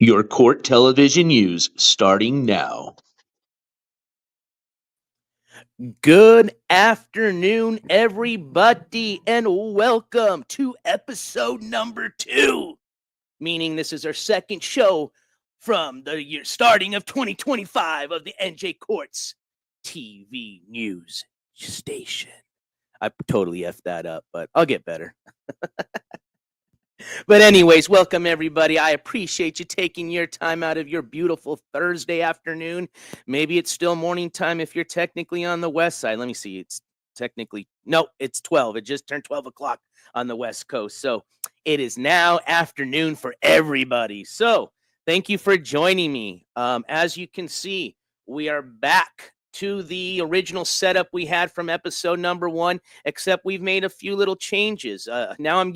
Your court television news starting now. Good afternoon, everybody, and welcome to episode number 2. Meaning this is our second show from the year starting of 2025 of the NJ Courts TV news station. I totally effed that up, but I'll get better. But anyways, welcome everybody. I appreciate you taking your time out of your beautiful Thursday afternoon. Maybe it's still morning time if you're technically on the west side. Let me see. It's technically, no, it's 12. It just turned 12 o'clock on the west coast. So it is now afternoon for everybody. So thank you for joining me. As you can see, we are back to the original setup we had from episode number 1, except we've made a few little changes. Now I'm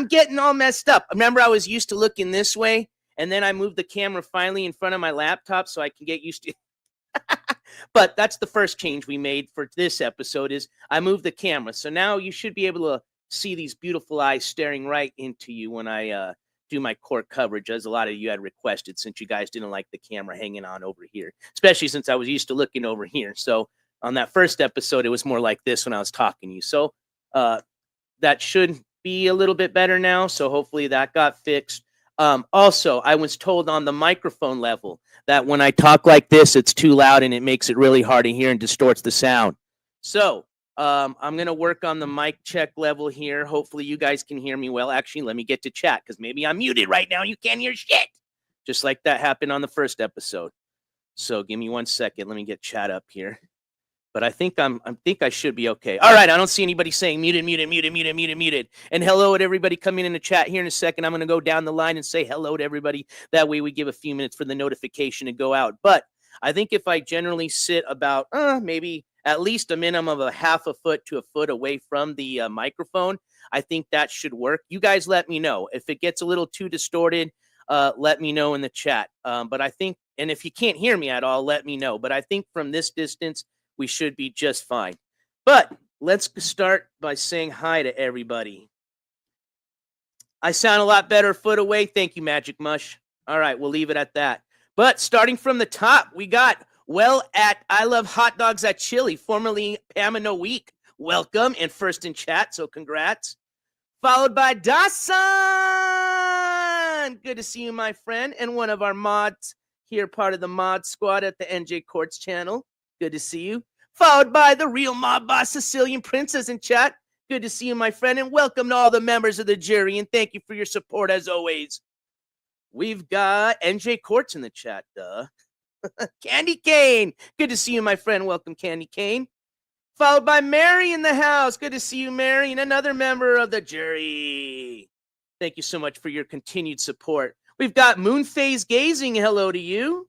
getting all messed up. Remember, I was used to looking this way, and then I moved the camera finally in front of my laptop so I can get used to it. But that's the first change we made for this episode is I moved the camera. So now you should be able to see these beautiful eyes staring right into you when I do my court coverage, as a lot of you had requested, since you guys didn't like the camera hanging on over here, especially since I was used to looking over here. So on that first episode, it was more like this when I was talking to you. So that should be a little bit better now. So hopefully that got fixed. Also, I was told on the microphone level that when I talk like this, it's too loud and it makes it really hard to hear and distorts the sound. So I'm going to work on the mic check level here. Hopefully you guys can hear me well. Actually, let me get to chat because maybe I'm muted right now. You can't hear shit. Just like that happened on the first episode. So give me 1 second. Let me get chat up here. But I think I should be okay. All right, I don't see anybody saying muted. And hello to everybody coming in the chat here in a second. I'm going to go down the line and say hello to everybody. That way we give a few minutes for the notification to go out. But I think if I generally sit about maybe at least a minimum of a half a foot to a foot away from the microphone, I think that should work. You guys let me know. If it gets a little too distorted, let me know in the chat. But I think, and if you can't hear me at all, let me know. But I think from this distance, we should be just fine. But let's start by saying hi to everybody. I sound a lot better a foot away. Thank you, Magic Mush. All right, we'll leave it at that. But starting from the top, we got at I Love Hot Dogs at Chili, formerly Pamino Week. Welcome and first in chat, so congrats. Followed by Dawson. Good to see you, my friend, and one of our mods here, part of the mod squad at the NJ Courts channel. Good to see you. Followed by the real mob boss, Sicilian Princess in chat. Good to see you, my friend, and welcome to all the members of the jury, and thank you for your support as always. We've got NJ Courts in the chat, duh. Candy Cane. Good to see you, my friend. Welcome, Candy Cane. Followed by Mary in the house. Good to see you, Mary, and another member of the jury. Thank you so much for your continued support. We've got Moonphase Gazing. Hello to you.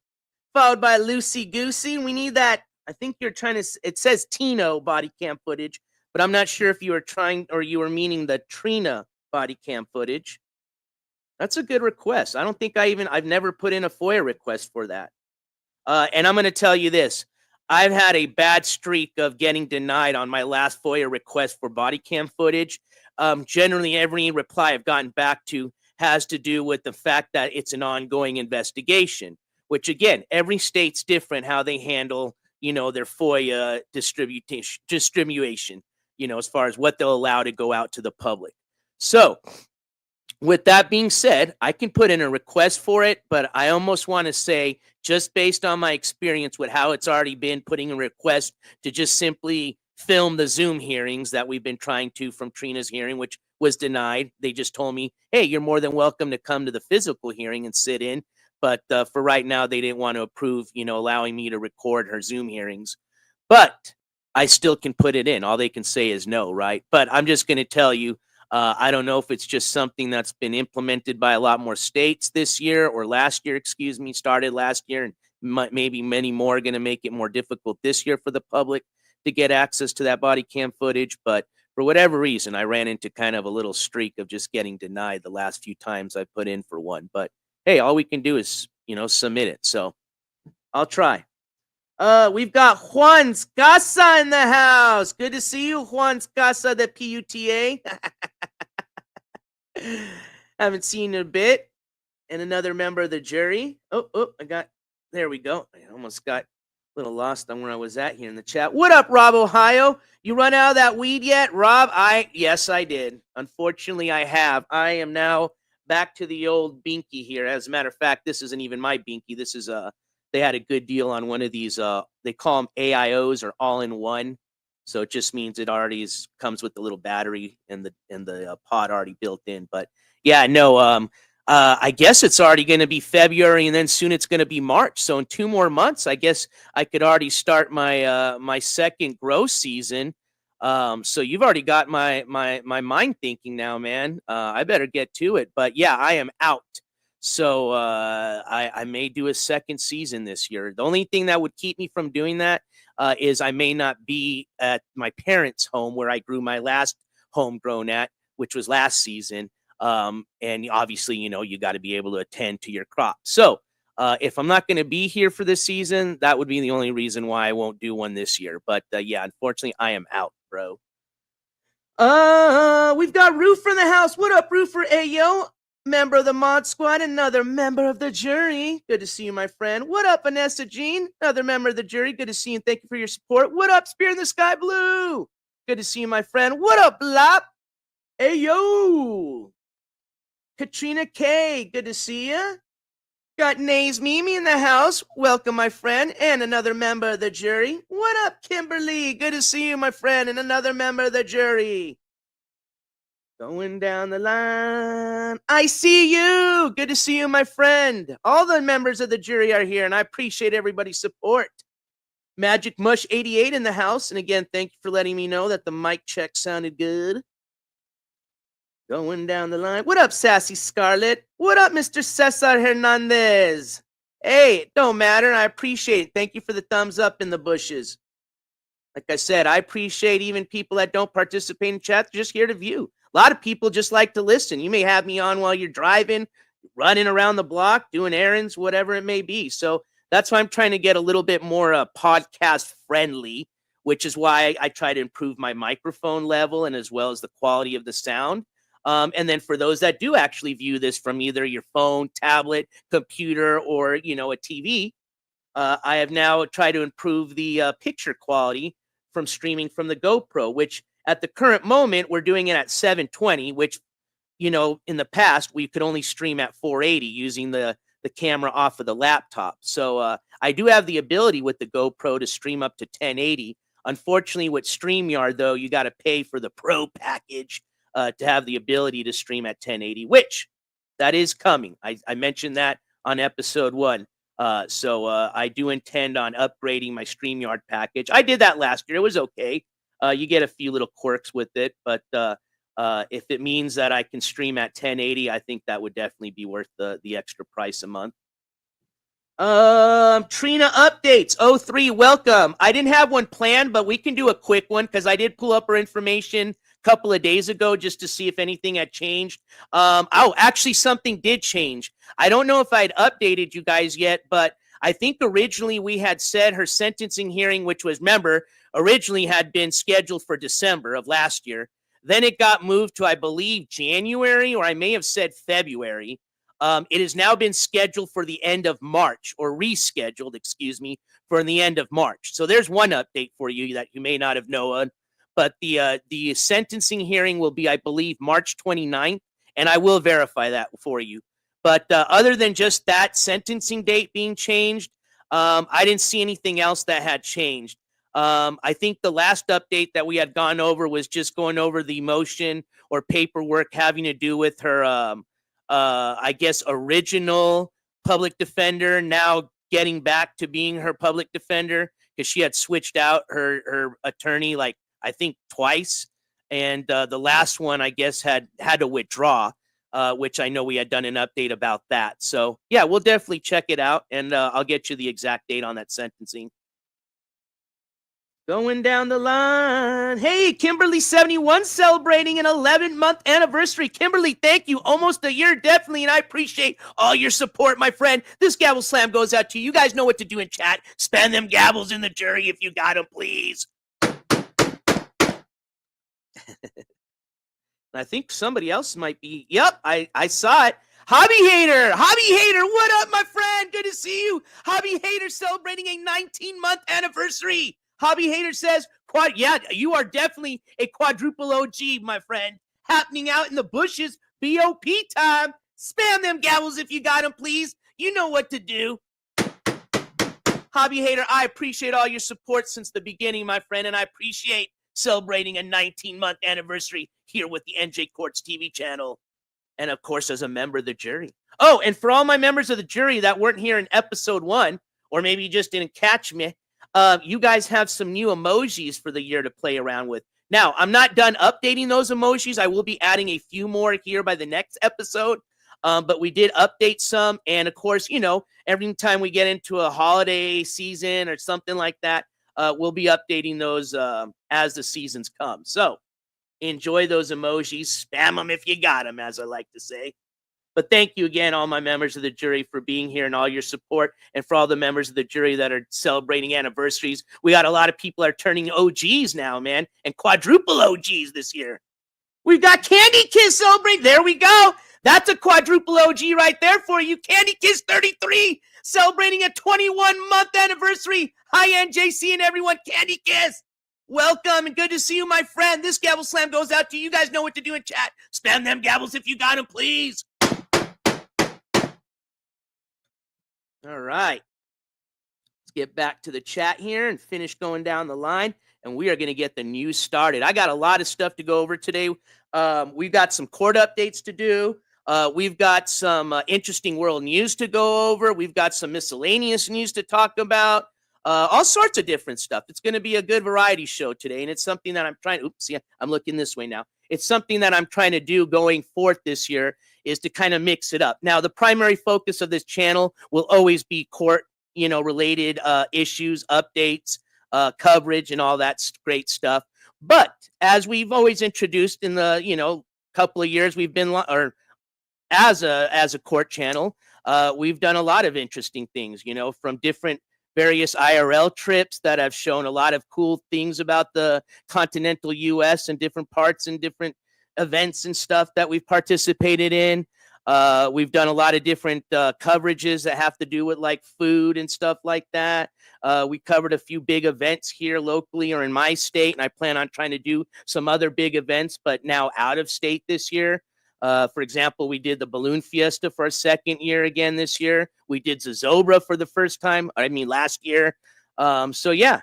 Followed by Lucy Goosey. We need that. I think you're trying to, it says Tino body cam footage, but I'm not sure if you were trying or you were meaning the Trina body cam footage. That's a good request. I don't think I've never put in a FOIA request for that. And I'm going to tell you this. I've had a bad streak of getting denied on my last FOIA request for body cam footage. Generally, every reply I've gotten back to has to do with the fact that it's an ongoing investigation, which, again, every state's different how they handle, their FOIA distribution, as far as what they'll allow to go out to the public. So with that being said, I can put in a request for it, but I almost want to say, just based on my experience with how it's already been, putting a request to just simply film the Zoom hearings that we've been trying to from Trina's hearing, which was denied. They just told me, hey, you're more than welcome to come to the physical hearing and sit in. But for right now, they didn't want to approve, allowing me to record her Zoom hearings. But I still can put it in. All they can say is no, right? But I'm just going to tell you, I don't know if it's just something that's been implemented by a lot more states this year or last year, started last year, and maybe many more are going to make it more difficult this year for the public to get access to that body cam footage. But for whatever reason, I ran into kind of a little streak of just getting denied the last few times I put in for one. But hey, all we can do is, submit it. So I'll try. We've got Juan Scasa in the house. Good to see you, Juan Scasa, the PUTA. Haven't seen you in a bit. and another member of the jury. There we go. I almost got a little lost on where I was at here in the chat. What up, Rob Ohio? You run out of that weed yet, Rob? Yes, I did. Unfortunately, I have. I am now back to the old binky here. As a matter of fact, this isn't even my binky. This is they had a good deal on one of these. They call them AIOs or all-in-one. So it just means it already comes with the little battery and the pod already built in. But yeah, no. I guess it's already going to be February, and then soon it's going to be March. So in 2 more months, I guess I could already start my my second grow season. So you've already got my mind thinking now, man. I better get to it. But yeah, I am out. So I may do a second season this year. The only thing that would keep me from doing that is I may not be at my parents' home where I grew my last homegrown at, which was last season. And obviously, you know, you got to be able to attend to your crop. So if I'm not going to be here for this season, that would be the only reason why I won't do one this year. But yeah, unfortunately, I am out, bro. We've got Roofer in the house. What up, Roofer? Ayo, member of the mod squad, another member of the jury. Good to see you, my friend. What up, Vanessa Jean? Another member of the jury. Good to see you and thank you for your support. What up, Spear in the Sky Blue? Good to see you, my friend. What up, Blop? Ayo. Katrina K, good to see you. Got Nays Mimi in the house. Welcome, my friend, and another member of the jury. What up, Kimberly? Good to see you, my friend, and another member of the jury. Going down the line. I see you. Good to see you, my friend. All the members of the jury are here, and I appreciate everybody's support. Magic Mush 88 in the house. And again, thank you for letting me know that the mic check sounded good. Going down the line. What up, Sassy Scarlet? What up, Mr. Cesar Hernandez? Hey, it don't matter. I appreciate it. Thank you for the thumbs up in the bushes. Like I said, I appreciate even people that don't participate in chat, just here to view. A lot of people just like to listen. You may have me on while you're driving, running around the block, doing errands, whatever it may be. So that's why I'm trying to get a little bit more podcast friendly, which is why I try to improve my microphone level and as well as the quality of the sound. And then for those that do actually view this from either your phone, tablet, computer, or, you know, a TV, I have now tried to improve the picture quality from streaming from the GoPro, which at the current moment, we're doing it at 720, which, you know, in the past, we could only stream at 480 using the camera off of the laptop. So I do have the ability with the GoPro to stream up to 1080. Unfortunately, with StreamYard, though, you got to pay for the Pro package to have the ability to stream at 1080, which that is coming. I mentioned that on episode 1. So I do intend on upgrading my StreamYard package. I did that last year. It was okay. You get a few little quirks with it, but if it means that I can stream at 1080, I think that would definitely be worth the extra price a month. Trina updates 03, welcome. I didn't have one planned, but we can do a quick one because I did pull up her information couple of days ago just to see if anything had changed. Actually, something did change. I don't know if I'd updated you guys yet, but I think originally we had said her sentencing hearing, which was, remember, originally had been scheduled for December of last year. Then it got moved to, I believe, January, or I may have said February. It has now been scheduled for the end of March, or rescheduled, excuse me, for the end of March. So there's one update for you that you may not have known. But the sentencing hearing will be, I believe, March 29th, and I will verify that for you. But other than just that sentencing date being changed, I didn't see anything else that had changed. I think the last update that we had gone over was just going over the motion or paperwork having to do with her, I guess, original public defender now getting back to being her public defender because she had switched out her attorney like, I think twice, and the last one, I guess, had to withdraw, which I know we had done an update about that. So, yeah, we'll definitely check it out, and I'll get you the exact date on that sentencing. Going down the line. Hey, Kimberly71 celebrating an 11-month anniversary. Kimberly, thank you. Almost a year, definitely, and I appreciate all your support, my friend. This gavel slam goes out to you. You guys know what to do in chat. Spam them gavels in the jury if you got them, please. I think somebody else might be. Yep, I saw it. Hobby Hater, what up, my friend? Good to see you. Hobby Hater celebrating a 19-month anniversary. Hobby Hater says, yeah, you are definitely a quadruple OG, my friend. Happening out in the bushes, BOP time. Spam them gavels if you got them, please. You know what to do. Hobby Hater, I appreciate all your support since the beginning, my friend, and I appreciate celebrating a 19-month anniversary here with the NJ Courts TV channel. And of course, as a member of the jury. Oh, and for all my members of the jury that weren't here in episode 1, or maybe you just didn't catch me, you guys have some new emojis for the year to play around with. Now, I'm not done updating those emojis. I will be adding a few more here by the next episode. But we did update some. And of course, you know, every time we get into a holiday season or something like that, we'll be updating those as the seasons come. So enjoy those emojis. Spam them if you got them, as I like to say. But thank you again, all my members of the jury, for being here and all your support. And for all the members of the jury that are celebrating anniversaries. We got a lot of people that are turning OGs now, man. And quadruple OGs this year. We've got Candy Kiss celebrating. There we go. That's a quadruple OG right there for you. Candy Kiss 33 celebrating a 21-month anniversary. Hi, NJC and everyone. Candy Kiss. Welcome and good to see you, my friend. This gavel slam goes out to you. You guys know what to do in chat. Spam them gavels if you got them, please. All right. Let's get back to the chat here and finish going down the line. And we are going to get the news started. I got a lot of stuff to go over today. We've got some court updates to do. We've got some interesting world news to go over. We've got some miscellaneous news to talk about. All sorts of different stuff. It's going to be a good variety show today. And it's something that I'm trying to, oops, yeah, I'm looking this way now. It's something that I'm trying to do going forth this year is to kind of mix it up. Now, the primary focus of this channel will always be court, you know, related issues, updates, coverage, and all that great stuff. But as we've always introduced in the, you know, couple of years we've been, or as a court channel, we've done a lot of interesting things, you know, from different various IRL trips that have shown a lot of cool things about the continental U.S. and different parts and different events and stuff that we've participated in. We've done a lot of different coverages that have to do with like food and stuff like that. We covered a few big events here locally or in my state, and I plan on trying to do some other big events, but now out of state this year. For example, we did the Balloon Fiesta for a second year again this year. We did Zozobra for the first time, last year. So yeah,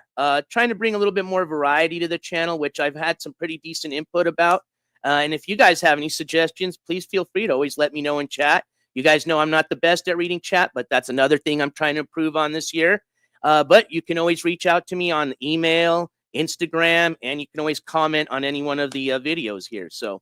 trying to bring a little bit more variety to the channel, which I've had some pretty decent input about. And if you guys have any suggestions, please feel free to always let me know in chat. You guys know I'm not the best at reading chat, but that's another thing I'm trying to improve on this year. But you can always reach out to me on email, Instagram, and you can always comment on any one of the videos here. So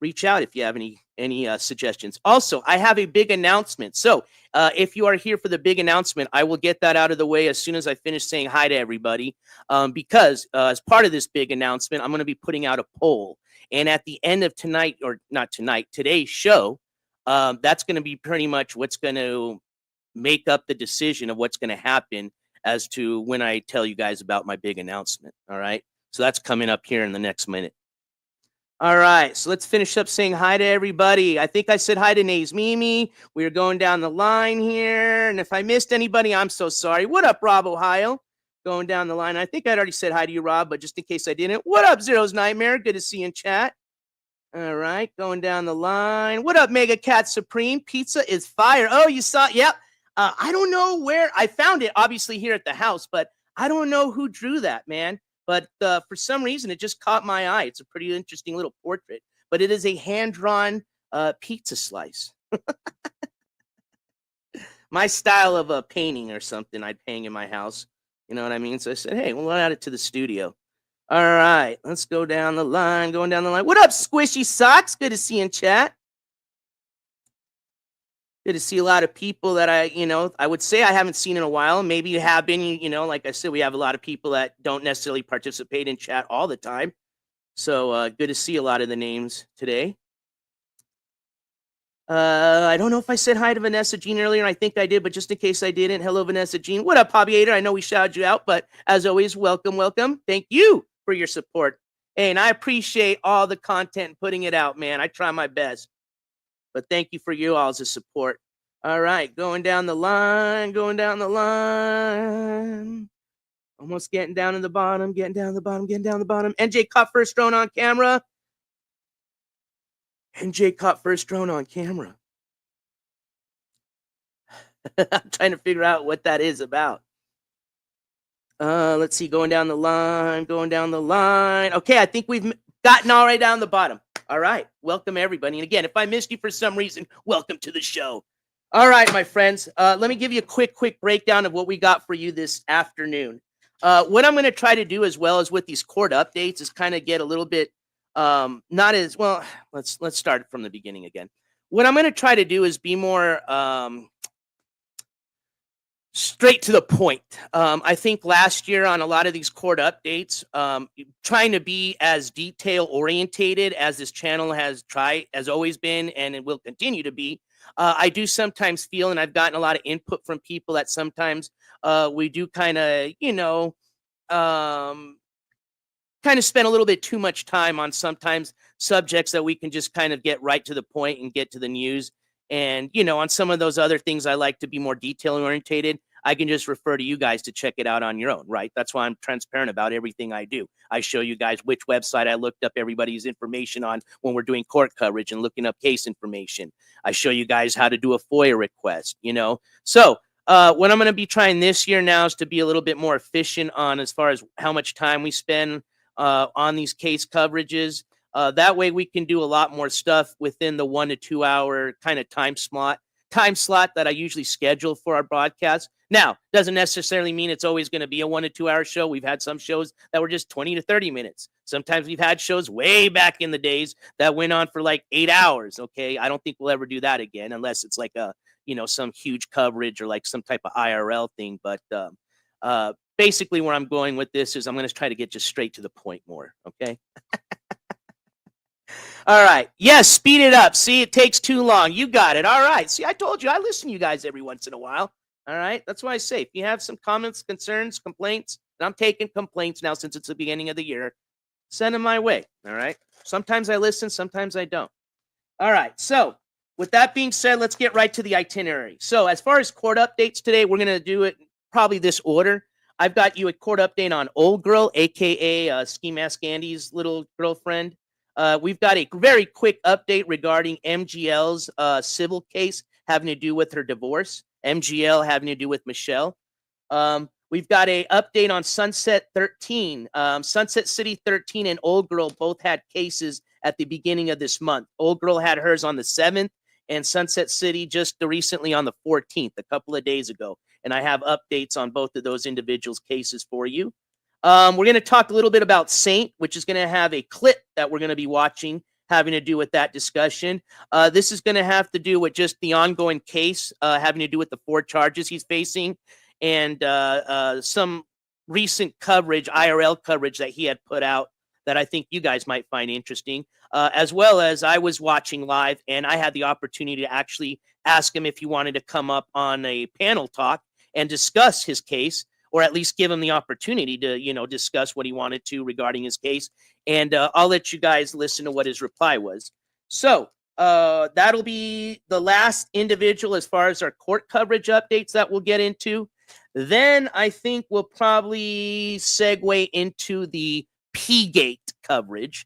reach out if you have any suggestions. Also, I have a big announcement. So if you are here for the big announcement, I will get that out of the way as soon as I finish saying hi to everybody. Because as part of this big announcement, I'm going to be putting out a poll. And at the end of tonight, or not tonight, today's show, that's going to be pretty much what's going to make up the decision of what's going to happen as to when I tell you guys about my big announcement. All right. So that's coming up here in the next minute. All right, so let's finish up saying hi to everybody. I think I said hi to Nays Mimi. We're going down the line here. And if I missed anybody, I'm so sorry. What up, Rob, Ohio? Going down the line. I think I'd already said hi to you, Rob, but just in case I didn't. What up, Zero's Nightmare? Good to see you in chat. All right, going down the line. What up, Mega Cat Supreme? Pizza is fire. Oh, you saw it? Yep. I don't know where. I found it, obviously, here at the house, but I don't know who drew that, man. But for some reason, it just caught my eye. It's a pretty interesting little portrait. But it is a hand-drawn pizza slice. My style of a painting or something I'd hang in my house. You know what I mean? So I said, hey, we'll add it to the studio. All right, let's go down the line, going down the line. What up, Squishy Socks? Good to see you in chat. Good to see a lot of people that I would say I haven't seen in a while. Maybe you have been, like I said, we have a lot of people that don't necessarily participate in chat all the time. So good to see a lot of the names today. I don't know if I said hi to Vanessa Jean earlier. I think I did, but just in case I didn't, hello, Vanessa Jean. What up, Hobby-ator? I know we shouted you out, but as always, welcome, welcome. Thank you for your support. Hey, and I appreciate all the content and putting it out, man. I try my best. But thank you for you all's support. All right, going down the line. Almost getting down to the bottom, NJ caught first drone on camera. NJ caught first drone on camera. I'm trying to figure out what that is about. Let's see, going down the line. Okay, I think we've gotten all right down the bottom. All right, welcome everybody. And again, if I missed you for some reason, welcome to the show. All right, my friends, let me give you a quick breakdown of what we got for you this afternoon. What I'm going to try to do as well as with these court updates is kind of get a little bit not as well. Let's start from the beginning again. What I'm going to try to do is be more straight to the point. I think last year on a lot of these court updates, trying to be as detail orientated as this channel has always been, and it will continue to be. I do sometimes feel, and I've gotten a lot of input from people, that sometimes we do kind of, kind of spend a little bit too much time on sometimes subjects that we can just kind of get right to the point and get to the news. And, on some of those other things, I like to be more detail orientated. I can just refer to you guys to check it out on your own, right? That's why I'm transparent about everything I do. I show you guys which website I looked up everybody's information on when we're doing court coverage and looking up case information. I show you guys how to do a FOIA request, So what I'm going to be trying this year now is to be a little bit more efficient on as far as how much time we spend on these case coverages. That way we can do a lot more stuff within the 1 to 2 hour kind of time slot that I usually schedule for our broadcast. Now, doesn't necessarily mean it's always going to be a 1 to 2 hour show. We've had some shows that were just 20 to 30 minutes. Sometimes we've had shows way back in the days that went on for like 8 hours. Okay. I don't think we'll ever do that again unless it's like a, some huge coverage or like some type of IRL thing. But basically where I'm going with this is I'm going to try to get just straight to the point more. Okay. All right. Yes, speed it up. See, it takes too long. You got it. All right. See, I told you I listen to you guys every once in a while. All right. That's why I say if you have some comments, concerns, complaints, and I'm taking complaints now since it's the beginning of the year, send them my way. All right. Sometimes I listen, sometimes I don't. All right. So with that being said, let's get right to the itinerary. So as far as court updates today, we're going to do it probably this order. I've got you a court update on Old Girl, a.k.a. Ski Mask Andy's little girlfriend. We've got a very quick update regarding MGL's civil case having to do with her divorce. MGL having to do with Michelle. We've got a update on Sunset13. SunsetCity13 and Old Girl both had cases at the beginning of this month. Old Girl had hers on the 7th, and Sunset City just recently on the 14th, a couple of days ago. And I have updates on both of those individuals' cases for you. We're going to talk a little bit about Saint, which is going to have a clip that we're going to be watching having to do with that discussion. This is going to have to do with just the ongoing case having to do with the 4 charges he's facing and some recent coverage, IRL coverage that he had put out that I think you guys might find interesting, as well as I was watching live and I had the opportunity to actually ask him if he wanted to come up on a panel talk and discuss his case, or at least give him the opportunity to, discuss what he wanted to regarding his case. And I'll let you guys listen to what his reply was. So that'll be the last individual as far as our court coverage updates that we'll get into. Then I think we'll probably segue into the P-Gate coverage.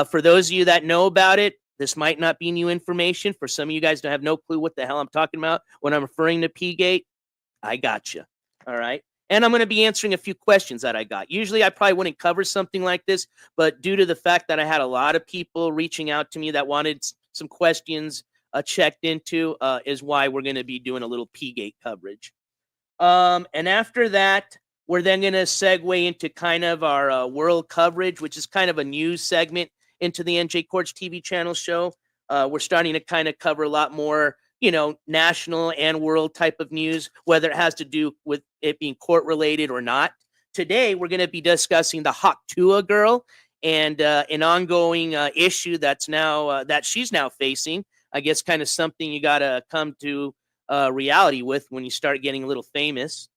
For those of you that know about it, this might not be new information. For some of you guys don't have no clue what the hell I'm talking about when I'm referring to P-Gate, I got you. All right. And I'm going to be answering a few questions that I got. Usually I probably wouldn't cover something like this, but due to the fact that I had a lot of people reaching out to me that wanted some questions checked into is why we're going to be doing a little P-Gate coverage. And after that, we're then going to segue into kind of our world coverage, which is kind of a news segment into the NJ Courts TV channel show. We're starting to kind of cover a lot more national and world type of news, whether it has to do with it being court related or not. Today, we're going to be discussing the Haktua girl and an ongoing issue that's now that she's now facing. I guess kind of something you got to come to reality with when you start getting a little famous.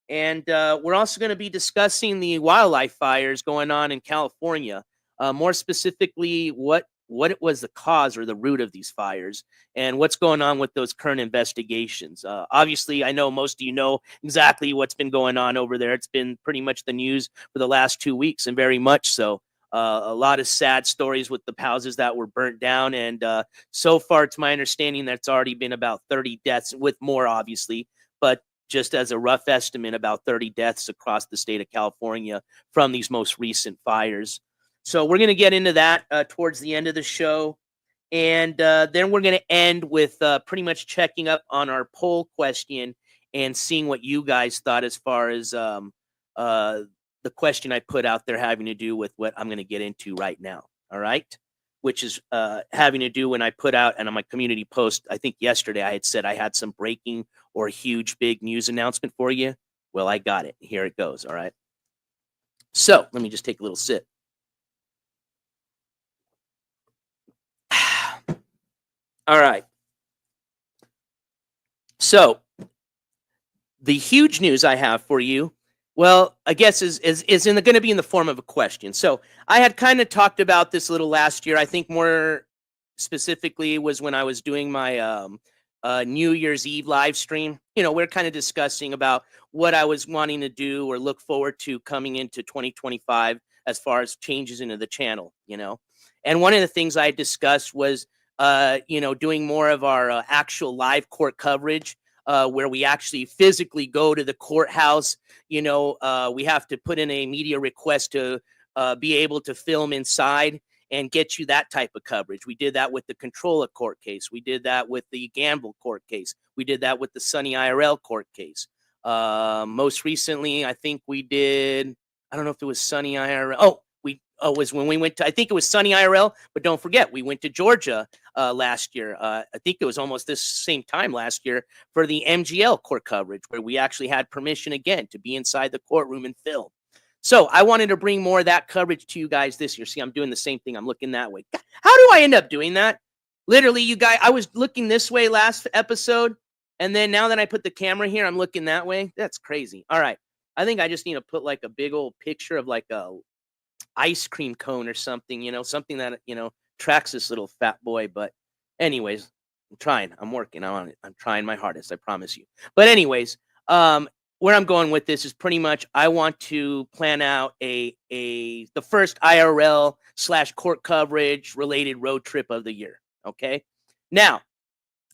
And we're also going to be discussing the wildlife fires going on in California. More specifically, what what was the cause or the root of these fires and what's going on with those current investigations. Obviously, I know most of you know exactly what's been going on over there. It's been pretty much the news for the last 2 weeks, and very much so. A lot of sad stories with the houses that were burnt down. And so far, it's my understanding that it's already been about 30 deaths, with more, obviously. But just as a rough estimate, about 30 deaths across the state of California from these most recent fires. So we're going to get into that towards the end of the show. And then we're going to end with pretty much checking up on our poll question and seeing what you guys thought as far as the question I put out there having to do with what I'm going to get into right now. All right. Which is having to do when I put out, and on my community post, I think yesterday I had said I had some breaking or huge big news announcement for you. Well, I got it. Here it goes. All right. So let me just take a little sip. All right. So the huge news I have for you, well, I guess is going to be in the form of a question. So I had kind of talked about this a little last year. I think more specifically was when I was doing my New Year's Eve live stream. You know, we're kind of discussing about what I was wanting to do or look forward to coming into 2025 as far as changes into the channel, you know. And one of the things I discussed was, you know, doing more of our actual live court coverage. Where we actually physically go to the courthouse. You know, we have to put in a media request to be able to film inside and get you that type of coverage. We did that with the Controlla court case. We did that with the Gamble court case. We did that with the Sunny IRL court case. Most recently, I think we did, I don't know if it was Sunny IRL. Was when we went to, I think it was Sunny IRL, but don't forget, we went to Georgia last year. I think it was almost this same time last year for the MGL court coverage, where we actually had permission again to be inside the courtroom and film. So I wanted to bring more of that coverage to you guys this year. See, I'm doing the same thing. I'm looking that way. How do I end up doing that? Literally, you guys, I was looking this way last episode, and then now that I put the camera here, I'm looking that way. That's crazy. All right. I think I just need to put like a big old picture of like a ice cream cone or something, you know, something that, you know, tracks this little fat boy. But anyways, I'm trying. I'm working on it. I'm trying my hardest, I promise you. But anyways, where I'm going with this is pretty much I want to plan out the first IRL / court coverage related road trip of the year. Okay. Now,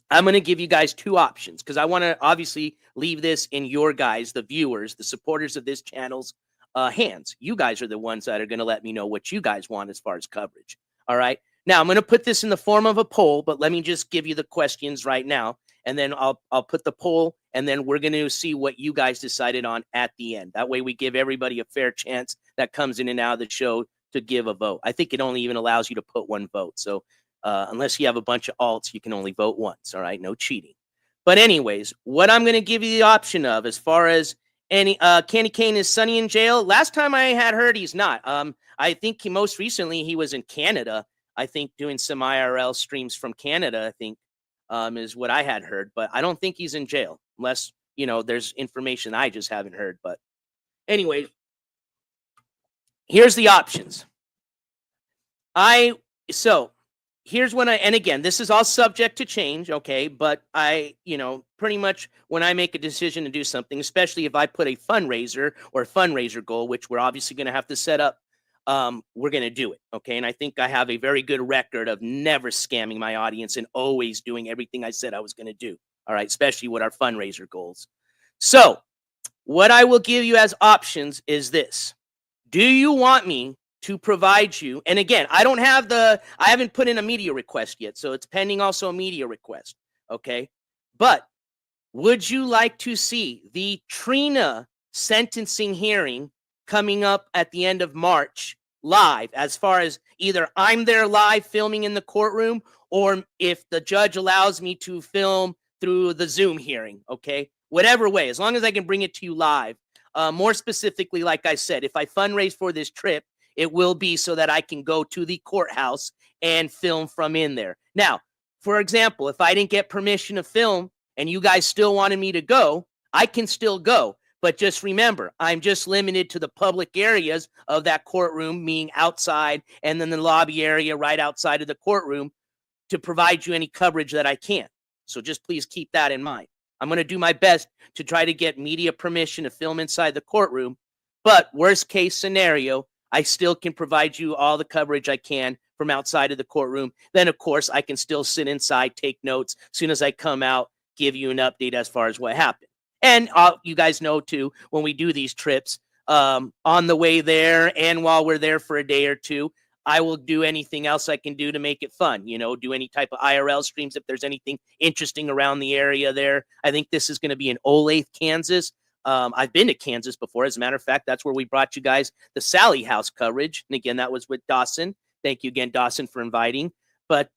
I'm going to give you guys two options because I want to obviously leave this in your guys, the viewers, the supporters of this channel's hands. You guys are the ones that are going to let me know what you guys want as far as coverage. All right. Now I'm going to put this in the form of a poll, but let me just give you the questions right now, and then I'll put the poll, and then we're going to see what you guys decided on at the end. That way we give everybody a fair chance that comes in and out of the show to give a vote. I think it only even allows you to put one vote. So unless you have a bunch of alts, you can only vote once. All right. No cheating. But anyways, what I'm going to give you the option of as far as any Candy Cane, is Sunny in jail? Last time I had heard he's not. I think most recently he was in Canada. I think doing some IRL streams from Canada, I think, is what I had heard. But I don't think he's in jail unless, you know, there's information I just haven't heard. But anyway, here's the options. Here's when and again, this is all subject to change, okay? But you know, pretty much when I make a decision to do something, especially if I put a fundraiser or a fundraiser goal, which we're obviously going to have to set up, we're going to do it, okay? And I think I have a very good record of never scamming my audience and always doing everything I said I was going to do, all right? Especially with our fundraiser goals. So what I will give you as options is this. Do you want me to provide you, and again, I haven't put in a media request yet, so it's pending also a media request, okay? But would you like to see the Trina sentencing hearing coming up at the end of March live, as far as either I'm there live filming in the courtroom, or if the judge allows me to film through the Zoom hearing, okay? Whatever way, as long as I can bring it to you live. More specifically, like I said, if I fundraise for this trip, it will be so that I can go to the courthouse and film from in there. Now, for example, if I didn't get permission to film and you guys still wanted me to go, I can still go. But just remember, I'm just limited to the public areas of that courtroom, meaning outside, and then the lobby area right outside of the courtroom to provide you any coverage that I can. So just please keep that in mind. I'm going to do my best to try to get media permission to film inside the courtroom. But worst case scenario, I still can provide you all the coverage I can from outside of the courtroom. Then, of course, I can still sit inside, take notes. As soon as I come out, give you an update as far as what happened. And you guys know, too, when we do these trips, on the way there and while we're there for a day or two, I will do anything else I can do to make it fun, do any type of IRL streams if there's anything interesting around the area there. I think this is going to be in Olathe, Kansas. I've been to Kansas before. As a matter of fact, that's where we brought you guys the Sally House coverage. And again, that was with Dawson. Thank you again, Dawson, for inviting. But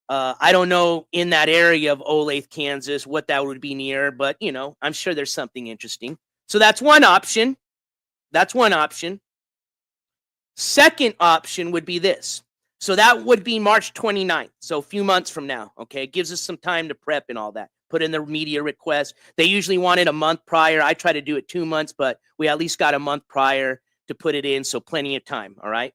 I don't know in that area of Olathe, Kansas, what that would be near. But, I'm sure there's something interesting. So that's one option. Second option would be this. So that would be March 29th. So a few months from now. Okay. It gives us some time to prep and all that. Put in the media request. They usually want it a month prior. I try to do it 2 months, but we at least got a month prior to put it in. So plenty of time. All right.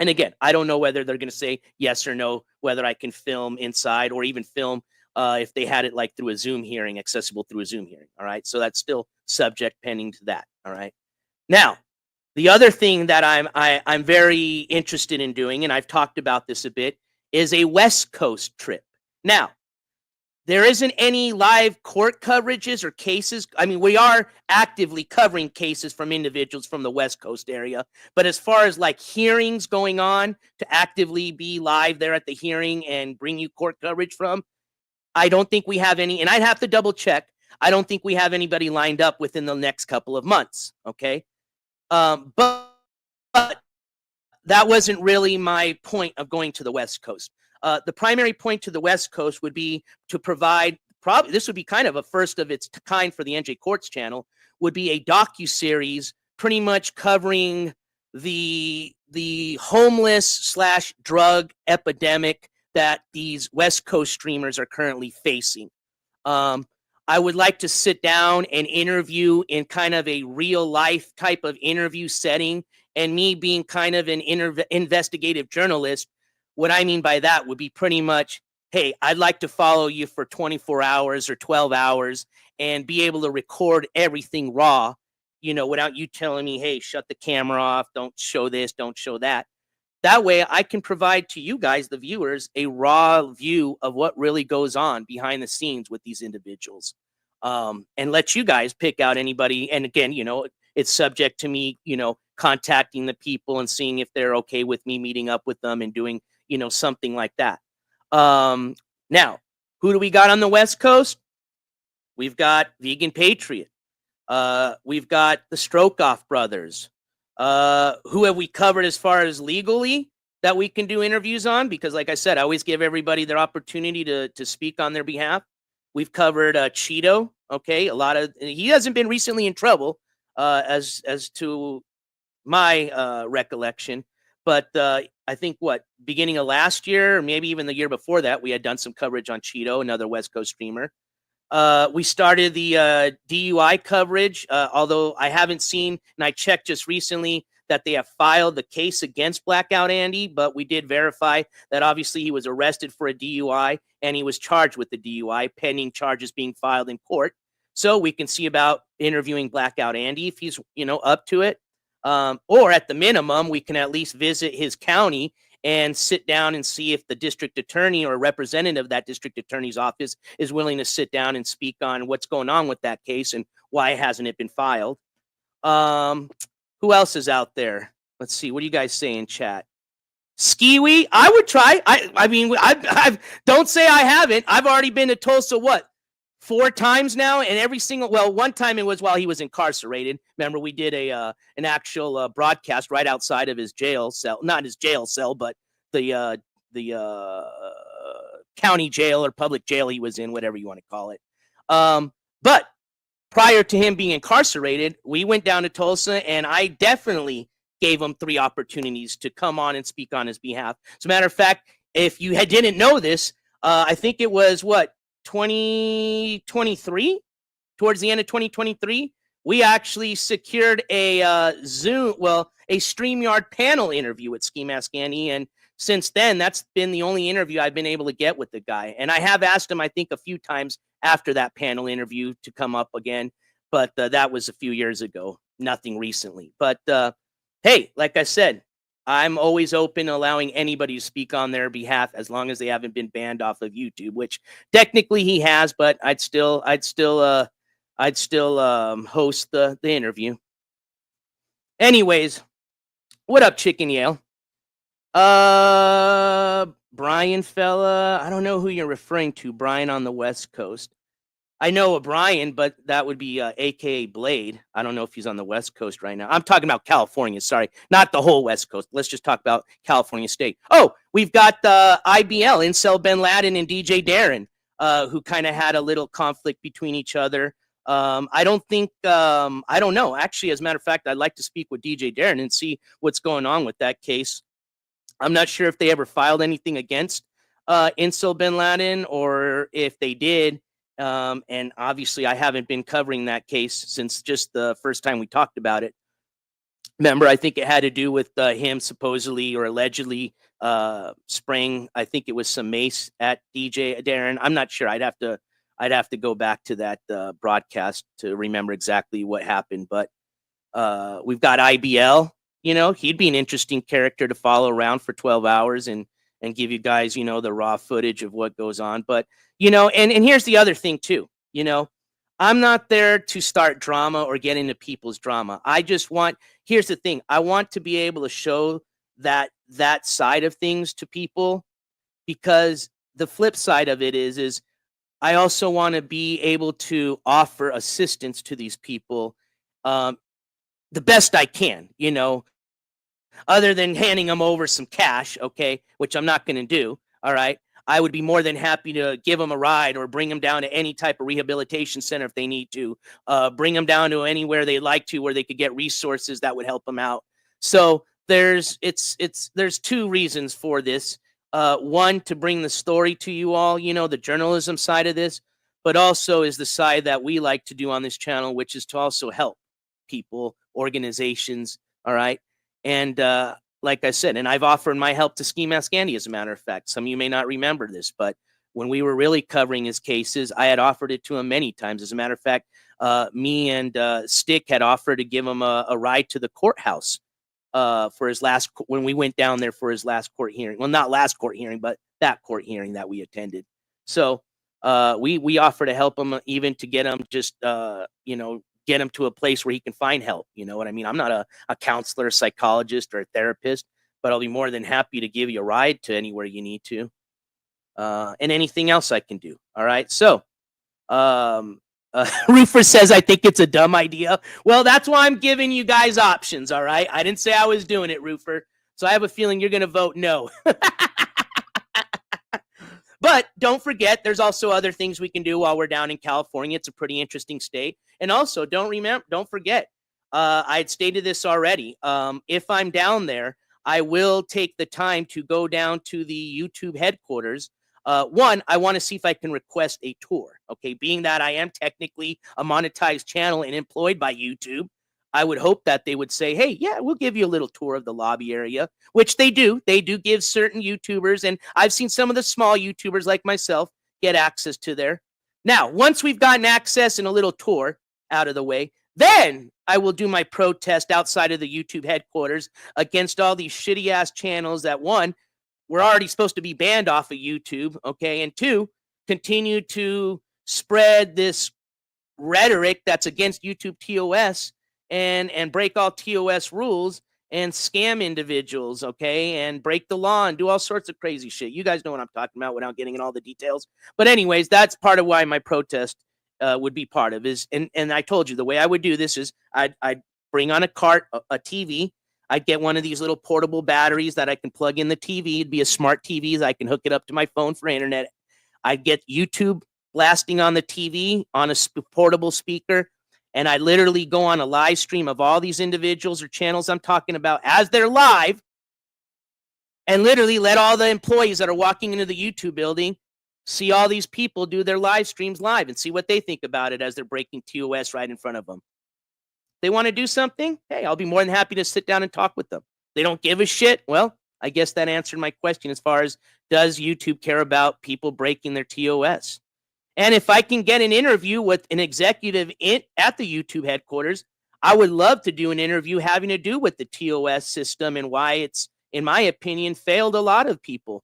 And again, I don't know whether they're going to say yes or no, whether I can film inside or even film if they had it like through a Zoom hearing, accessible through a Zoom hearing. All right. So that's still subject pending to that. All right. Now, the other thing that I'm very interested in doing, and I've talked about this a bit, is a West Coast trip. Now, there isn't any live court coverages or cases. I mean, we are actively covering cases from individuals from the West Coast area. But as far as like hearings going on to actively be live there at the hearing and bring you court coverage from, I don't think we have any. And I'd have to double check. I don't think we have anybody lined up within the next couple of months. Okay. But that wasn't really my point of going to the West Coast. The primary point to the West Coast would be to provide, probably this would be kind of a first of its kind for the NJ Courts channel, would be a docuseries pretty much covering the homeless / drug epidemic that these West Coast streamers are currently facing. I would like to sit down and interview in kind of a real life type of interview setting. And me being kind of an investigative journalist, what I mean by that would be pretty much, hey, I'd like to follow you for 24 hours or 12 hours and be able to record everything raw, without you telling me, hey, shut the camera off, don't show this, don't show that. That way I can provide to you guys, the viewers, a raw view of what really goes on behind the scenes with these individuals, and let you guys pick out anybody. And again, it's subject to me, contacting the people and seeing if they're okay with me meeting up with them and doing, something like that. Now, who do we got on the West Coast? We've got Vegan Patriot. We've got the Stroke Off Brothers. Who have we covered as far as legally that we can do interviews on? Because like I said, I always give everybody their opportunity to speak on their behalf. We've covered Cheeto. Okay. He hasn't been recently in trouble, as to my recollection, but I think beginning of last year, or maybe even the year before that, we had done some coverage on Cheeto, another West Coast streamer. We started the DUI coverage, although I haven't seen, and I checked just recently that they have filed the case against Blackout Andy, but we did verify that obviously he was arrested for a DUI and he was charged with the DUI, pending charges being filed in court. So we can see about interviewing Blackout Andy if he's, up to it. Or at the minimum, we can at least visit his county and sit down and see if the district attorney or a representative of that district attorney's office is willing to sit down and speak on what's going on with that case and why hasn't it been filed. Who else is out there? Let's see. What do you guys say in chat? Skiwi, I would try. I mean, I've don't say I haven't. I've already been to Tulsa, 4 times now, and every single, one time it was while he was incarcerated. Remember, we did an actual broadcast right outside of his jail cell, not his jail cell, but the county jail or public jail he was in, whatever you want to call it. But prior to him being incarcerated, we went down to Tulsa, and I definitely gave him 3 opportunities to come on and speak on his behalf. As a matter of fact, if you didn't know this, I think it was 2023, towards the end of 2023, we actually secured a a StreamYard panel interview with Ski Mask Andy, and since then, that's been the only interview I've been able to get with the guy. And I have asked him, I think, a few times after that panel interview to come up again, but that was a few years ago, nothing recently. But hey, like I said, I'm always open to allowing anybody to speak on their behalf as long as they haven't been banned off of YouTube, which technically he has, but I'd still host the interview. Anyways, what up, Chicken Yale? Brian fella, I don't know who you're referring to. Brian on the West Coast. I know a Brian, but that would be AKA Blade. I don't know if he's on the West Coast right now. I'm talking about California. Sorry, not the whole West Coast. Let's just talk about California State. Oh, we've got IBL, Incel Ben Laden, and DJ Darren, who kind of had a little conflict between each other. I don't know. Actually, as a matter of fact, I'd like to speak with DJ Darren and see what's going on with that case. I'm not sure if they ever filed anything against Incel Ben Laden, or if they did. And obviously, I haven't been covering that case since just the first time we talked about it. Remember, I think it had to do with him supposedly or allegedly spraying, I think it was some mace at DJ Darren. I'm not sure. I'd have to go back to that broadcast to remember exactly what happened. But we've got IBL. You know, he'd be an interesting character to follow around for 12 hours and give you guys, you know, the raw footage of what goes on. But, you know, and here's the other thing, too. You know, I'm not there to start drama or get into people's drama. I just want, here's the thing. I want to be able to show that side of things to people, because the flip side of it is I also want to be able to offer assistance to these people the best I can, you know, other than handing them over some cash, okay, which I'm not going to do, all right? I would be more than happy to give them a ride or bring them down to any type of rehabilitation center if they need to, bring them down to anywhere they'd like to where they could get resources that would help them out. So there's two reasons for this. One, to bring the story to you all, you know, the journalism side of this, but also is the side that we like to do on this channel, which is to also help people, organizations, all right? And like I said, and I've offered my help to Ski Mask Andy, as a matter of fact. Some of you may not remember this, but when we were really covering his cases, I had offered it to him many times. As a matter of fact, me and Stick had offered to give him a ride to the courthouse for his last, when we went down there for his last court hearing. Well, not last court hearing, but that court hearing that we attended. So we offer to help him, even to get him just, you know, get him to a place where he can find help. You know what I mean? I'm not a counselor, psychologist, or a therapist, but I'll be more than happy to give you a ride to anywhere you need to, and anything else I can do. All right. So, Roofer says, I think it's a dumb idea. Well, that's why I'm giving you guys options. All right. I didn't say I was doing it, Roofer. So I have a feeling you're going to vote no. But don't forget, there's also other things we can do while we're down in California. It's a pretty interesting state. And also, don't forget, I had stated this already. If I'm down there, I will take the time to go down to the YouTube headquarters. One, I want to see if I can request a tour. Okay, being that I am technically a monetized channel and employed by YouTube, I would hope that they would say, hey, yeah, we'll give you a little tour of the lobby area, which they do. They do give certain YouTubers, and I've seen some of the small YouTubers like myself get access to there. Now, once we've gotten access and a little tour out of the way, then I will do my protest outside of the YouTube headquarters against all these shitty-ass channels that, one, we're already supposed to be banned off of YouTube, okay, and two, continue to spread this rhetoric that's against YouTube TOS and break all TOS rules and scam individuals, okay, and break the law and do all sorts of crazy shit. You guys know what I'm talking about without getting in all the details. But anyways, that's part of why my protest would be part of is, and I told you the way I would do this is I'd bring on a cart, a TV. I'd get one of these little portable batteries that I can plug in the TV. It'd be a smart TV. I can hook it up to my phone for internet. I'd get YouTube blasting on the TV on a portable speaker. And I literally go on a live stream of all these individuals or channels I'm talking about as they're live, and literally let all the employees that are walking into the YouTube building see all these people do their live streams live and see what they think about it as they're breaking TOS right in front of them. They want to do something, hey, I'll be more than happy to sit down and talk with them. They don't give a shit. Well, I guess that answered my question as far as, does YouTube care about people breaking their TOS? And if I can get an interview with an executive at the YouTube headquarters, I would love to do an interview having to do with the TOS system and why it's, in my opinion, failed a lot of people.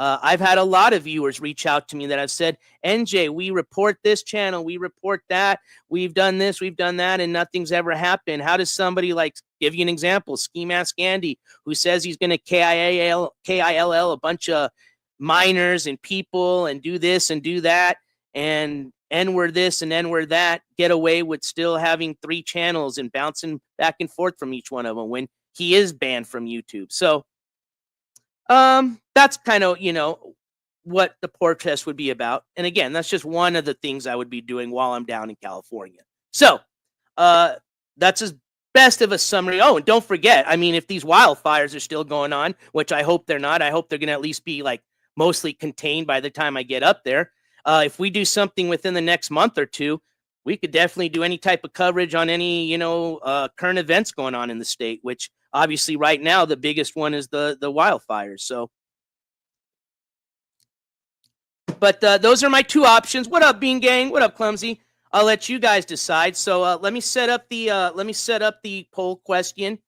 I've had a lot of viewers reach out to me that have said, NJ, we report this channel, we report that, we've done this, we've done that, and nothing's ever happened. How does somebody, like, give you an example, Ski Mask Andy, who says he's going to KILL a bunch of miners and people and do this and do that, and N-word this and N-word that, get away with still having 3 channels and bouncing back and forth from each one of them when he is banned from YouTube. So that's kind of, what the protest would be about. And again, that's just one of the things I would be doing while I'm down in California. So that's as best of a summary. Oh, and don't forget, I mean, if these wildfires are still going on, which I hope they're not, I hope they're going to at least be like mostly contained by the time I get up there. If we do something within the next month or two, we could definitely do any type of coverage on any, current events going on in the state, which obviously right now the biggest one is the wildfires. So, but those are my 2 options. What up, Bean Gang? What up, Clumsy? I'll let you guys decide. So let me set up the poll question.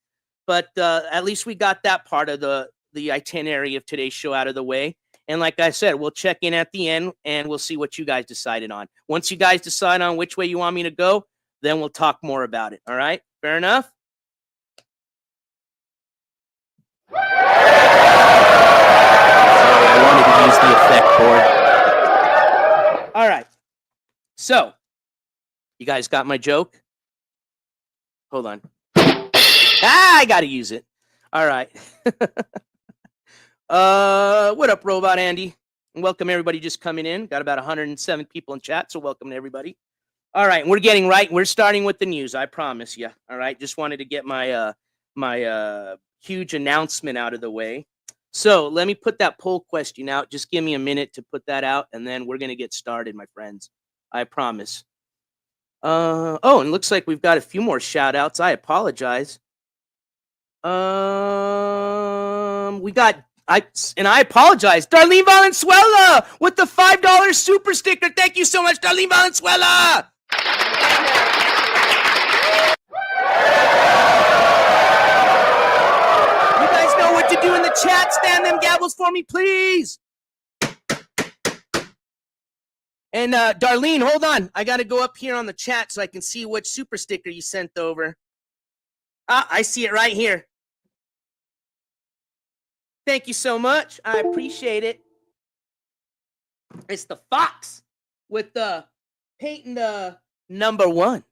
But at least we got that part of the itinerary of today's show out of the way. And like I said, we'll check in at the end and we'll see what you guys decided on. Once you guys decide on which way you want me to go, then we'll talk more about it. All right? Fair enough? Sorry, I wanted to use the effect board. All right. So, you guys got my joke? Hold on. I got to use it. All right. What up, Robot Andy? And welcome everybody just coming in. Got about 107 people in chat, so welcome to everybody. All right, we're starting with the news, I promise you. All right, just wanted to get my my huge announcement out of the way. So let me put that poll question out. Just give me a minute to put that out, and then we're gonna get started, my friends. I promise. Oh, and looks like we've got a few more shout outs. I apologize. I apologize. Darlene Valenzuela with the $5 super sticker. Thank you so much, Darlene Valenzuela. You guys know what to do in the chat. Stand them gavels for me, please. And Darlene, hold on. I got to go up here on the chat so I can see which super sticker you sent over. I see it right here. Thank you so much. I appreciate it. It's the fox with the painting the #1.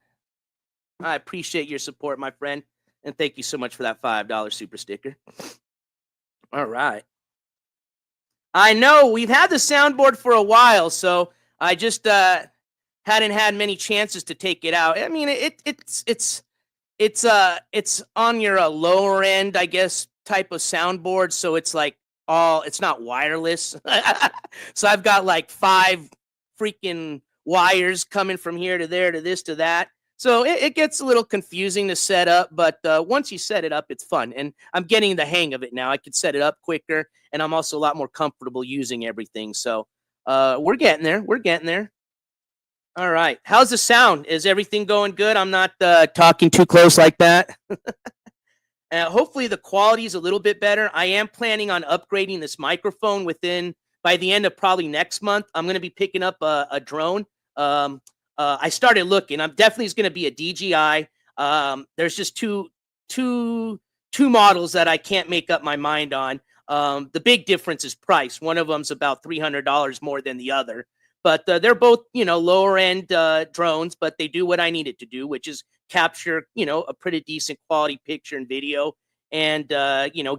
I appreciate your support, my friend. And thank you so much for that $5 super sticker. All right. I know we've had the soundboard for a while, so I just hadn't had many chances to take it out. I mean, it's on your lower end, I guess, type of soundboard, so it's like it's not wireless. So I've got like 5 freaking wires coming from here to there to this to that. So it gets a little confusing to set up, but once you set it up, it's fun. And I'm getting the hang of it now. I can set it up quicker, and I'm also a lot more comfortable using everything. So we're getting there. We're getting there. All right. How's the sound? Is everything going good? I'm not talking too close like that. Hopefully the quality is a little bit better. I am planning on upgrading this microphone by the end of probably next month. I'm going to be picking up a drone. I started looking. I'm definitely going to be a DJI. There's just two models that I can't make up my mind on. The big difference is price. One of them's about $300 more than the other. But they're both, lower end drones, but they do what I need it to do, which is capture, a pretty decent quality picture and video, and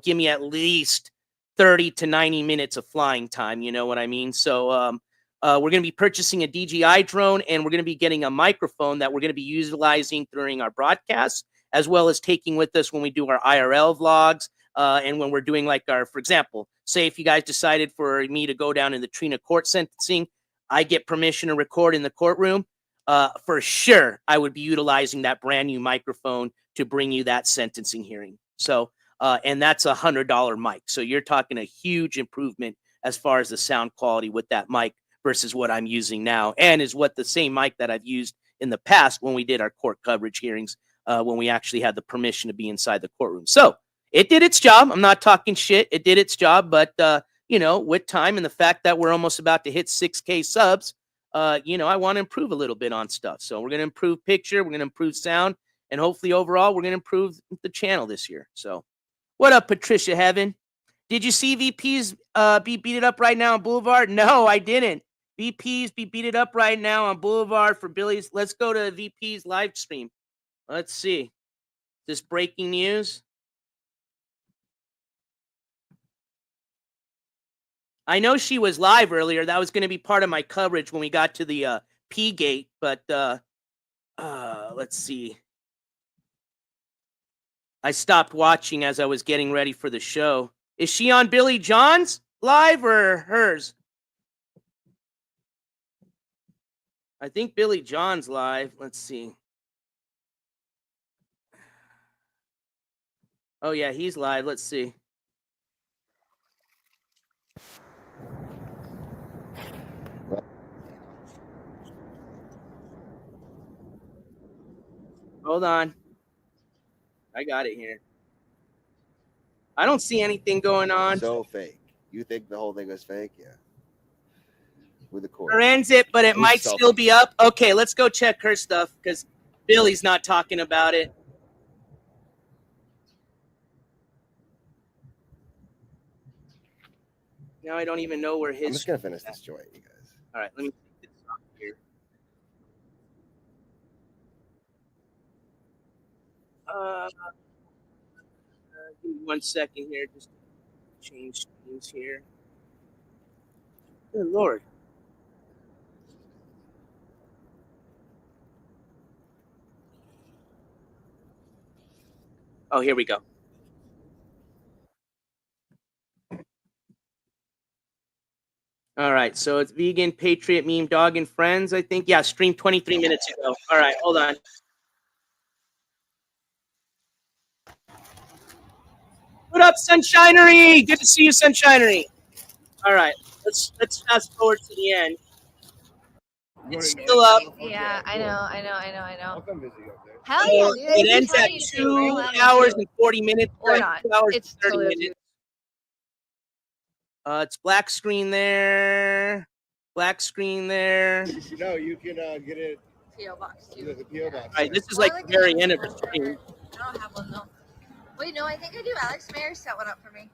give me at least 30 to 90 minutes of flying time. You know what I mean? So we're going to be purchasing a DJI drone, and we're going to be getting a microphone that we're going to be utilizing during our broadcasts, as well as taking with us when we do our IRL vlogs. And when we're doing for example, say if you guys decided for me to go down in the Trina court sentencing, I get permission to record in the courtroom. for sure, I would be utilizing that brand new microphone to bring you that sentencing hearing. So, and that's $100 mic. So you're talking a huge improvement as far as the sound quality with that mic versus what I'm using now, and is what the same mic that I've used in the past when we did our court coverage hearings, when we actually had the permission to be inside the courtroom. So it did its job. I'm not talking shit. It did its job, but you know, with time and the fact that we're almost about to hit 6K subs, you know, I want to improve a little bit on stuff. So we're going to improve picture, we're going to improve sound, and hopefully overall we're going to improve the channel this year. So what up, Patricia Heaven? Did you see VPs be beat up right now on Boulevard? No, I didn't. VPs be beat up right now on Boulevard for Billy's. Let's go to VP's live stream. Let's see. This breaking news. I know she was live earlier. That was going to be part of my coverage when we got to the P gate, but let's see. I stopped watching as I was getting ready for the show. Is she on Billy John's live or hers? I think Billy John's live. Let's see. Oh, yeah, he's live. Let's see. Hold on. I got it here. I don't see anything going on. So fake. You think the whole thing was fake? Yeah. With the court. Her ends it, but it might still be up. Okay, let's go check her stuff because Billy's not talking about it. Now I don't even know where his. I'm just gonna finish this joint, you guys. All right, let me take this off here. Give me 1 second here. Just change things here. Good Lord. Oh, here we go. All right, so it's Vegan, Patriot, Meme, Dog, and Friends, I think. Yeah, streamed 23 minutes ago. All right, hold on. What up, Sunshinery? Good to see you, Sunshinery. All right, let's fast forward to the end. It's still up. Yeah, I know. I'll come visit you up there. Hell yeah, dude. It ends at 2 hours and 40 minutes. Or not. 2 hours It's and 30 totally minutes. It's black screen there. Black screen there. No, you can get it. P.O. box too. The PO box. All right, this is like the very end of the stream. I don't have one though. Wait, no, I think I do. Alex Mayers set one up for me.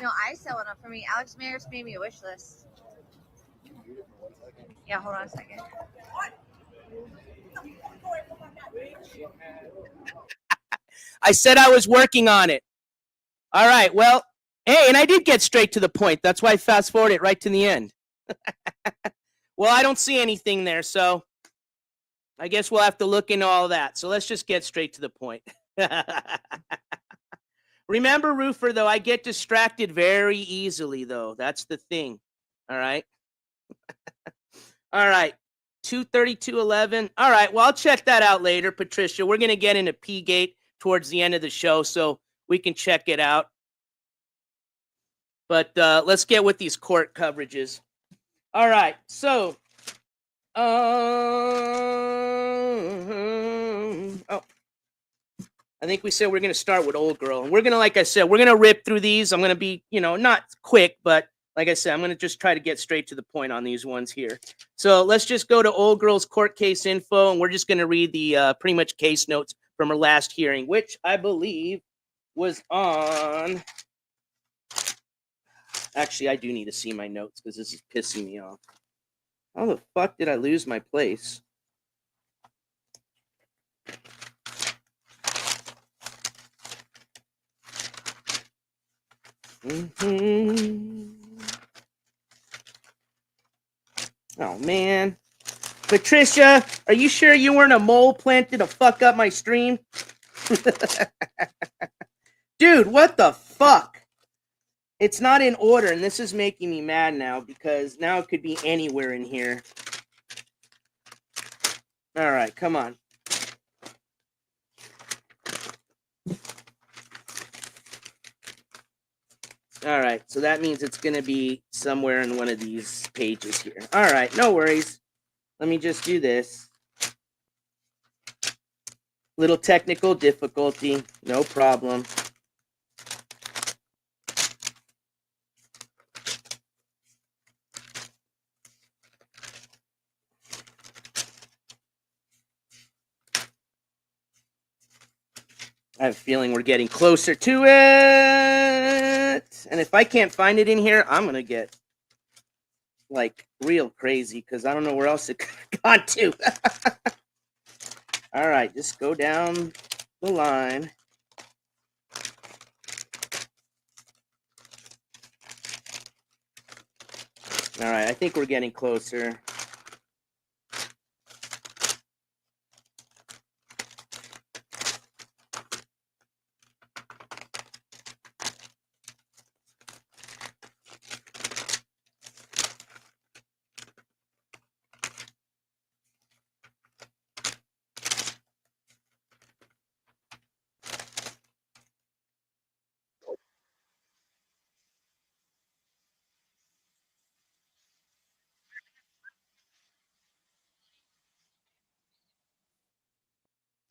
No, I set one up for me. Alex Mayers made me a wish list. Yeah, hold on a second. I said I was working on it. All right, well, hey, and I did get straight to the point. That's why I fast forwarded it right to the end. Well, I don't see anything there, so I guess we'll have to look into all that. So let's just get straight to the point. Remember, Roofer, though, I get distracted very easily, though. That's the thing. All right? All right. 232.11. All right, well, I'll check that out later, Patricia. We're going to get into P-Gate towards the end of the show, so we can check it out. But let's get with these court coverages. All right, so I think we said we're going to start with Old Girl. And we're going to, like I said, we're going to rip through these. I'm going to be, you know, not quick, but like I said, I'm going to just try to get straight to the point on these ones here. So let's just go to Old Girl's court case info, and we're just going to read the pretty much case notes from her last hearing, which I believe was on. Actually, I do need to see my notes because this is pissing me off. How the fuck did I lose my place? Oh, man. Patricia, are you sure you weren't a mole planted to fuck up my stream? Dude, what the fuck? It's not in order, and this is making me mad now because now it could be anywhere in here. All right, come on. All right, so that means it's going to be somewhere in one of these pages here. All right, no worries. Let me just do this. Little technical difficulty, no problem. I have a feeling we're getting closer to it. And if I can't find it in here, I'm going to get like real crazy because I don't know where else it got to. All right, just go down the line. All right, I think we're getting closer.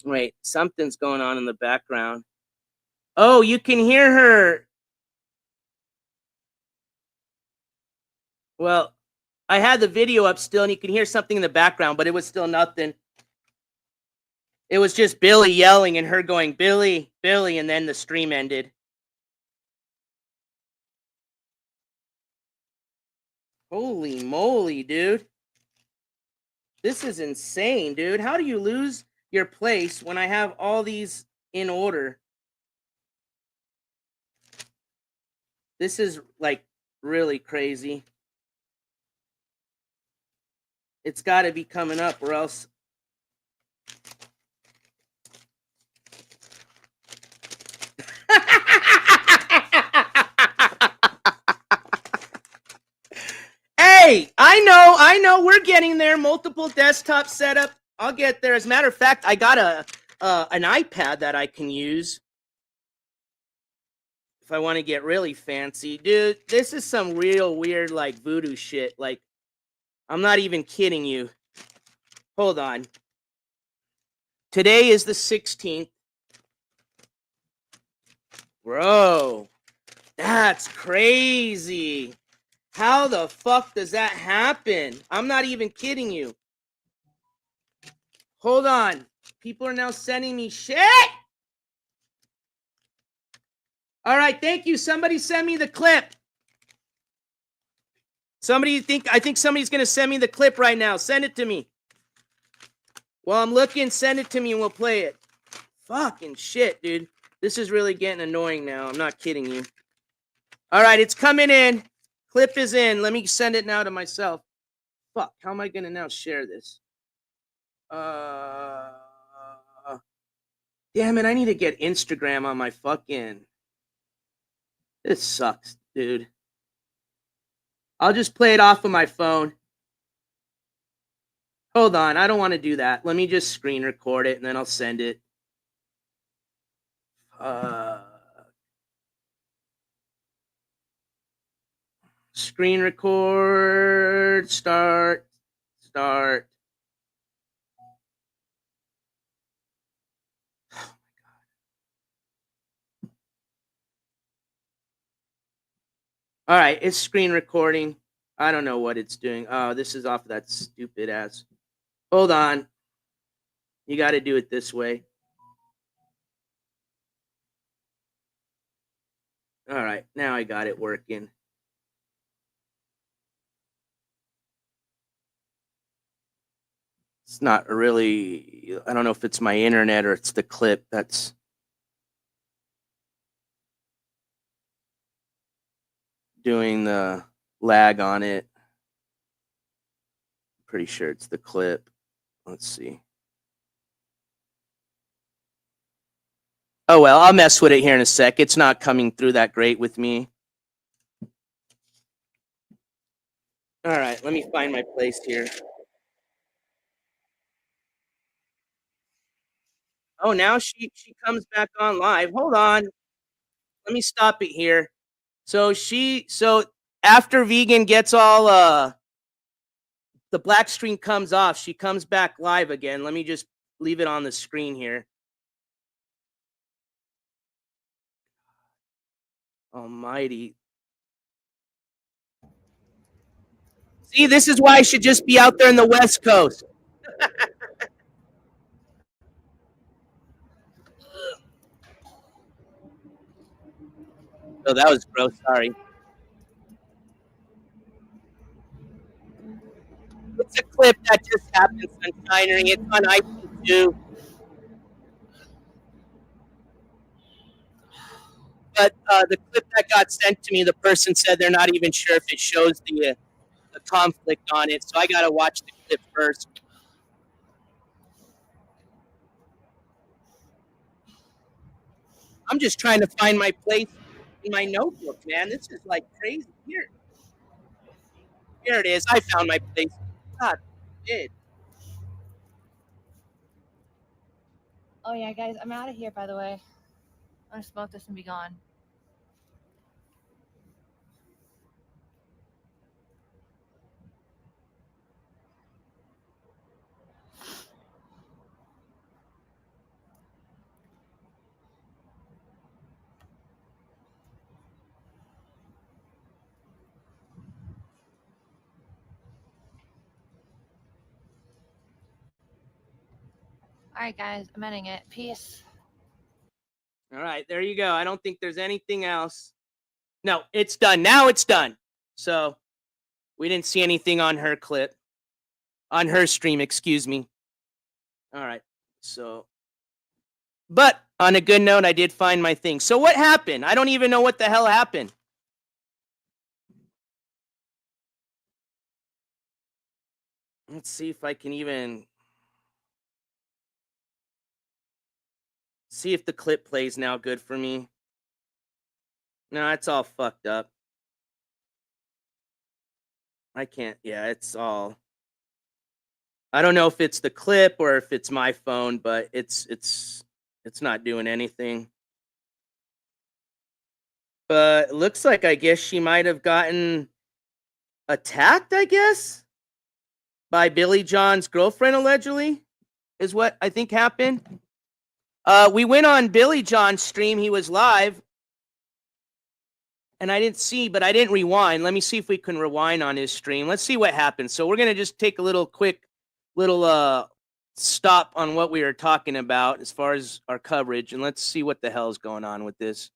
Wait, something's going on in the background. Oh, you can hear her. Well, I had the video up still, and you can hear something in the background, but it was still nothing. It was just Billy yelling and her going, Billy, Billy, and then the stream ended. Holy moly, dude. This is insane, dude. How do you lose your place when I have all these in order? This is like really crazy. It's got to be coming up or else. Hey, I know. We're getting there. Multiple desktop setup. I'll get there. As a matter of fact, I got an iPad that I can use if I want to get really fancy. Dude, this is some real weird like voodoo shit. Like, I'm not even kidding you. Hold on. Today is the 16th. Bro, that's crazy. How the fuck does that happen? I'm not even kidding you. Hold on. People are now sending me shit. All right, thank you. Somebody send me the clip. I think somebody's going to send me the clip right now. Send it to me. While I'm looking, send it to me and we'll play it. Fucking shit, dude. This is really getting annoying now. I'm not kidding you. All right, it's coming in. Clip is in. Let me send it now to myself. Fuck, how am I going to now share this? Damn it, I need to get Instagram on my fucking... This sucks, dude. I'll just play it off of my phone. Hold on, I don't want to do that. Let me just screen record it and then I'll send it. Screen record, start. Oh my God. All right, it's screen recording. I don't know what it's doing. Oh, this is off of that stupid ass. Hold on. You got to do it this way. All right, now I got it working. It's not really, I don't know if it's my internet or it's the clip that's doing the lag on it. Pretty sure it's the clip. Let's see. Oh, well, I'll mess with it here in a sec. It's not coming through that great with me. All right, let me find my place here. Oh, now she comes back on live. Hold on. Let me stop it here. So after Vegan gets all the black screen comes off, she comes back live again. Let me just leave it on the screen here. Almighty. See, this is why I should just be out there in the West Coast. Oh, that was gross. Sorry. It's a clip that just happened, Sunshinery. It's on iTunes too. But the clip that got sent to me, the person said they're not even sure if it shows the conflict on it. So I got to watch the clip first. I'm just trying to find my place in my notebook, man. This is like crazy. Here it is. I found my place. God, did. Oh yeah, guys, I'm out of here. By the way, I'm gonna smoke this and be gone. All right, guys, I'm ending it. Peace. All right, there you go. I don't think there's anything else. No, it's done. Now it's done. So we didn't see anything on her clip, on her stream, excuse me. All right. So, but on a good note, I did find my thing. So what happened? I don't even know what the hell happened. Let's see if I can even see if the clip plays now good for me. No, it's all fucked up. I can't. Yeah, it's all. I don't know if it's the clip or if it's my phone, but it's not doing anything. But it looks like I guess she might have gotten attacked, I guess, by Billy John's girlfriend, allegedly, is what I think happened. We went on Billy John's stream. He was live. And I didn't see, but I didn't rewind. Let me see if we can rewind on his stream. Let's see what happens. So we're going to just take a little quick stop on what we were talking about as far as our coverage. And let's see what the hell is going on with this.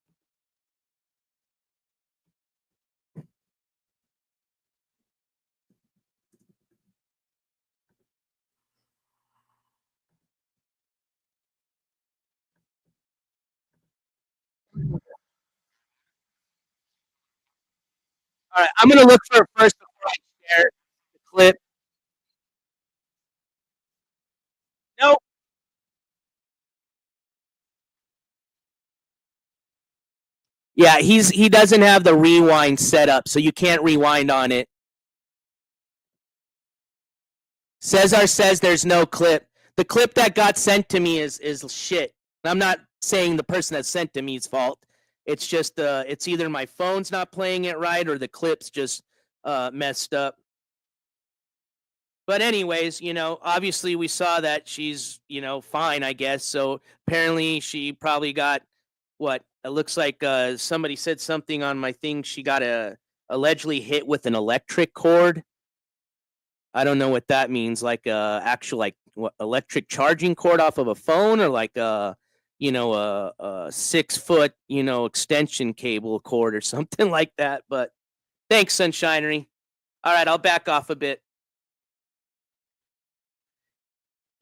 All right, I'm going to look for it first before I share the clip. Nope. Yeah, he doesn't have the rewind set up, so you can't rewind on it. Cesar says there's no clip. The clip that got sent to me is shit. I'm not saying the person that sent to me's fault. It's just it's either my phone's not playing it right or the clip's just messed up. But anyways, obviously we saw that she's, fine, I guess. So apparently she probably got what? It looks like somebody said something on my thing. She got allegedly hit with an electric cord. I don't know what that means. Like actual electric charging cord off of a phone, or like a 6-foot extension cable cord or something like that. But thanks, Sunshinery. All right, I'll back off a bit.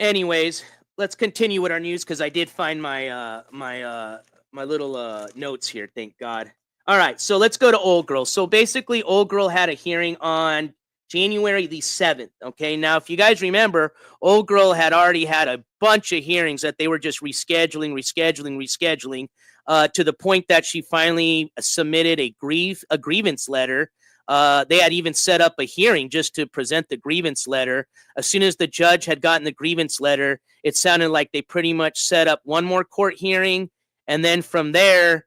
Anyways, let's continue with our news because I did find my my little notes here. Thank God. All right, so let's go to Old Girl. So basically, Old Girl had a hearing on January the 7th. Okay, now if you guys remember, Old Girl had already had a bunch of hearings that they were just rescheduling to the point that she finally submitted a grievance letter They had even set up a hearing just to present the grievance letter. As soon as the judge had gotten the grievance letter, it sounded like they pretty much set up one more court hearing. And then from there,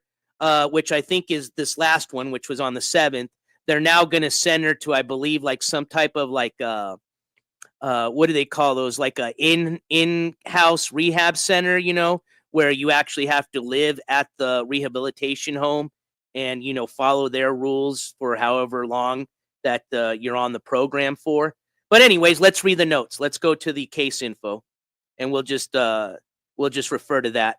which I think is this last one, which was on the 7th, they're now going to send her to, I believe, like some type of like, what do they call those? Like a in-house rehab center, you know, where you actually have to live at the rehabilitation home and, you know, follow their rules for however long that you're on the program for. But anyways, let's read the notes. Let's go to the case info, and we'll just refer to that.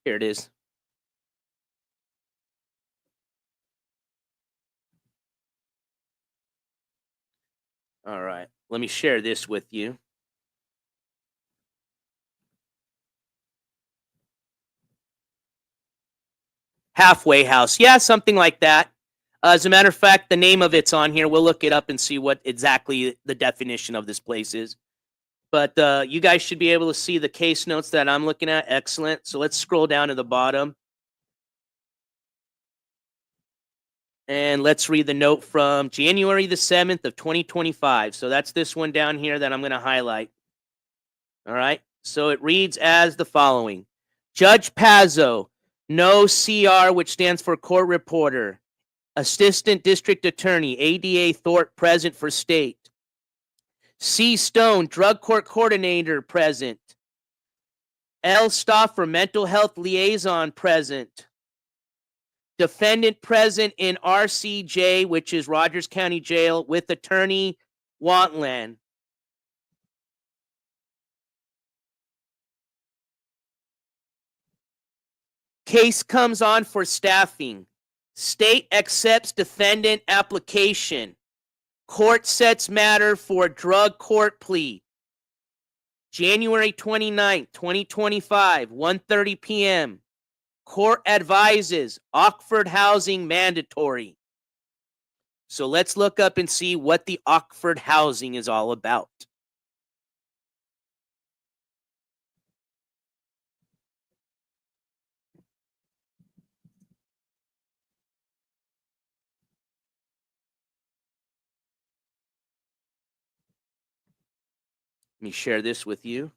Here it is. All right, let me share this with you. Halfway house. Yeah, something like that. As a matter of fact, the name of it's on here. We'll look it up and see what exactly the definition of this place is. But you guys should be able to see the case notes that I'm looking at. Excellent. So let's scroll down to the bottom. And let's read the note from January the 7th of 2025. So that's this one down here that I'm going to highlight. All right. So it reads as the following. Judge Pazzo, no CR, which stands for court reporter. Assistant District Attorney, ADA Thorpe, present for state. C. Stone, Drug Court Coordinator, present. L. Stoffer, Mental Health Liaison, present. Defendant present in RCJ, which is Rogers County Jail, with Attorney Wantland. Case comes on for staffing. State accepts defendant application. Court sets matter for drug court plea. January 29th, 2025, 1:30 p.m. Court advises Oxford housing mandatory. So let's look up and see what the Oxford housing is all about. Let me share this with you.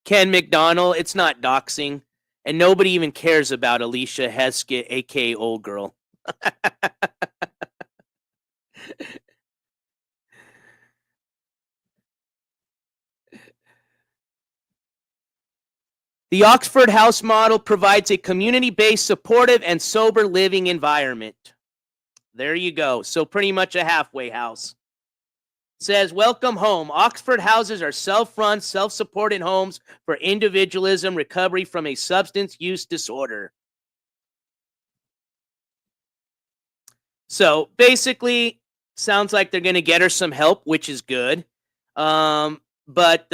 Ken McDonald, it's not doxing, and nobody even cares about Alicia Heskett, aka Old Girl. The Oxford House model provides a community-based, supportive, and sober living environment. There you go. So pretty much a halfway house. It says, welcome home. Oxford houses are self-run, self-supported homes for individualism, recovery from a substance use disorder. So basically, sounds like they're going to get her some help, which is good. But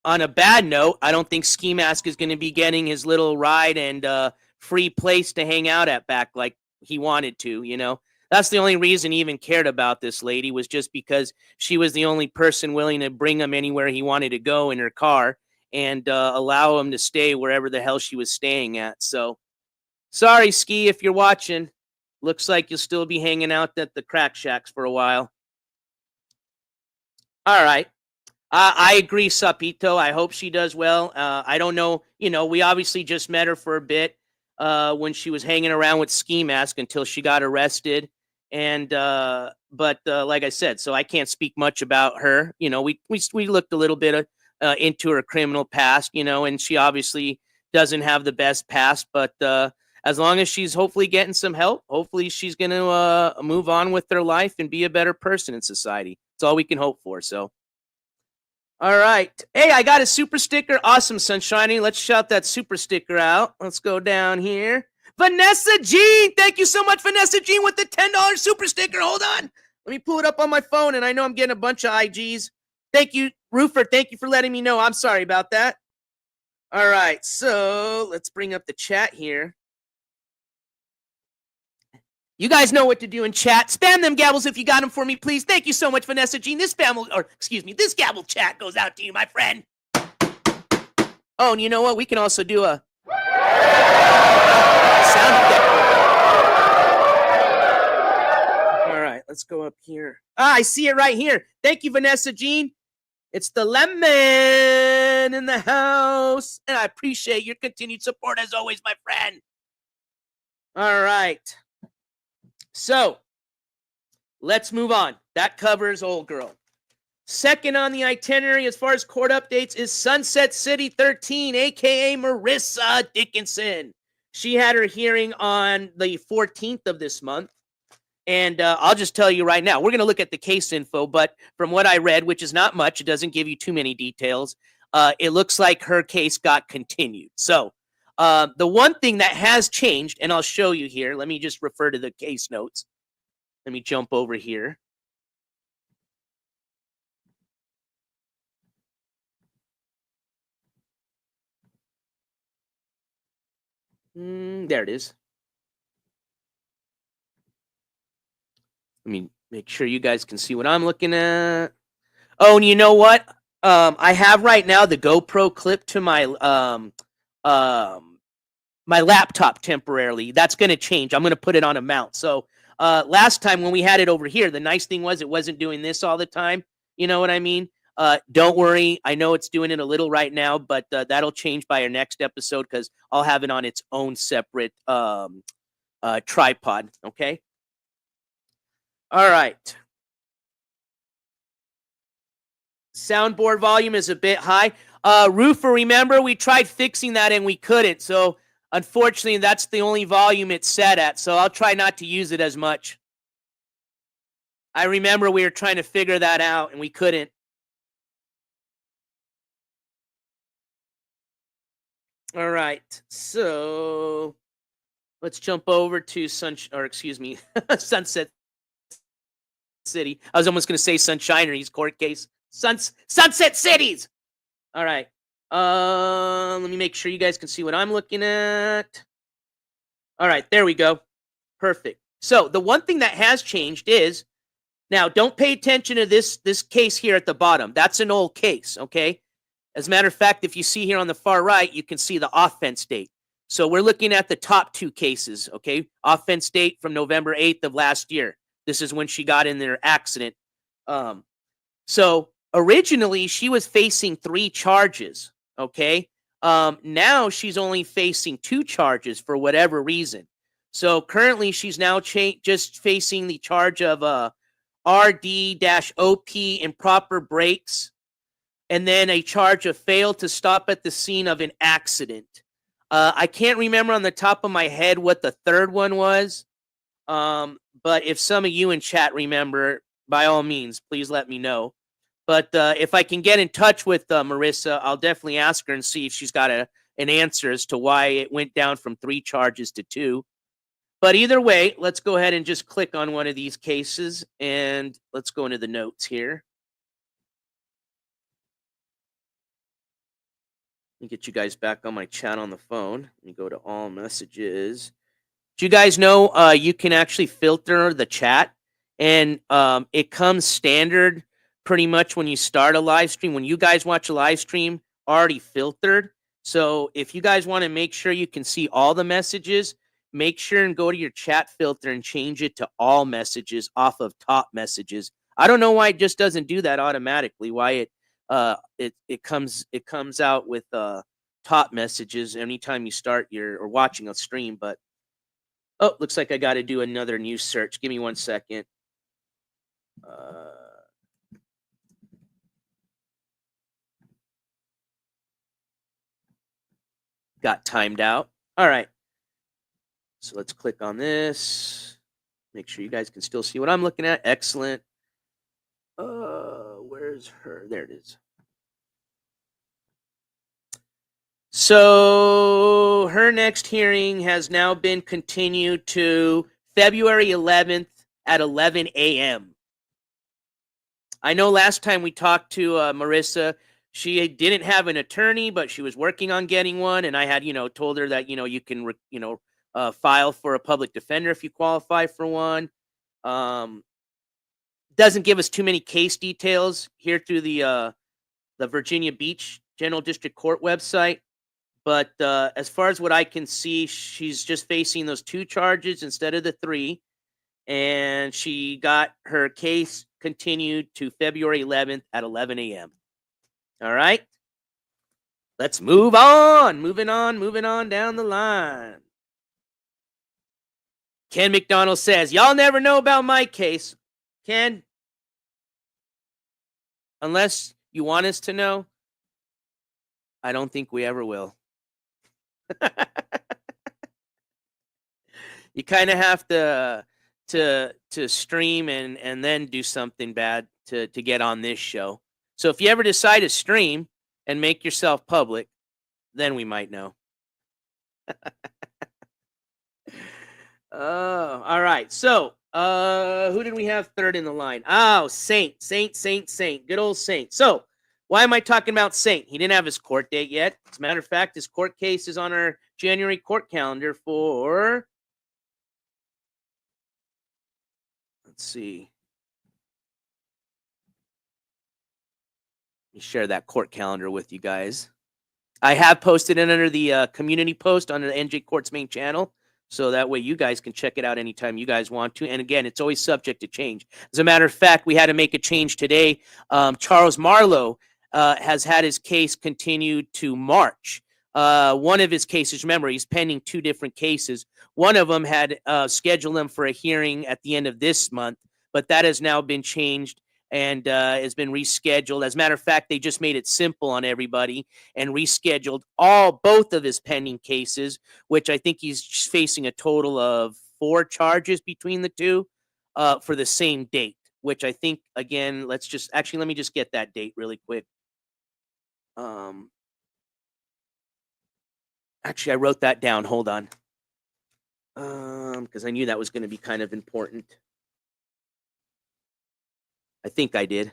on a bad note, I don't think Ski Mask is going to be getting his little ride and free place to hang out at back like he wanted to, you know. That's the only reason he even cared about this lady, was just because she was the only person willing to bring him anywhere he wanted to go in her car and allow him to stay wherever the hell she was staying at. So, sorry, Ski, if you're watching. Looks like you'll still be hanging out at the crack shacks for a while. All right. I agree, Sapito. I hope she does well. I don't know. You know, we obviously just met her for a bit when she was hanging around with Ski Mask until she got arrested. And but like I said, so I can't speak much about her. You know, we looked a little bit into her criminal past, you know, and she obviously doesn't have the best past. But as long as she's hopefully getting some help, hopefully she's going to move on with her life and be a better person in society. That's all we can hope for. So. All right. Hey, I got a super sticker. Awesome, Sunshiny. Let's shout that super sticker out. Let's go down here. Vanessa Jean. Thank you so much, Vanessa Jean, with the $10 super sticker. Hold on. Let me pull it up on my phone, and I know I'm getting a bunch of IGs. Thank you, Roofer. Thank you for letting me know. I'm sorry about that. All right. So let's bring up the chat here. You guys know what to do in chat. Spam them gabbles if you got them for me, please. Thank you so much, Vanessa Jean. This gabble chat goes out to you, my friend. Oh, and you know what? We can also do a sound effect. All right, let's go up here. I see it right here. Thank you, Vanessa Jean. It's the lemon in the house. And I appreciate your continued support as always, my friend. All right. So, let's move on. That covers old girl. Second on the itinerary as far as court updates is SunsetCity13, a.k.a. Marissa Dickinson. She had her hearing on the 14th of this month. And I'll just tell you right now, we're going to look at the case info, but from what I read, which is not much, it doesn't give you too many details, it looks like her case got continued. So, the one thing that has changed, and I'll show you here, let me just refer to the case notes. Let me jump over here. There it is. Let me make sure you guys can see what I'm looking at. Oh, and you know what? I have right now the GoPro clip to my my laptop temporarily. That's going to change. I'm going to put it on a mount. So last time when we had it over here, the nice thing was it wasn't doing this all the time. You know what I mean? Don't worry. I know it's doing it a little right now, but that'll change by our next episode because I'll have it on its own separate tripod. Okay. All right. Soundboard volume is a bit high. Roofer, remember we tried fixing that and we couldn't. So unfortunately, that's the only volume it's set at. So I'll try not to use it as much. I remember we were trying to figure that out and we couldn't. All right. So let's jump over to Sunset City. I was almost going to say Sunshinery's court case. Sunset Cities. All right. Let me make sure you guys can see what I'm looking at. All right, there we go. Perfect. So the one thing that has changed is, now don't pay attention to this case here at the bottom. That's an old case, okay? As a matter of fact, if you see here on the far right, you can see the offense date. So we're looking at the top two cases, okay? Offense date from November 8th of last year. This is when she got in their accident. So originally, she was facing 3 charges, okay? Now she's only facing 2 charges for whatever reason. So currently, she's now just facing the charge of RD-OP improper brakes, and then a charge of fail to stop at the scene of an accident. I can't remember on the top of my head what the third one was, but if some of you in chat remember, by all means, please let me know. But if I can get in touch with Marissa, I'll definitely ask her and see if she's got an answer as to why it went down from 3 charges to 2. But either way, let's go ahead and just click on one of these cases, and let's go into the notes here. Let me get you guys back on my chat on the phone. Let me go to all messages. Do you guys know you can actually filter the chat, and it comes standard pretty much when you start a live stream. When you guys watch a live stream, already filtered. So if you guys want to make sure you can see all the messages, make sure and go to your chat filter and change it to all messages off of top messages. I don't know why it just doesn't do that automatically. Why it comes out with top messages anytime you start or watching a stream. But oh, looks like I got to do another news search. Give me 1 second. Got timed out. All right. So let's click on this. Make sure you guys can still see what I'm looking at. Excellent. Where's her? There it is. So her next hearing has now been continued to February 11th at 11 a.m. I know last time we talked to Marissa, she didn't have an attorney, but she was working on getting one. And I had, told her that, you can, file for a public defender if you qualify for one. Doesn't give us too many case details here through the Virginia Beach General District Court website. But as far as what I can see, she's just facing those 2 charges instead of the 3. And she got her case continued to February 11th at 11 a.m. All right. Let's move on. Moving on down the line. Ken McDonald says, y'all never know about my case. Ken, unless you want us to know, I don't think we ever will. You kind of have to stream and then do something bad to get on this show. So if you ever decide to stream and make yourself public, then we might know. Oh, all right. So, who did we have third in the line? Oh, Saint. Good old Saint. So, why am I talking about Saint? He didn't have his court date yet. As a matter of fact, his court case is on our January court calendar for, let's see. Let me share that court calendar with you guys. I have posted it under the community post under the NJ Courts main channel. So that way you guys can check it out anytime you guys want to. And again, it's always subject to change. As a matter of fact, we had to make a change today. Charles Marlowe has had his case continued to March. One of his cases, remember, he's pending 2 different cases. One of them had scheduled him for a hearing at the end of this month, but that has now been changed and has been rescheduled. As a matter of fact, they just made it simple on everybody and rescheduled both of his pending cases, which I think he's facing a total of 4 charges between the 2 for the same date, which I think, again, let me just get that date really quick. Actually, I wrote that down. Hold on. Because I knew that was going to be kind of important. I think I did.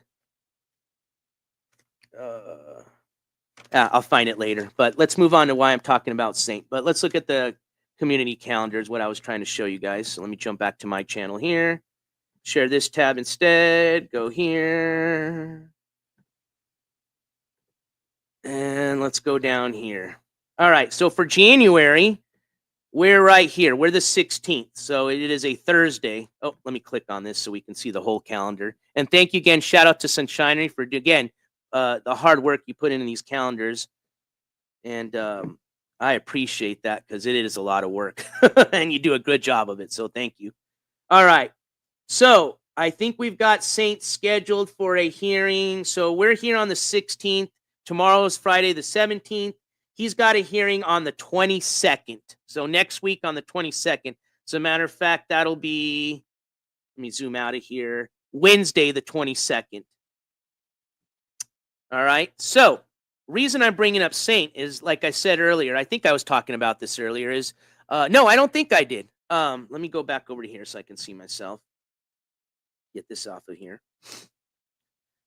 I'll find it later. But let's move on to why I'm talking about Saint. But let's look at the community calendar is what I was trying to show you guys. So let me jump back to my channel here. Share this tab instead. Go here. And let's go down here. All right. So for January, we're right here. We're the 16th. So it is a Thursday. Oh, let me click on this so we can see the whole calendar. And thank you again. Shout out to Sunshinery for, again, the hard work you put in these calendars. And I appreciate that because it is a lot of work. And you do a good job of it. So thank you. All right. So I think we've got Saint scheduled for a hearing. So we're here on the 16th. Tomorrow is Friday the 17th. He's got a hearing on the 22nd. So next week on the 22nd. As a matter of fact, that'll be, let me zoom out of here, Wednesday the 22nd. All right. So reason I'm bringing up Saint is, like I said earlier, I think I was talking about this earlier, is, no, I don't think I did. Let me go back over to here so I can see myself. Get this off of here.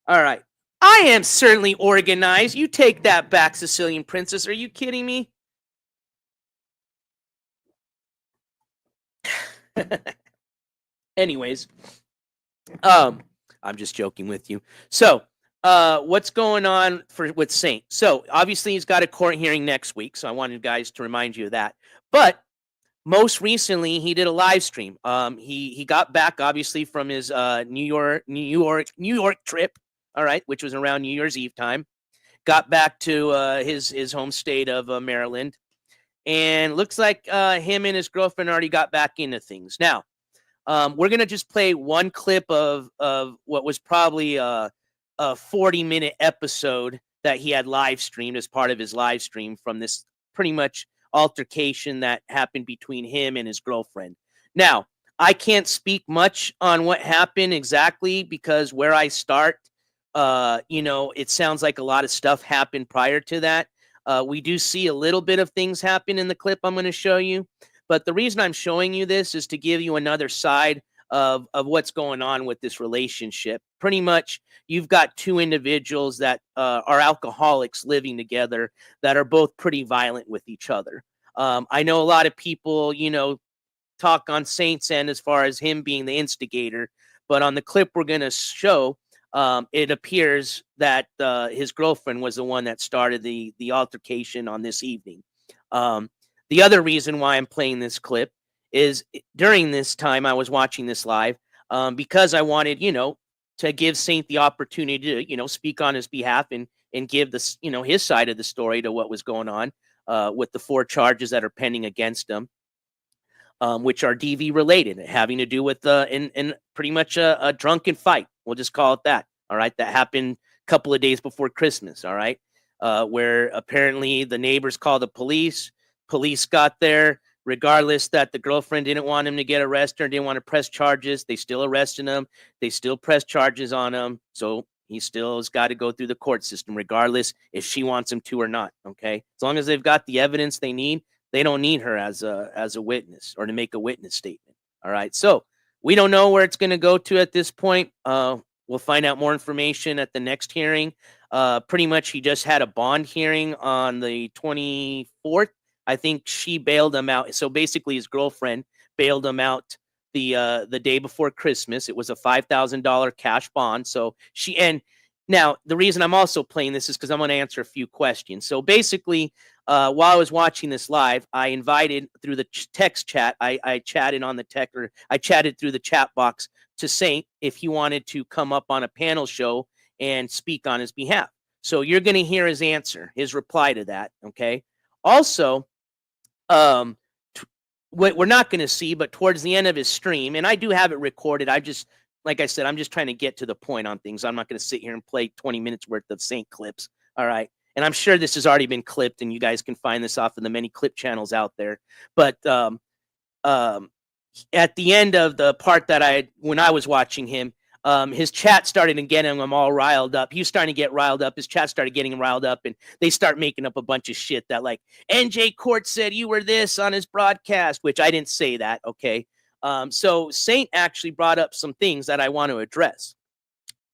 All right. I am certainly organized. You take that back, Sicilian Princess. Are you kidding me? Anyways, I'm just joking with you. So, what's going on with Saint? So, obviously, he's got a court hearing next week. So, I wanted guys to remind you of that. But most recently, he did a live stream. He got back, obviously, from his New York trip. All right, which was around New Year's Eve time. Got back to his home state of Maryland. And looks like him and his girlfriend already got back into things. Now, we're going to just play one clip of what was probably a 40-minute episode that he had live streamed as part of his live stream from this pretty much altercation that happened between him and his girlfriend. Now, I can't speak much on what happened exactly because where I start, it sounds like a lot of stuff happened prior to that. We do see a little bit of things happen in the clip I'm going to show you. But the reason I'm showing you this is to give you another side of what's going on with this relationship. Pretty much, you've got 2 individuals that are alcoholics living together that are both pretty violent with each other. I know a lot of people, you know, talk on Saint's end as far as him being the instigator, but on the clip we're going to show, it appears that his girlfriend was the one that started the altercation on this evening. The other reason why I'm playing this clip is during this time I was watching this live, because I wanted, you know, to give Saint the opportunity to, you know, speak on his behalf and give this, you know, his side of the story to what was going on with the 4 charges that are pending against him. Which are DV related, having to do with in pretty much a drunken fight. We'll just call it that. All right, that happened a couple of days before Christmas. All right, where apparently the neighbors called the police. Police got there, regardless that the girlfriend didn't want him to get arrested or didn't want to press charges. They still arrested him. They still press charges on him. So he still has got to go through the court system, regardless if she wants him to or not. Okay, as long as they've got the evidence they need. They don't need her as a witness or to make a witness statement. All right. So we don't know where it's going to go to at this point. We'll find out more information at the next hearing. Pretty much he just had a bond hearing on the 24th. I think she bailed him out. So basically his girlfriend bailed him out the day before Christmas. It was a $5,000 cash bond. So now the reason I'm also playing this is because I'm going to answer a few questions. So basically, while I was watching this live, I invited through the text chat. I chatted on the tech, or I chatted through the chat box to Saint if he wanted to come up on a panel show and speak on his behalf. So you're going to hear his answer, his reply to that. Okay. Also, what we're not going to see, but towards the end of his stream, and I do have it recorded. Like I said, I'm just trying to get to the point on things. I'm not going to sit here and play 20 minutes worth of Saint clips. All right. And I'm sure this has already been clipped and you guys can find this off of the many clip channels out there. But at the end of the part that when I was watching him, his chat started getting him all riled up. He was starting to get riled up. His chat started getting him riled up, and they start making up a bunch of shit that like NJ Court said you were this on his broadcast, which I didn't say that. Okay. So Saint actually brought up some things that I want to address.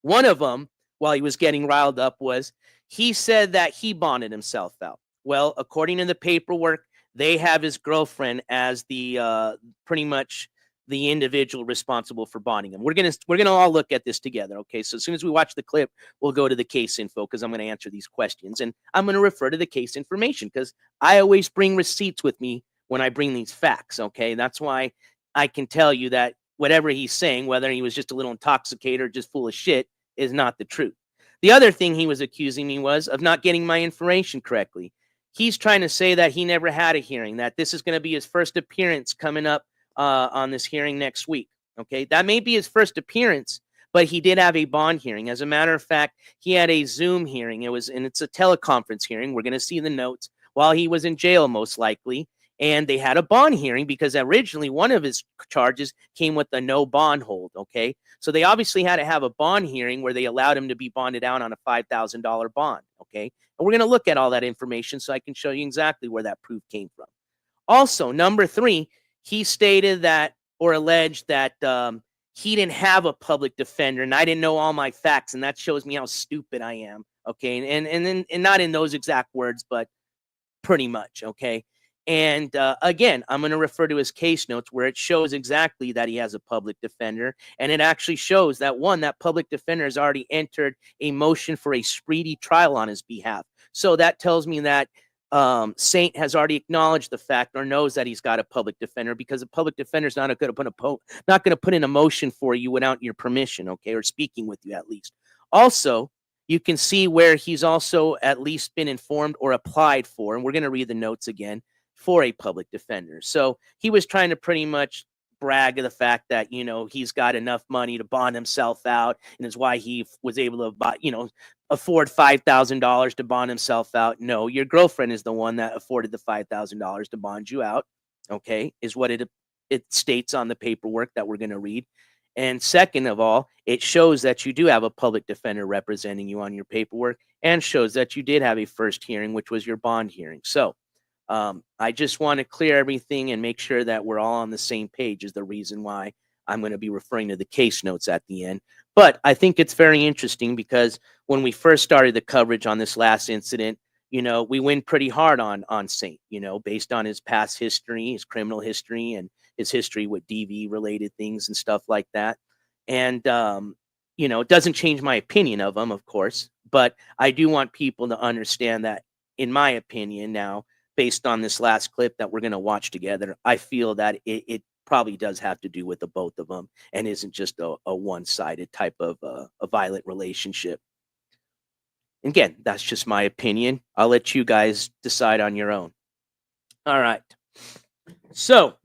One of them, while he was getting riled up, was he said that he bonded himself out. Well, according to the paperwork, they have his girlfriend as the pretty much the individual responsible for bonding him. We're gonna all look at this together. Okay, so as soon as we watch the clip, we'll go to the case info because I'm going to answer these questions, and I'm going to refer to the case information because I always bring receipts with me when I bring these facts. Okay, that's why I can tell you that whatever he's saying, whether he was just a little intoxicated or just full of shit, is not the truth. The other thing he was accusing me was of not getting my information correctly. He's trying to say that he never had a hearing, that this is going to be his first appearance coming up on this hearing next week. Okay, that may be his first appearance, but he did have a bond hearing. As a matter of fact, he had a Zoom hearing. It's a teleconference hearing. We're going to see the notes while he was in jail, most likely. And they had a bond hearing because originally one of his charges came with a no bond hold. Okay. So they obviously had to have a bond hearing where they allowed him to be bonded out on a $5,000 bond. Okay. And we're going to look at all that information so I can show you exactly where that proof came from. Also, number 3, he stated that or alleged that he didn't have a public defender and I didn't know all my facts. And that shows me how stupid I am. Okay. And not in those exact words, but pretty much. Okay. And again, I'm going to refer to his case notes where it shows exactly that he has a public defender. And it actually shows that that public defender has already entered a motion for a speedy trial on his behalf. So that tells me that Saint has already acknowledged the fact or knows that he's got a public defender because a public defender is not going to put in a motion for you without your permission. Okay. Or speaking with you at least. Also, you can see where he's also at least been informed or applied for. And we're going to read the notes again. For a public defender. So he was trying to pretty much brag of the fact that, he's got enough money to bond himself out. And it's why he was able to, afford $5,000 to bond himself out. No, your girlfriend is the one that afforded the $5,000 to bond you out. Okay. Is what it states on the paperwork that we're going to read. And second of all, it shows that you do have a public defender representing you on your paperwork and shows that you did have a first hearing, which was your bond hearing. So, I just want to clear everything and make sure that we're all on the same page is the reason why I'm going to be referring to the case notes at the end. But I think it's very interesting because when we first started the coverage on this last incident, we win pretty hard on Saint, based on his past history, his criminal history, and his history with DV related things and stuff like that. And, it doesn't change my opinion of him, of course, but I do want people to understand that, in my opinion now, based on this last clip that we're going to watch together, I feel that it probably does have to do with the both of them and isn't just a one-sided type of a violent relationship. Again, that's just my opinion. I'll let you guys decide on your own. All right. So,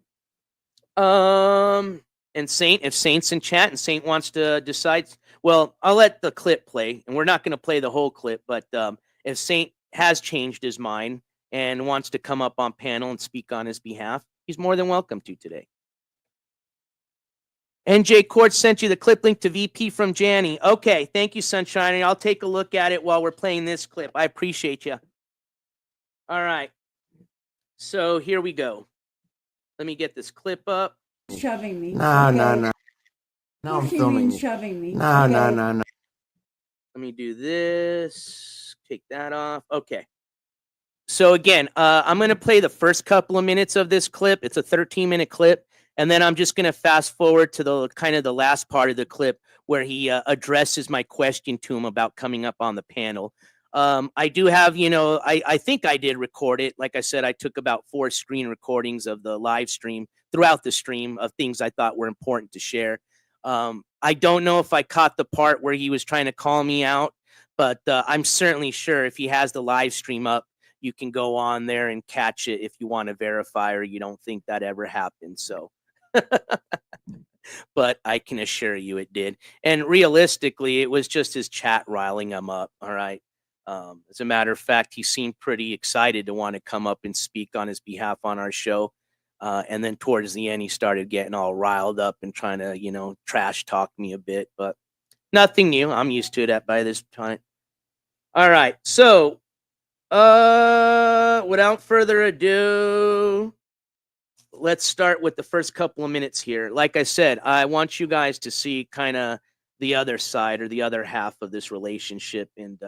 and Saint, if Saint's in chat and Saint wants to decide, well, I'll let the clip play, and we're not going to play the whole clip, but if Saint has changed his mind and wants to come up on panel and speak on his behalf, he's more than welcome to today. NJ Courts sent you the clip link to VP from Janny. Okay, thank you, Sunshine. I'll take a look at it while we're playing this clip. I appreciate you. All right. So here we go. Let me get this clip up. Shoving me. No, okay? no, no. No, I'm filming you. Shoving me. No, okay? no, no, no. Let me do this. Take that off. Okay. So again, I'm going to play the first couple of minutes of this clip. It's a 13-minute clip. And then I'm just going to fast forward to the kind of the last part of the clip where he addresses my question to him about coming up on the panel. I do have, I think I did record it. Like I said, I took about 4 screen recordings of the live stream throughout the stream of things I thought were important to share. I don't know if I caught the part where he was trying to call me out, but I'm certainly sure if he has the live stream up, you can go on there and catch it if you want to verify or you don't think that ever happened. So. But I can assure you it did. And realistically, it was just his chat riling him up. All right. As a matter of fact, he seemed pretty excited to want to come up and speak on his behalf on our show. And then towards the end, he started getting all riled up and trying to, trash talk me a bit. But nothing new. I'm used to that by this point. All right. So without further ado, let's start with the first couple of minutes here. Like I said, I want you guys to see kind of the other side or the other half of this relationship and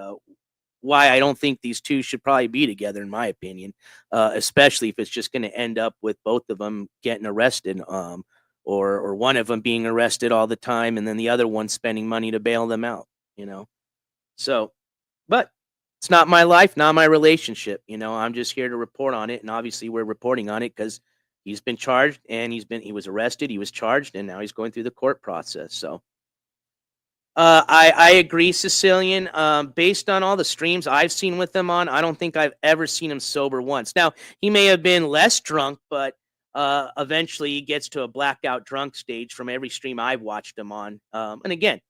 why I don't think these two should probably be together, in my opinion, especially if it's just going to end up with both of them getting arrested or one of them being arrested all the time and then the other one spending money to bail them out, So, but it's not my life, not my relationship. I'm just here to report on it. And obviously we're reporting on it because he's been charged and he was arrested, he was charged, and now he's going through the court process. So I agree, Sicilian. Based on all the streams I've seen with him on, I don't think I've ever seen him sober once. Now, he may have been less drunk, but eventually he gets to a blackout drunk stage from every stream I've watched him on. And again,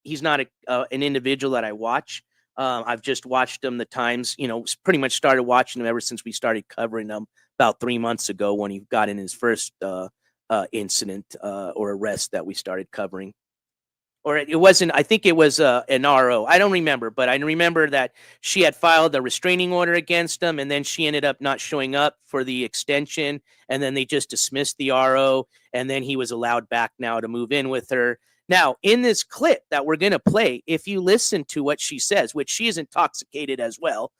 he's not an individual that I watch. I've just watched him the times, pretty much started watching him ever since we started covering him about 3 months ago when he got in his first incident or arrest that we started covering. Or it wasn't, I think it was an RO. I don't remember, but I remember that she had filed a restraining order against him, and then she ended up not showing up for the extension, and then they just dismissed the RO, and then he was allowed back now to move in with her. Now, in this clip that we're going to play, if you listen to what she says, which she is intoxicated as well,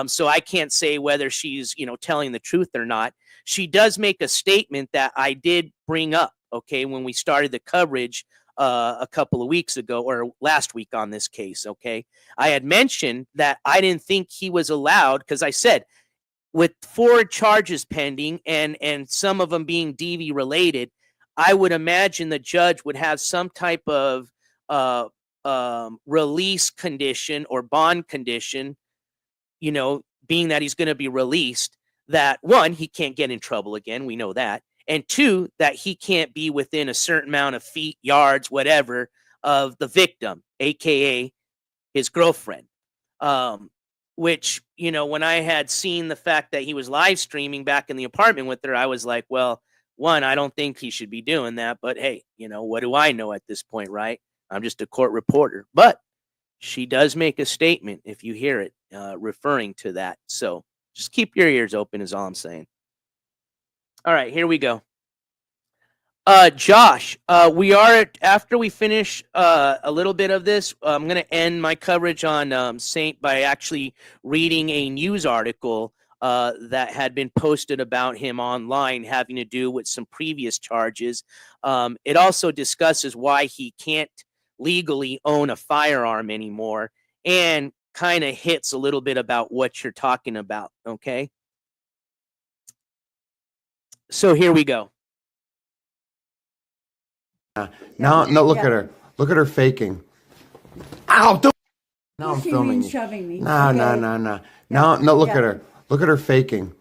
so I can't say whether she's, telling the truth or not. She does make a statement that I did bring up, okay, when we started the coverage a couple of weeks ago or last week on this case, okay? I had mentioned that I didn't think he was allowed because I said with 4 charges pending and some of them being DV related, I would imagine the judge would have some type of release condition or bond condition, being that he's going to be released, that 1, he can't get in trouble again. We know that. And 2, that he can't be within a certain amount of feet, yards, whatever, of the victim, AKA his girlfriend. Which, when I had seen the fact that he was live streaming back in the apartment with her, I was like, well, 1, I don't think he should be doing that. But hey, what do I know at this point, right? I'm just a court reporter. But she does make a statement, if you hear it, referring to that. So just keep your ears open is all I'm saying. All right, here we go. Josh, we are after we finish a little bit of this, I'm going to end my coverage on Saint by actually reading a news article that had been posted about him online having to do with some previous charges. It also discusses why he can't legally own a firearm anymore and kind of hits a little bit about what you're talking about, okay? So here we go. Now, no, look at her. Look at her faking. Ow! Don't. Now I'm filming. Shoving me. No, no, no, no. No, no, look at her. Look at her faking.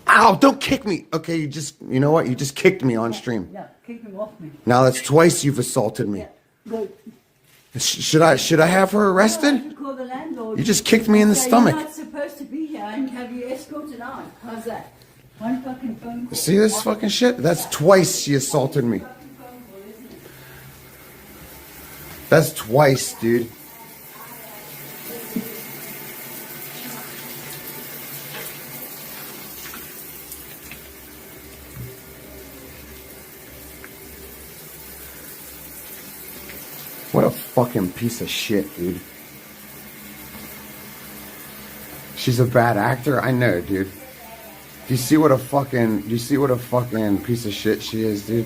Ow! Don't kick me. Okay, you know what? You just kicked me on stream. Yeah, kick him off me. Now that's twice you've assaulted me. Good. Should I have her arrested? Call the landlord. You just kicked me in the stomach. You're not supposed to be here and have you escorted out. How's that? One fucking phone call. See this fucking shit? That's twice she assaulted me. That's twice, dude. What a fucking piece of shit, dude. She's a bad actor? I know, dude. Do you see what a fucking piece of shit she is, dude?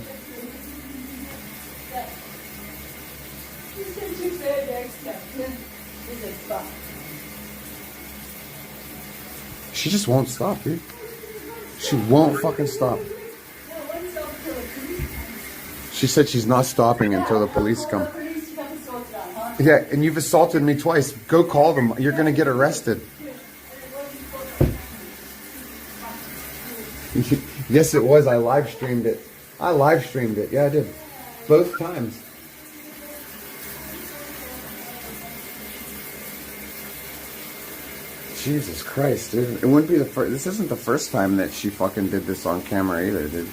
She just won't stop, dude. She won't fucking stop. She said she's not stopping until the police come. Yeah, and you've assaulted me twice. Go call them. You're gonna get arrested. Yes, it was. I live streamed it. Yeah, I did. Both times. Jesus Christ, dude. It wouldn't be the first. This isn't the first time that she fucking did this on camera either, dude.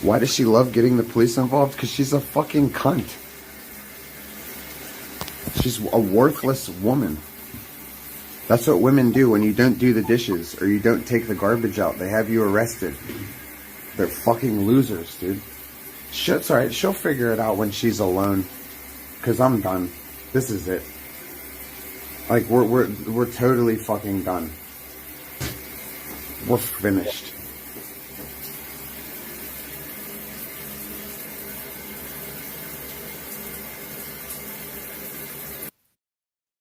Why does she love getting the police involved? Because she's a fucking cunt. She's a worthless woman. That's what women do when you don't do the dishes or you don't take the garbage out. They have you arrested. They're fucking losers, dude. It's alright. She'll figure it out when she's alone. Because I'm done. This is it. Like, we're totally fucking done. We're finished.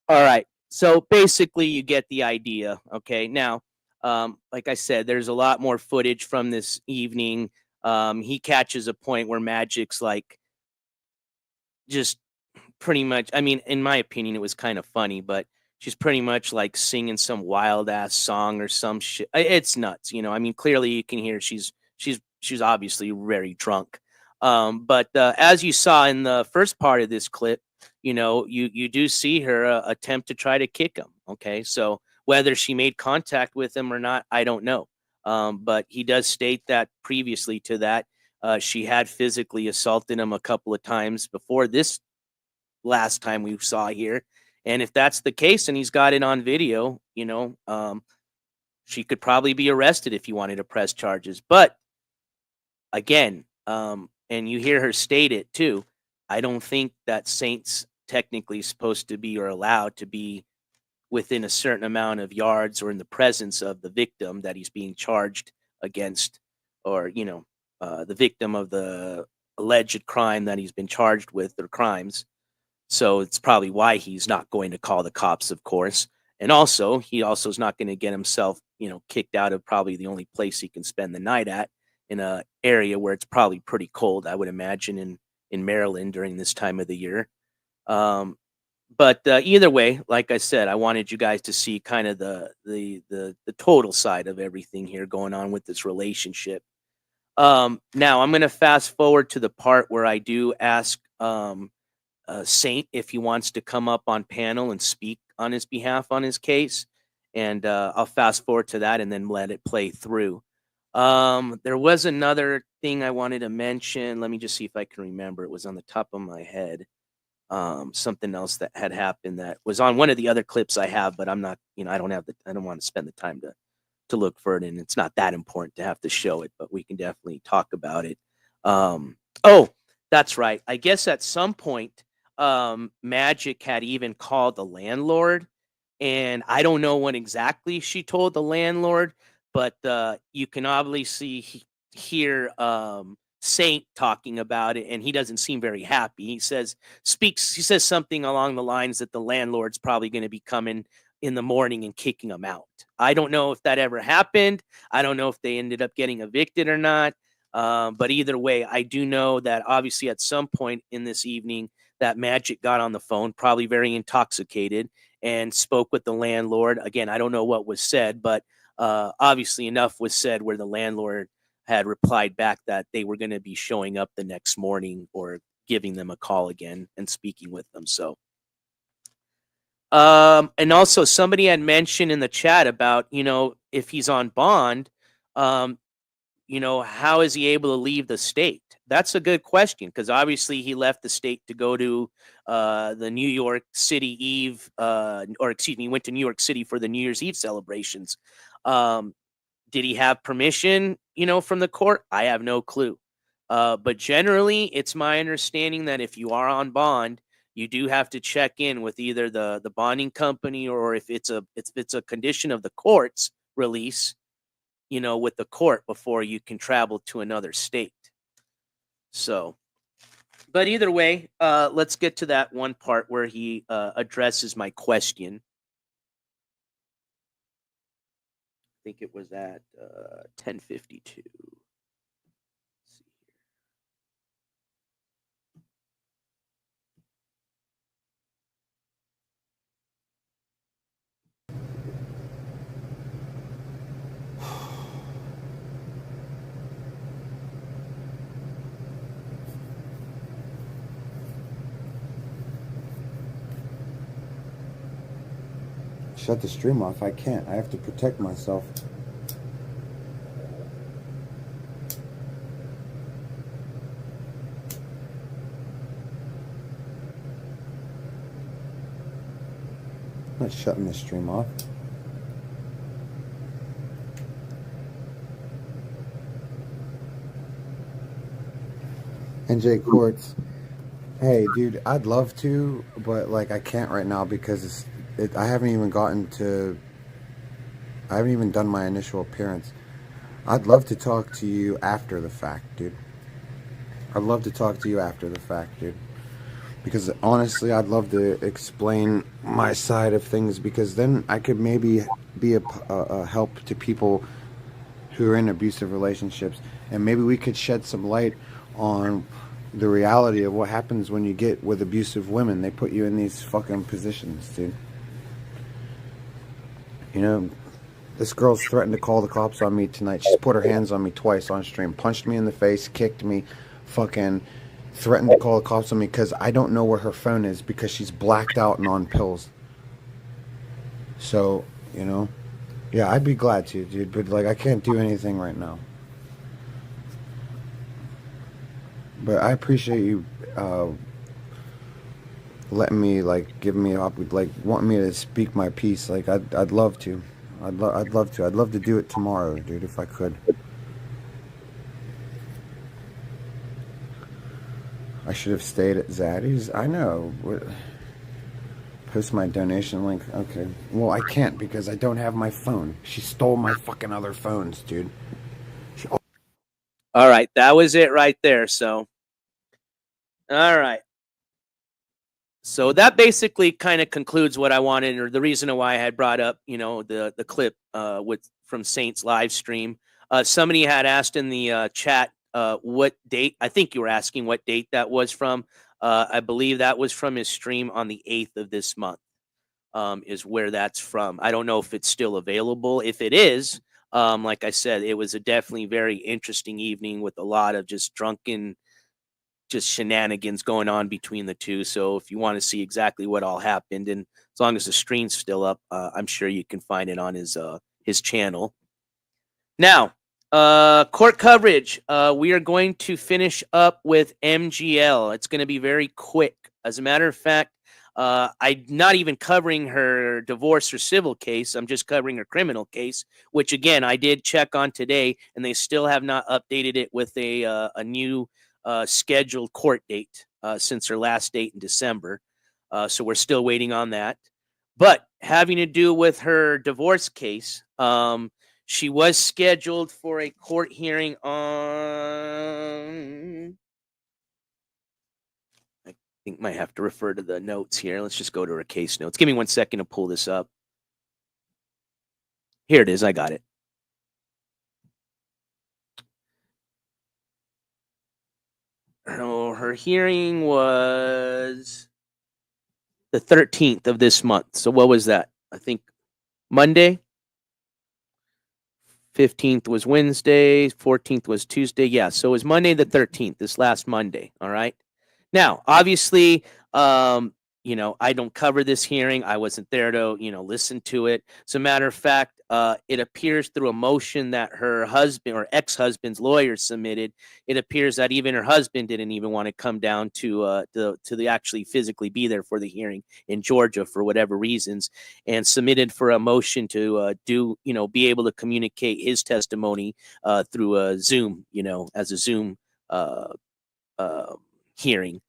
All right. So basically you get the idea. Okay. Now, like I said, there's a lot more footage from this evening. He catches a point where Magic's like just pretty much, I mean, in my opinion, it was kind of funny, but she's pretty much like singing some wild ass song or some shit. It's nuts. You know, I mean, clearly you can hear she's obviously very drunk. But as you saw in the first part of this clip, you know, you do see her attempt to try to kick him. Okay. So whether she made contact with him or not, I don't know. But he does state that previously to that, she had physically assaulted him a couple of times before this last time we saw here. And if that's the case and he's got it on video, you know, she could probably be arrested if he wanted to press charges. But again, and you hear her state it too, I don't think that Saint's technically supposed to be or allowed to be within a certain amount of yards or in the presence of the victim that he's being charged against, or, you know, the victim of the alleged crime that he's been charged with, or crimes. So it's probably why he's not going to call the cops, of course. And also, he also is not going to get himself, you know, kicked out of probably the only place he can spend the night at, in a area where it's probably pretty cold, I would imagine, in Maryland during this time of the year. But either way, like I said, I wanted you guys to see kind of the total side of everything here going on with this relationship. Now I'm going to fast forward to the part where I do ask Saint if he wants to come up on panel and speak on his behalf on his case. And I'll fast forward to that and then let it play through. There was another thing I wanted to mention. Let me just see if I can remember. It was on the top of my head. something else that had happened that was on one of the other clips I have, but I'm not, I don't want to spend the time to look for it, and it's not that important to have to show it, but we can definitely talk about it. Oh, that's right. I guess at some point, Magic had even called the landlord, and I don't know what exactly she told the landlord, but you can obviously hear Saint talking about it, and he doesn't seem very happy. He says something along the lines that the landlord's probably going to be coming in the morning and kicking him out. I don't know if that ever happened. I don't know if they ended up getting evicted or not. But either way, I do know that obviously at some point in this evening that Magic got on the phone, probably very intoxicated, and spoke with the landlord. Again, I don't know what was said, but obviously enough was said where the landlord had replied back that they were going to be showing up the next morning or giving them a call again and speaking with them. So, and also somebody had mentioned in the chat about, if he's on bond, how is he able to leave the state? That's a good question, because obviously he left the state to go to the New York City Eve, he went to New York City for the New Year's Eve celebrations. Did he have permission, from the court? I have no clue. But generally, it's my understanding that if you are on bond, you do have to check in with either the bonding company, or if it's a condition of the court's release, with the court before you can travel to another state. So, but either way, let's get to that one part where he addresses my question. I think it was at 10:52. Shut the stream off. I can't. I have to protect myself. I'm not shutting the stream off. NJ Courts. Hey, dude, I'd love to, but I can't right now because I haven't even done my initial appearance. I'd love to talk to you after the fact, dude. I'd love to talk to you after the fact, dude. Because honestly, I'd love to explain my side of things, because then I could maybe be a help to people who are in abusive relationships, and maybe we could shed some light on the reality of what happens when you get with abusive women. They put you in these fucking positions, dude. This girl's threatened to call the cops on me tonight. She's put her hands on me twice on stream, punched me in the face, kicked me, fucking threatened to call the cops on me because I don't know where her phone is because she's blacked out and on pills. So, yeah, I'd be glad to, dude, but I can't do anything right now. But I appreciate you letting me, giving me up, wanting me to speak my piece. I'd love to. I'd love to. I'd love to do it tomorrow, dude, if I could. I should have stayed at Zaddy's. I know. Post my donation link. Okay. Well, I can't because I don't have my phone. She stole my fucking other phones, dude. All right. That was it right there. So, all right. So that basically kind of concludes what I wanted, or the reason why I had brought up, the clip from Saint's live stream. Somebody had asked in the chat what date. I think you were asking what date that was from. I believe that was from his stream on the 8th of this month. Is where that's from. I don't know if it's still available. If it is, like I said, it was a definitely very interesting evening with a lot of just drunken, just shenanigans going on between the two. So if you want to see exactly what all happened, and as long as the stream's still up, I'm sure you can find it on his channel. Now, court coverage. We are going to finish up with MGL. It's going to be very quick As a matter of fact, I'm not even covering her divorce or civil case. I'm just covering her criminal case, which again I did check on today, and they still have not updated it with a new scheduled court date since her last date in December. So we're still waiting on that. But having to do with her divorce case, she was scheduled for a court hearing on. I think might have to refer to the notes here. Let's just go to her case notes. Give me 1 second to pull this up. Here it is. I got it. Oh, her hearing was the 13th of this month. So what was that? I think Monday. 15th was Wednesday. 14th was Tuesday. Yeah, so it was Monday the 13th, this last Monday. All right. Now, obviously, you know, I don't cover this hearing. I wasn't there to, you know, listen to it. As a matter of fact, it appears through a motion that her husband or ex-husband's lawyer submitted. It appears that even her husband didn't even want to come down to the actually physically be there for the hearing in Georgia for whatever reasons, and submitted for a motion to be able to communicate his testimony through a Zoom, you know, as a Zoom hearing.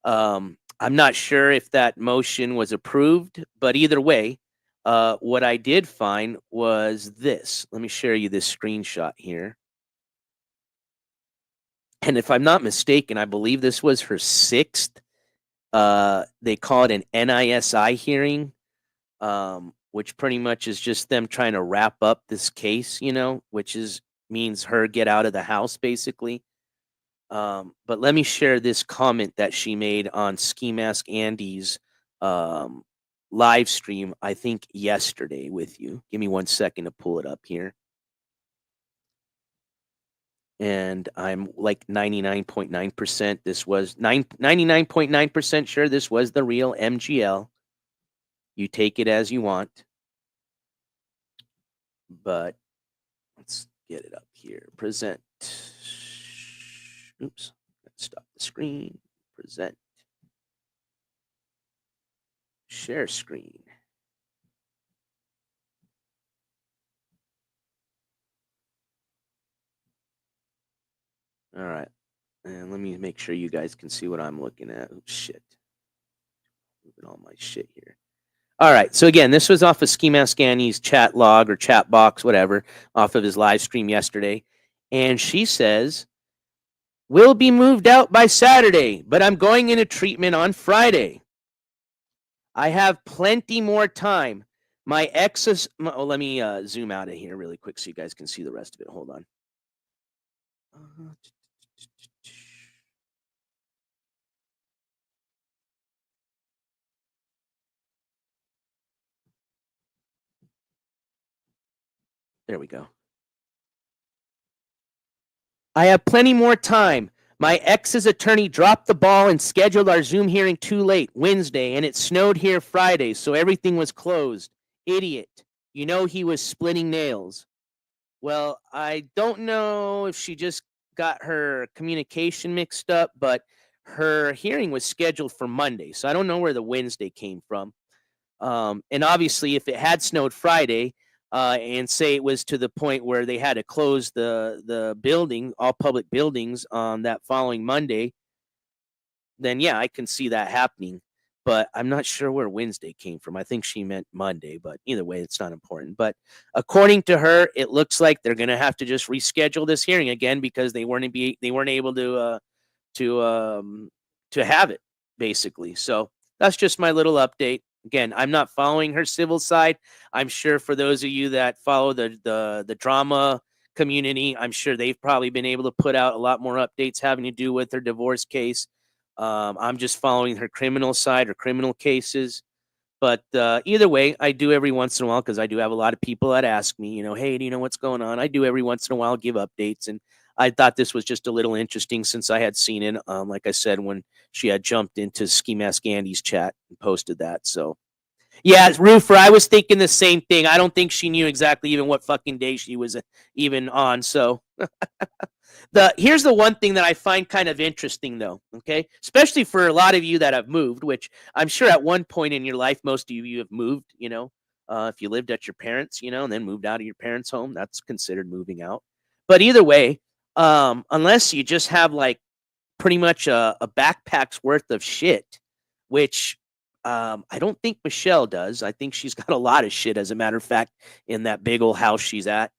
I'm not sure if that motion was approved, but either way, what I did find was this. Let me share you this screenshot here. And if I'm not mistaken, I believe this was her 6th. They call it an NISI hearing, which pretty much is just them trying to wrap up this case, you know, which means her get out of the house, basically. But let me share this comment that she made on Ski Mask Andy's live stream, I think yesterday, with you. Give me 1 second to pull it up here. And I'm like 99.9%. This was 99.9% sure this was the real MGL. You take it as you want. But let's get it up here. Present. Oops. Let's stop the screen. Present. Share screen. All right. And let me make sure you guys can see what I'm looking at. Oh, shit. Moving all my shit here. All right. So again, this was off of Ski Mask Annie's chat log or chat box, whatever, off of his live stream yesterday. And she says, "Will be moved out by Saturday, but I'm going into treatment on Friday. I have plenty more time. My ex's..." let me zoom out of here really quick so you guys can see the rest of it. Hold on. There we go. "I have plenty more time. My ex's attorney dropped the ball and scheduled our Zoom hearing too late, Wednesday, and it snowed here Friday, so everything was closed. Idiot. You know he was splitting nails." Well, I don't know if she just got her communication mixed up, but her hearing was scheduled for Monday, so I don't know where the Wednesday came from. And obviously, if it had snowed Friday, and say it was to the point where they had to close the building, all public buildings, on that following Monday, then yeah, I can see that happening. But I'm not sure where Wednesday came from. I think she meant Monday, but either way, it's not important. But according to her, it looks like they're going to have to just reschedule this hearing again because they weren't able to have it, basically. So that's just my little update. Again, I'm not following her civil side. I'm sure for those of you that follow the drama community, I'm sure they've probably been able to put out a lot more updates having to do with her divorce case. I'm just following her criminal side or criminal cases. But either way, I do every once in a while because I do have a lot of people that ask me, hey, do you know what's going on? I do every once in a while give updates. And I thought this was just a little interesting since I had seen it, like I said, when she had jumped into Ski Mask Andy's chat and posted that. So, yeah, Roofer, I was thinking the same thing. I don't think she knew exactly even what fucking day she was even on. So, Here's the one thing that I find kind of interesting, though, okay? Especially for a lot of you that have moved, which I'm sure at one point in your life, most of you have moved, if you lived at your parents', and then moved out of your parents' home, that's considered moving out. But either way, unless you just have like pretty much a backpack's worth of shit, which I don't think Michelle does. I think she's got a lot of shit, as a matter of fact, in that big old house she's at.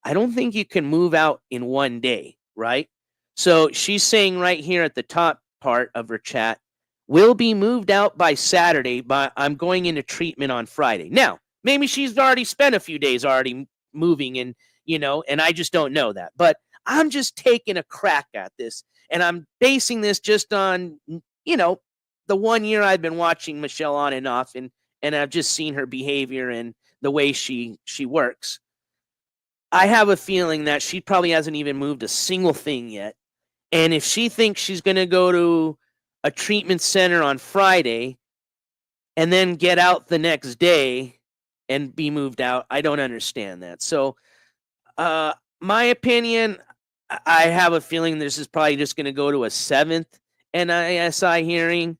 I don't think you can move out in one day, right? So she's saying right here at the top part of her chat, will be moved out by Saturday, but I'm going into treatment on Friday. Now, maybe she's already spent a few days already moving and, and I just don't know that. But I'm just taking a crack at this, and I'm basing this just on, the 1 year I've been watching Michelle on and off, and I've just seen her behavior and the way she works. I have a feeling that she probably hasn't even moved a single thing yet. And if she thinks she's going to go to a treatment center on Friday and then get out the next day and be moved out, I don't understand that. So, my opinion, I have a feeling this is probably just going to go to a 7th NISI hearing.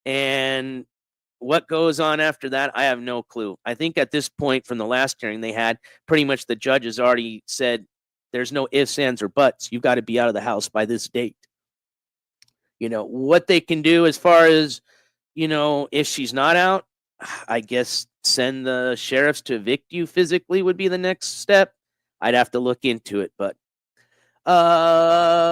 And what goes on after that, I have no clue. I think at this point from the last hearing they had, pretty much the judges already said there's no ifs, ands, or buts. You've got to be out of the house by this date. What they can do as far as, if she's not out, I guess send the sheriffs to evict you physically would be the next step. I'd have to look into it. But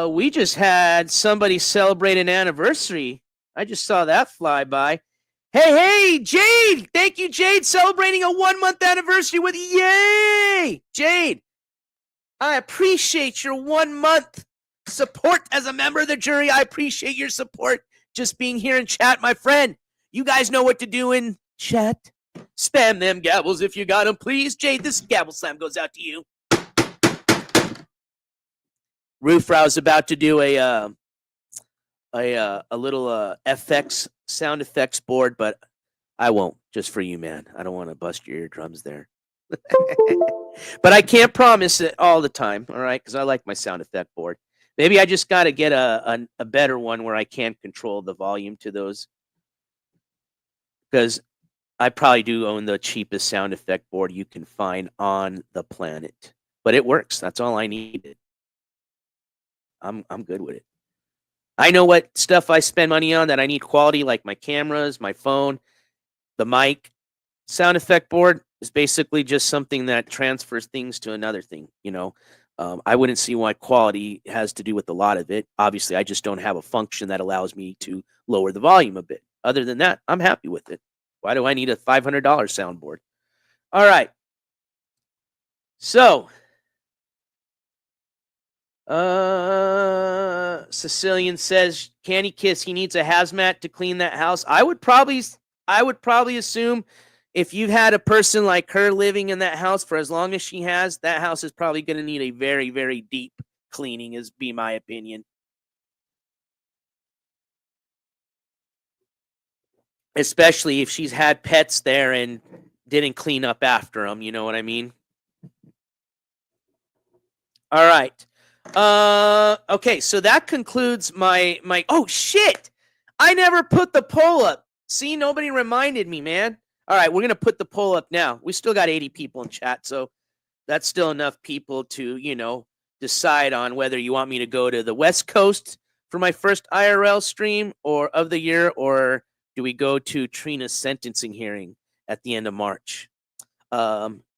we just had somebody celebrate an anniversary. I just saw that fly by. Hey, Jade! Thank you, Jade, celebrating a 1-month anniversary with you. Yay! Jade, I appreciate your 1-month support as a member of the jury. I appreciate your support just being here in chat, my friend. You guys know what to do in chat. Spam them gavels if you got them, please. Jade, this gavel slam goes out to you. Roofrow's about to do a little FX sound effects board, but I won't, just for you, man. I don't want to bust your eardrums there. But I can't promise it all the time, all right? Because I like my sound effect board. Maybe I just got to get a better one where I can control the volume to those. Because I probably do own the cheapest sound effect board you can find on the planet. But it works. That's all I needed. I'm good with it. I know what stuff I spend money on that I need quality, like my cameras, my phone, the mic. Sound effect board is basically just something that transfers things to another thing, I wouldn't see why quality has to do with a lot of it. Obviously, I just don't have a function that allows me to lower the volume a bit. Other than that, I'm happy with it. Why do I need a $500 soundboard? All right. So, Sicilian says, Candy Kiss, he needs a hazmat to clean that house. I would probably assume if you've had a person like her living in that house for as long as she has, that house is probably going to need a very, very deep cleaning, is be my opinion. Especially if she's had pets there and didn't clean up after them, you know what I mean? All right. Okay, so that concludes my oh shit! I never put the poll up. See, nobody reminded me, man. All right, we're gonna put the poll up now. We still got 80 people in chat, so that's still enough people to, decide on whether you want me to go to the West Coast for my first IRL stream or of the year, or do we go to Trina's sentencing hearing at the end of March?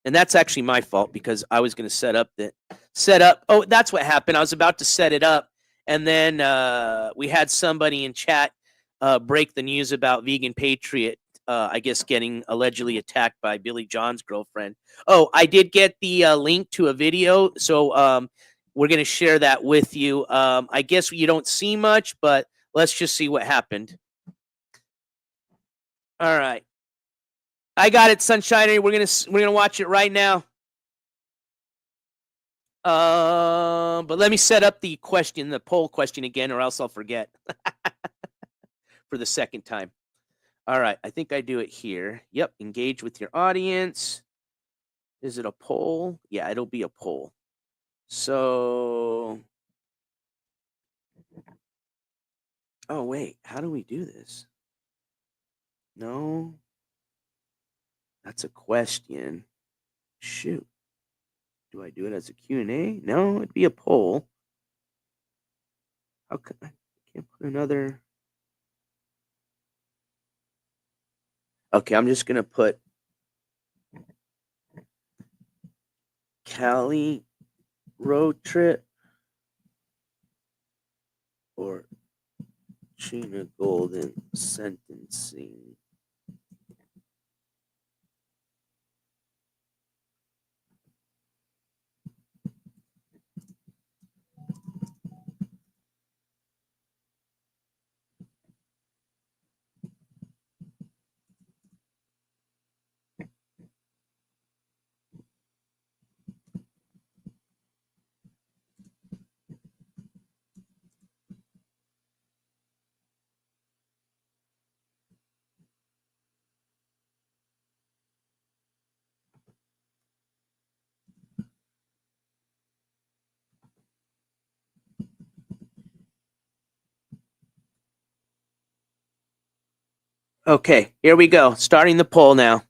And that's actually my fault because I was going to set up. Oh, that's what happened. I was about to set it up. And then we had somebody in chat break the news about Vegan Patriot, I guess, getting allegedly attacked by Billy John's girlfriend. Oh, I did get the link to a video. So we're going to share that with you. I guess you don't see much, but let's just see what happened. All right. I got it, Sunshiner. We're gonna watch it right now. But let me set up the poll question again, or else I'll forget for the second time. All right, I think I do it here. Yep, engage with your audience. Is it a poll? Yeah, it'll be a poll. So, oh wait, how do we do this? No, that's a question. Shoot, do I do it as a Q&A? No, it'd be a poll. How can I can't put another? Okay, I'm just gonna put Cali road trip or Gina Golden sentencing. Okay, here we go. Starting the poll now.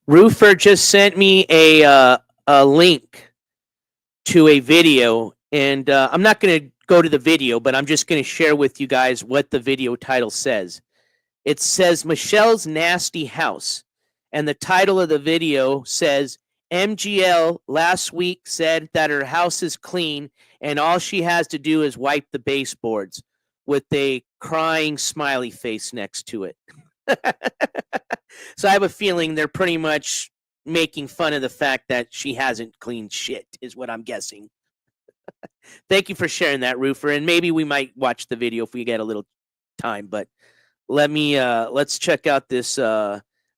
Roofer just sent me a link to a video, and I'm not going to go to the video, but I'm just going to share with you guys what the video title says. It says Michelle's Nasty House, and the title of the video says MGL last week said that her house is clean and all she has to do is wipe the baseboards, with a crying smiley face next to it. So I have a feeling they're pretty much making fun of the fact that she hasn't cleaned shit, is what I'm guessing. Thank you for sharing that, Roofer, and maybe we might watch the video if we get a little time, but let's check out this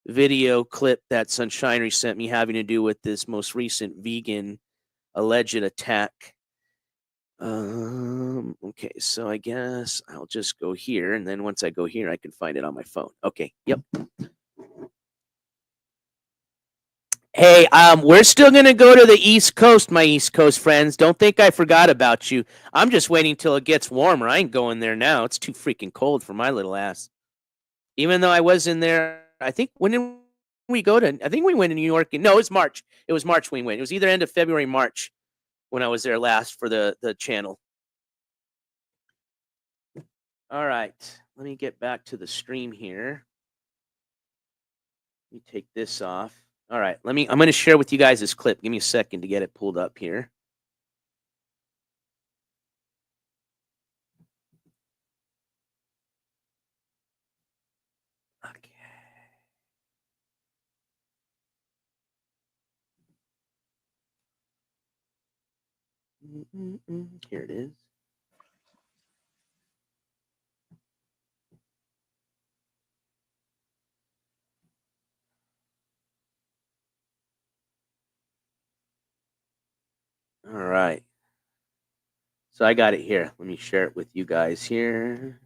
video clip that Sunshinery sent me having to do with this most recent vegan alleged attack. Okay, so I guess I'll just go here, and then once I go here, I can find it on my phone. Okay, yep. Hey, we're still gonna go to the East Coast, my East Coast friends. Don't think I forgot about you. I'm just waiting till it gets warmer. I ain't going there now. It's too freaking cold for my little ass. Even though I was in there, I think, when did we go to? I think we went to New York. No, it was March. It was March we went. It was either end of February, March, when I was there last for the channel. All right, let me get back to the stream here. Let me take this off. All right, I'm going to share with you guys this clip. Give me a second to get it pulled up here. Okay. Here it is. All right. So I got it here. Let me share it with you guys here.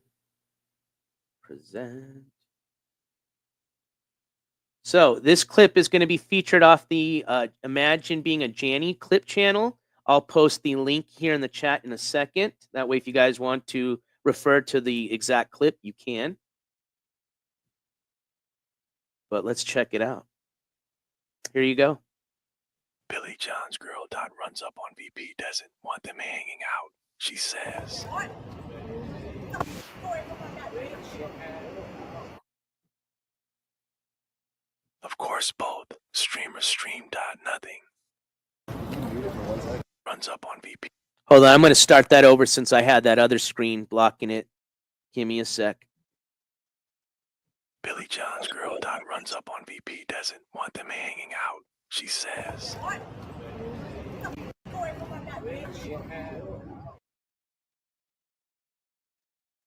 Present. So this clip is going to be featured off the Imagine Being a Janny clip channel. I'll post the link here in the chat in a second. That way, if you guys want to refer to the exact clip, you can. But let's check it out. Here you go. Billy John's girl Dot runs up on VP, doesn't want them hanging out. She says, of course both. Streamer stream dot nothing. Runs up on VP. Hold on, I'm going to start that over since I had that other screen blocking it. Give me a sec. Billy John's girl Dot runs up on VP, doesn't want them hanging out. She says,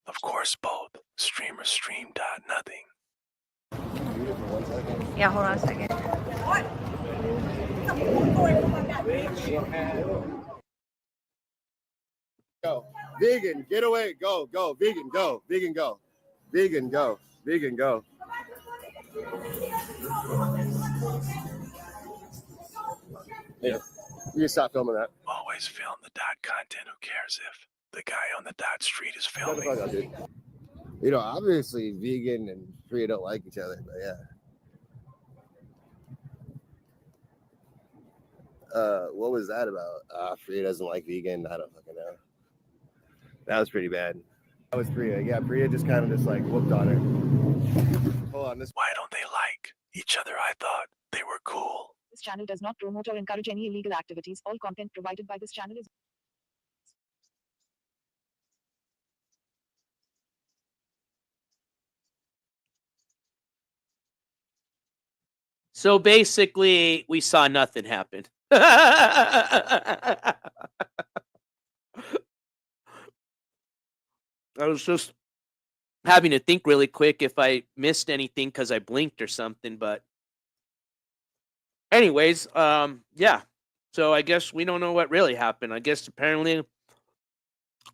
of course both. Streamer stream dot nothing. Yeah, hold on a second. Go. Vegan, get away. Go, go. Vegan, go. Vegan, go. Vegan, go. Vegan, go. Yeah, you can stop filming that. Always film the dot content. Who cares if the guy on the dot street is Shut the filming? fuck up, dude. You know, obviously, vegan and free don't like each other, but yeah. What was that about? Priya doesn't like vegan. I don't fucking know. That was pretty bad. That was Priya. Yeah, Priya just kind of just like whooped on her. Hold on, this. Why don't they like each other? I thought they were cool. This channel does not promote or encourage any illegal activities. All content provided by this channel is So basically, we saw nothing happen. I was just having to think really quick if I missed anything because I blinked or something. But anyways, yeah. So I guess we don't know what really happened. I guess apparently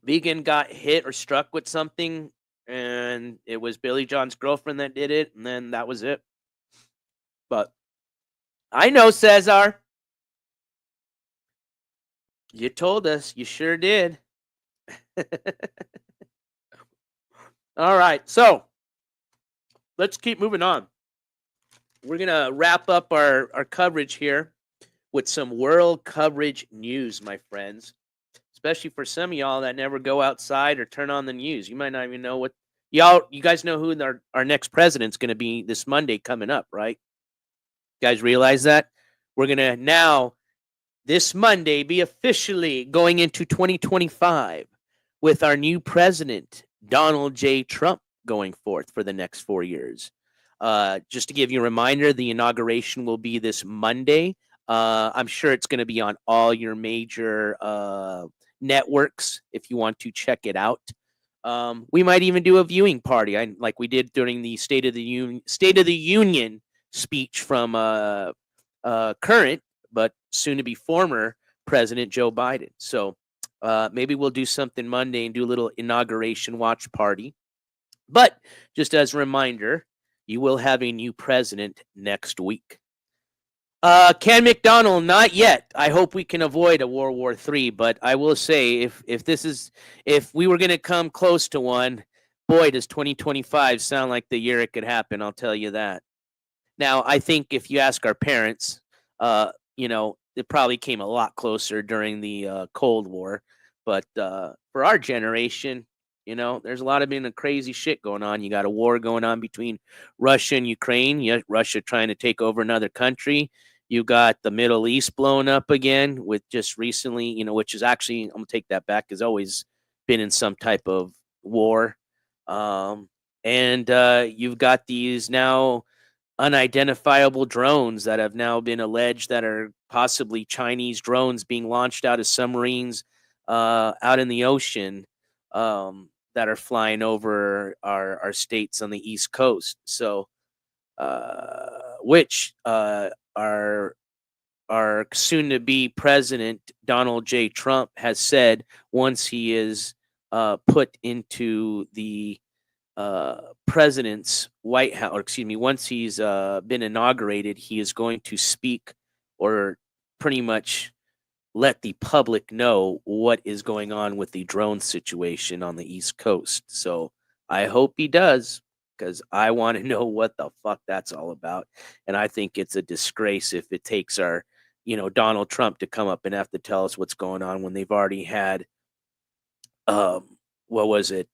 Vegan got hit or struck with something, and it was Billy John's girlfriend that did it, and then that was it. But I know, Cesar. You told us. You sure did. All right. So let's keep moving on. We're going to wrap up our coverage here with some world coverage news, my friends. Especially for some of y'all that never go outside or turn on the news. You might not even know what you guys know who our next president's going to be this Monday coming up, right? You guys realize that? We're going to now this Monday be officially going into 2025 with our new president, Donald J. Trump, going forth for the next 4 years. Just to give you a reminder, the inauguration will be this Monday. I'm sure it's going to be on all your major networks if you want to check it out. We might even do a viewing party, like we did during the State of the Union speech from current but soon to be former President Joe Biden. So maybe we'll do something Monday and do a little inauguration watch party. But just as a reminder, you will have a new president next week. Ken McDonald, not yet. I hope we can avoid a World War III, but I will say if we were going to come close to one, boy, does 2025 sound like the year it could happen. I'll tell you that. Now, I think if you ask our parents, it probably came a lot closer during the Cold War, but for our generation, there's a lot of crazy shit going on. You got a war going on between Russia and Ukraine. Russia trying to take over another country. You got the Middle East blowing up again with just recently, which is actually, I'm going to take that back, has always been in some type of war. And you've got these now unidentifiable drones that have now been alleged that are possibly Chinese drones being launched out of submarines out in the ocean that are flying over our states on the East Coast. So, which our soon-to-be president, Donald J. Trump, has said once he is put into the president's White House, or excuse me, once he's been inaugurated, he is going to speak or pretty much let the public know what is going on with the drone situation on the East Coast. So I hope he does, because I want to know what the fuck that's all about. And I think it's a disgrace if it takes our, Donald Trump to come up and have to tell us what's going on when they've already had, what was it?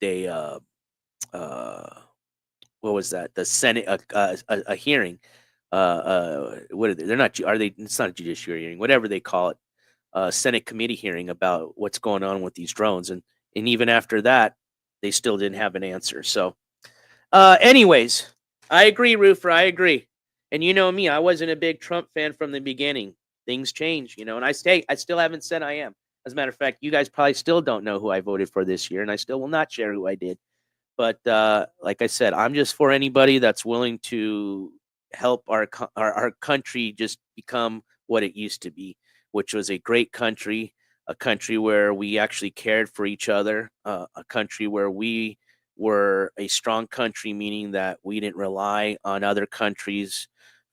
What was that? The Senate, a hearing. What are they? They're not. Are they? It's not a judiciary hearing. Whatever they call it. Senate committee hearing about what's going on with these drones, and even after that, they still didn't have an answer. So, anyways, I agree, Roofer. I agree. And you know me, I wasn't a big Trump fan from the beginning. Things change, and I still haven't said I am. As a matter of fact, you guys probably still don't know who I voted for this year, and I still will not share who I did. But like I said, I'm just for anybody that's willing to help our country just become what it used to be, which was a great country, a country where we actually cared for each other, a country where we were a strong country, meaning that we didn't rely on other countries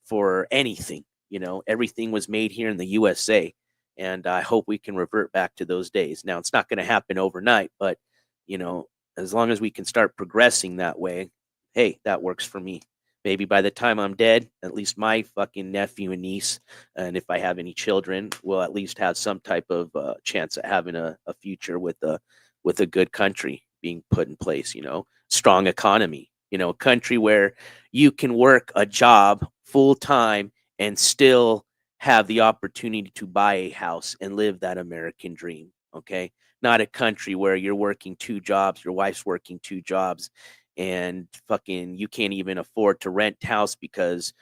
for anything. You know, everything was made here in the USA. And I hope we can revert back to those days. Now, it's not going to happen overnight, but, you know, as long as we can start progressing that way, hey, that works for me. Maybe by the time I'm dead, at least my fucking nephew and niece, and if I have any children, will at least have some type of chance at having a future with a good country being put in place. You know, strong economy. You know, a country where you can work a job full time and still have the opportunity to buy a house and live that American dream. Okay, not a country where you're working 2 jobs, your wife's working 2 jobs, and fucking you can't even afford to rent house because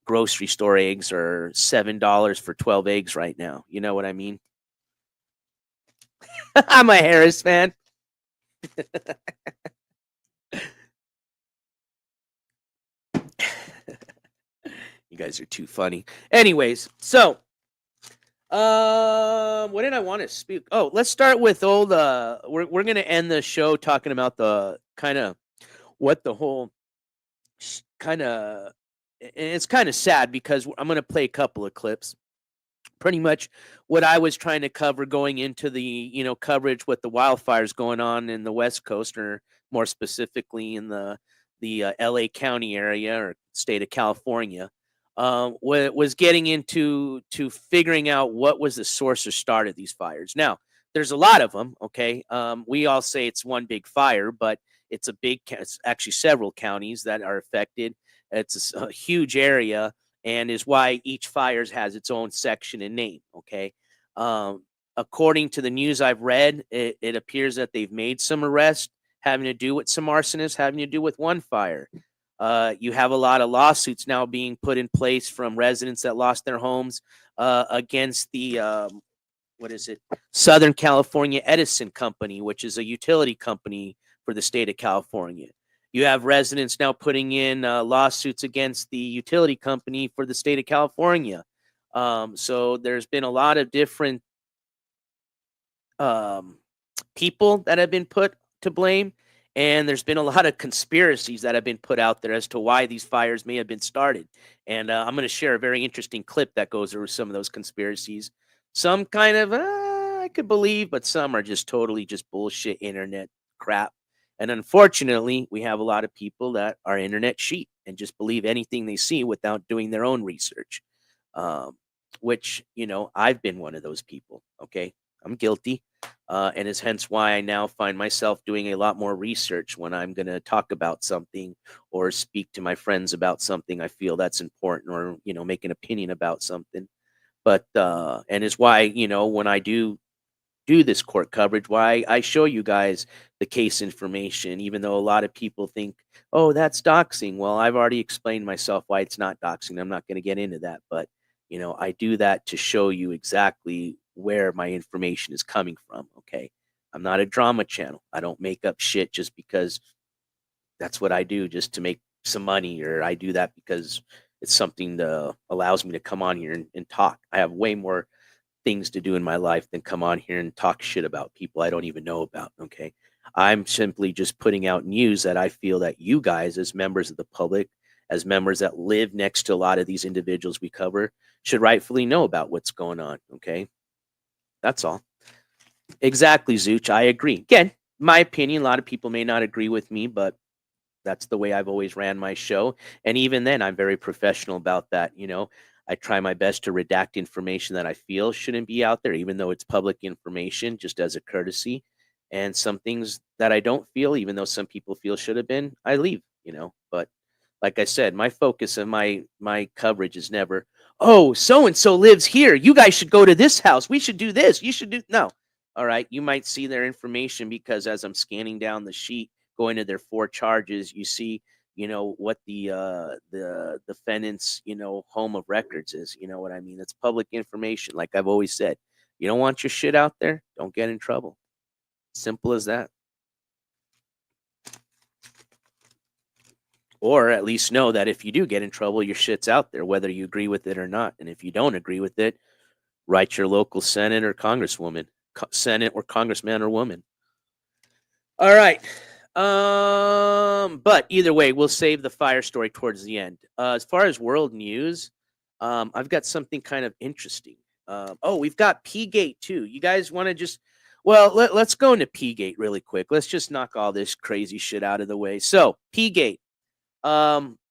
grocery store eggs are $7 for 12 eggs right now. You know what I mean? I'm a Harris fan. You guys are too funny. Anyways, so what did I want to speak? Oh, let's start with old we're gonna end the show talking about the kind of what the whole kind of, it's kind of sad because I'm going to play a couple of clips. Pretty much what I was trying to cover going into the, you know, coverage with the wildfires going on in the West Coast, or more specifically in the LA County area or state of California, was getting into figuring out what was the source or start of these fires. Now, there's a lot of them. Okay, we all say it's one big fire, but it's it's actually several counties that are affected. It's a huge area, and is why each fires has its own section and name. Okay. According to the news I've read, it appears that they've made some arrests having to do with some arsonists, having to do with one fire. You have a lot of lawsuits now being put in place from residents that lost their homes against the what is it? Southern California Edison Company, which is a utility company for the state of California. You have residents now putting in lawsuits against the utility company for the state of California. So there's been a lot of different people that have been put to blame, and there's been a lot of conspiracies that have been put out there as to why these fires may have been started. And I'm going to share a very interesting clip that goes over some of those conspiracies. Some kind of I could believe, but some are just totally just bullshit internet crap. And unfortunately, we have a lot of people that are internet sheep and just believe anything they see without doing their own research. Which, you know, I've been one of those people. Okay, I'm guilty. And is hence why I now find myself doing a lot more research when I'm going to talk about something or speak to my friends about something I feel that's important, or, you know, make an opinion about something. But, and is why, you know, when I do this court coverage, why I show you guys the case information, even though a lot of people think, oh, that's doxing. Well, I've already explained myself why it's not doxing. I'm not going to get into that. But, you know, I do that to show you exactly where my information is coming from. Okay. I'm not a drama channel. I don't make up shit just because that's what I do, just to make some money, or I do that because it's something that allows me to come on here and talk. I have way more things to do in my life than come on here and talk shit about people I don't even know about. Okay. I'm simply just putting out news that I feel that you guys, as members of the public, as members that live next to a lot of these individuals we cover, should rightfully know about what's going on. Okay. That's all. Exactly, Zooch. I agree. Again, my opinion, a lot of people may not agree with me, but that's the way I've always ran my show. And even then, I'm very professional about that. You know, I try my best to redact information that I feel shouldn't be out there, even though it's public information, just as a courtesy. And some things that I don't feel, even though some people feel should have been, I leave, you know. But like I said, my focus and my coverage is never, oh, so-and-so lives here. You guys should go to this house. We should do this. You should do, no. All right. You might see their information because as I'm scanning down the sheet, going to their 4 charges, you see, you know, what the defendant's, you know, home of records is. You know what I mean? It's public information. Like I've always said, you don't want your shit out there, don't get in trouble. Simple as that. Or at least know that if you do get in trouble, your shit's out there, whether you agree with it or not. And if you don't agree with it, write your local Senate or Congresswoman, Senate or Congressman or woman. All right. But either way, we'll save the fire story towards the end. As far as world news, I've got something kind of interesting. Oh, we've got P-Gate too. You guys want to just, well, let's go into P-Gate really quick. Let's just knock all this crazy shit out of the way. So P-Gate.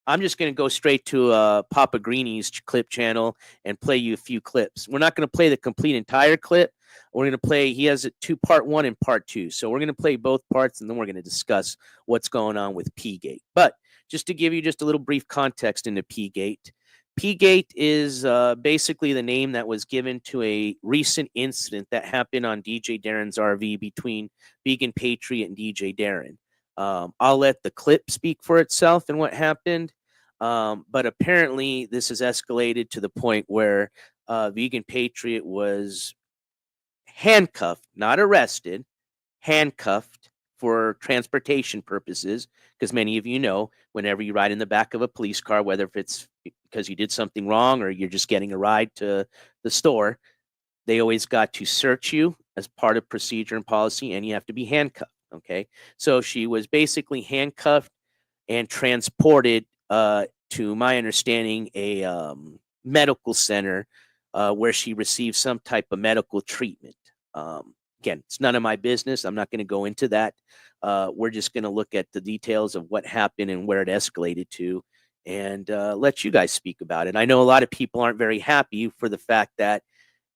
I'm just going to go straight to Papa Greeny's clip channel and play you a few clips. We're not going to play the complete entire clip. We're going to play, he has it part 1 and part 2. So we're going to play both parts, and then we're going to discuss what's going on with P-Gate. But just to give you just a little brief context into P-Gate, P-Gate is basically the name that was given to a recent incident that happened on DJ Darren's RV between Vegan Patriot and DJ Darren. I'll let the clip speak for itself and what happened. But apparently this has escalated to the point where Vegan Patriot was handcuffed, not arrested, handcuffed for transportation purposes. Because many of you know, whenever you ride in the back of a police car, whether if it's because you did something wrong or you're just getting a ride to the store, they always got to search you as part of procedure and policy, and you have to be handcuffed. Okay. So she was basically handcuffed and transported to my understanding, a medical center where she received some type of medical treatment. Again, it's none of my business. I'm not going to go into that. We're just going to look at the details of what happened and where it escalated to, and let you guys speak about it. I know a lot of people aren't very happy for the fact that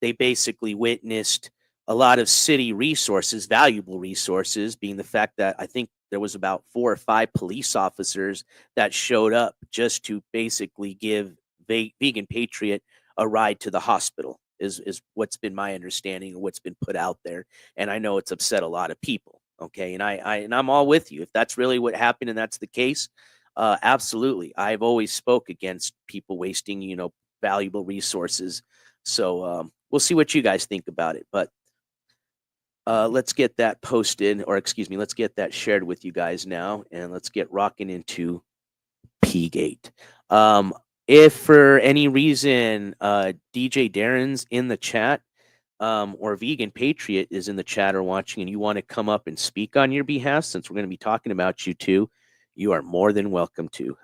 they basically witnessed a lot of city resources, valuable resources, being the fact that I think there was about 4 or 5 police officers that showed up just to basically give Vegan Patriot a ride to the hospital, is what's been my understanding and what's been put out there. And I know it's upset a lot of people. Okay. And I'm all with you. If that's really what happened and that's the case, absolutely. I've always spoke against people wasting, valuable resources. So we'll see what you guys think about it. But let's get that posted, or excuse me, let's get that shared with you guys now, and let's get rocking into P-Gate. If for any reason DJ Darren's in the chat, or Vegan Patriot is in the chat or watching, and you want to come up and speak on your behalf, since we're going to be talking about you too, you are more than welcome to.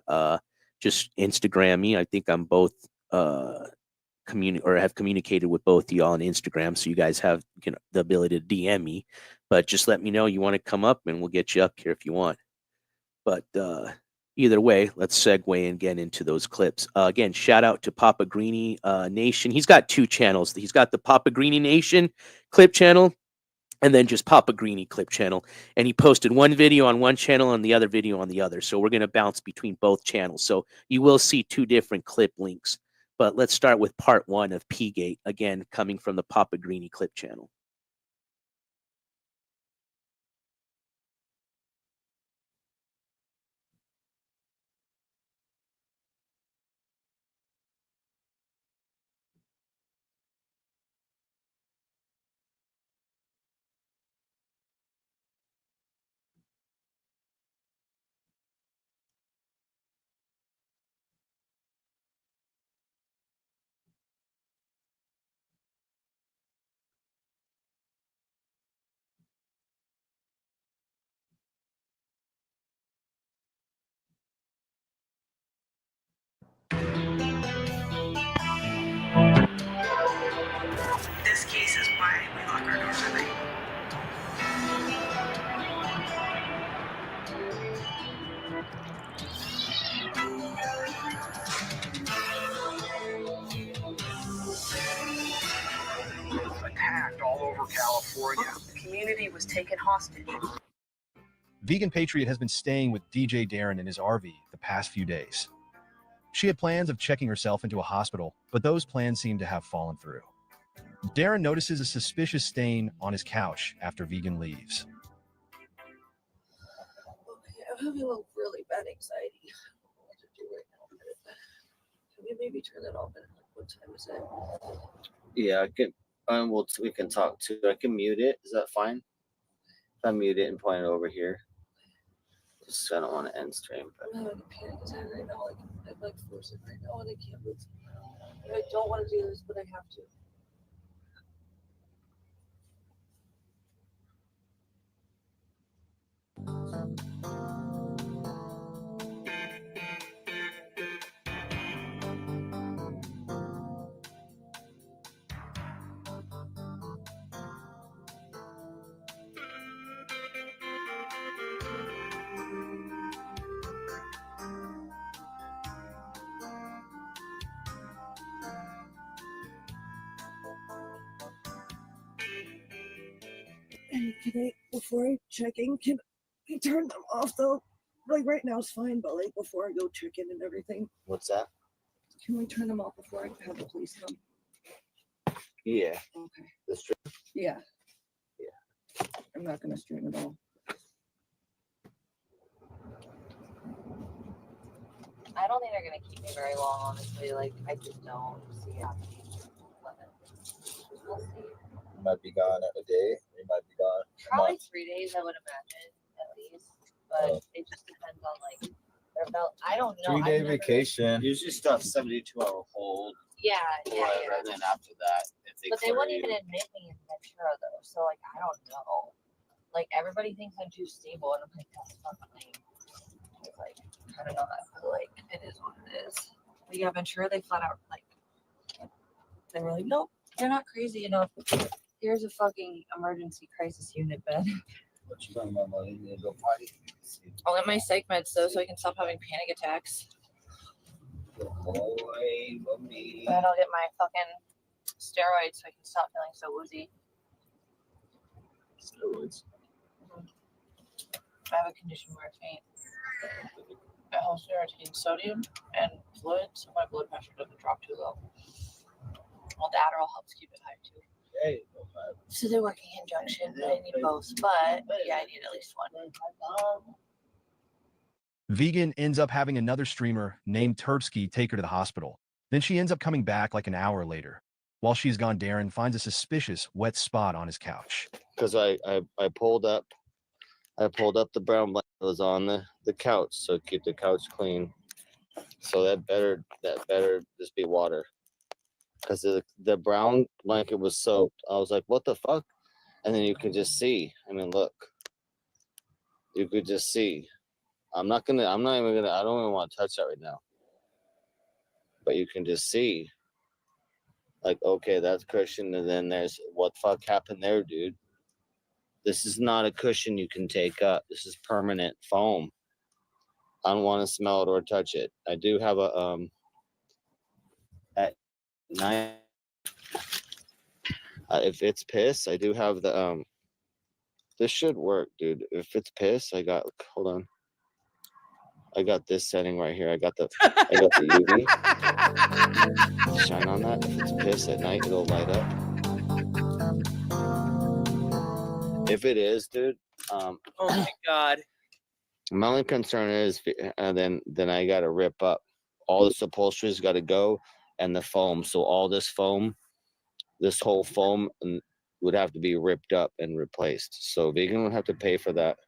Just Instagram me. I think I'm both have communicated with both of y'all on Instagram, so you guys have the ability to DM me. But just let me know you want to come up, and we'll get you up here if you want. But either way, let's segue and get into those clips. Again, shout out to Papa Greeny Nation. He's got 2 channels. He's got the Papa Greeny Nation clip channel, and then just Papa Greeny clip channel. And he posted one video on one channel and the other video on the other. So we're going to bounce between both channels. So you will see 2 different clip links. But let's start with part 1 of P-Gate, again, coming from the Papa Greeny clip channel. This case is why we lock our doors at night. Attacked all over California. The community was taken hostage. Vegan Patriot has been staying with DJ Darren in his RV the past few days. She had plans of checking herself into a hospital, but those plans seem to have fallen through. Darren notices a suspicious stain on his couch after Vegan leaves. Okay, I'm having a really bad anxiety. I don't know what to do right now. Can we maybe turn that off? And what time is it? Yeah, I can. We can talk too. I can mute it. Is that fine? If I mute it and point it over here. Just I don't want to end stream. But. I'm having a panic attack right now. I'm like forcing right now, and I can't move. I don't want to do this, but I have to. Can I, before I check in, can I turn them off though? Like right now it's fine, but like before I go check in and everything. What's that? Can we turn them off before I have the police come? Yeah. Okay. The stream. Yeah. Yeah. I'm not gonna stream at all. I don't think they're gonna keep me very long, honestly. Like I just don't see how we'll see. You might be gone a day. You might be gone. Probably 3 days, I would imagine, at least. But it just depends on like their belt. I don't know. 3-day vacation. Usually stuff 72-hour hold. Yeah, Whatever, and then after that, if they but they wouldn't query even you- admit me in Ventura though, so like I don't know. Like everybody thinks I'm too stable, and I'm like that's fucking lame. It's like I don't know. I feel like it is what it is. But yeah, Ventura, they flat out like they were like, nope, you're not crazy enough. Here's a fucking emergency crisis unit bed. What you talking about, Molly? You need to go party? I'll get my psych meds though, so I can stop having panic attacks. Boy, mommy. And I'll get my fucking steroids so I can stop feeling so woozy. Steroids. I have a condition where it helps me retain sodium and fluid, so my blood pressure doesn't drop too low. Well, the Adderall helps keep it high too. Hey, So they're working in conjunction. I need both, but yeah, I need at least one. Vegan ends up having another streamer named Terpsky take her to the hospital. Then she ends up coming back like an hour later. While she's gone, Darren finds a suspicious wet spot on his couch. Because I pulled up the brown blanket that was on the couch, so keep the couch clean. So that better just be water. Because the brown blanket was soaked. I was like, what the fuck? And then you could just see. I mean, look. You could just see. I don't even want to touch that right now. But you can just see. Like, okay, that's cushion, and then there's what the fuck happened there, dude? This is not a cushion you can take up. This is permanent foam. I don't want to smell it or touch it. I do have a at night. If it's piss, I do have the this should work, dude. If it's piss, hold on. I got this setting right here. I got the UV. Shine on that. If it's piss at night, it'll light up. If it is, dude. Oh my god. My only concern is, then I gotta rip up. All this upholstery's got to go, and the foam. So all this foam, this whole foam, would have to be ripped up and replaced. So Vegan would have to pay for that.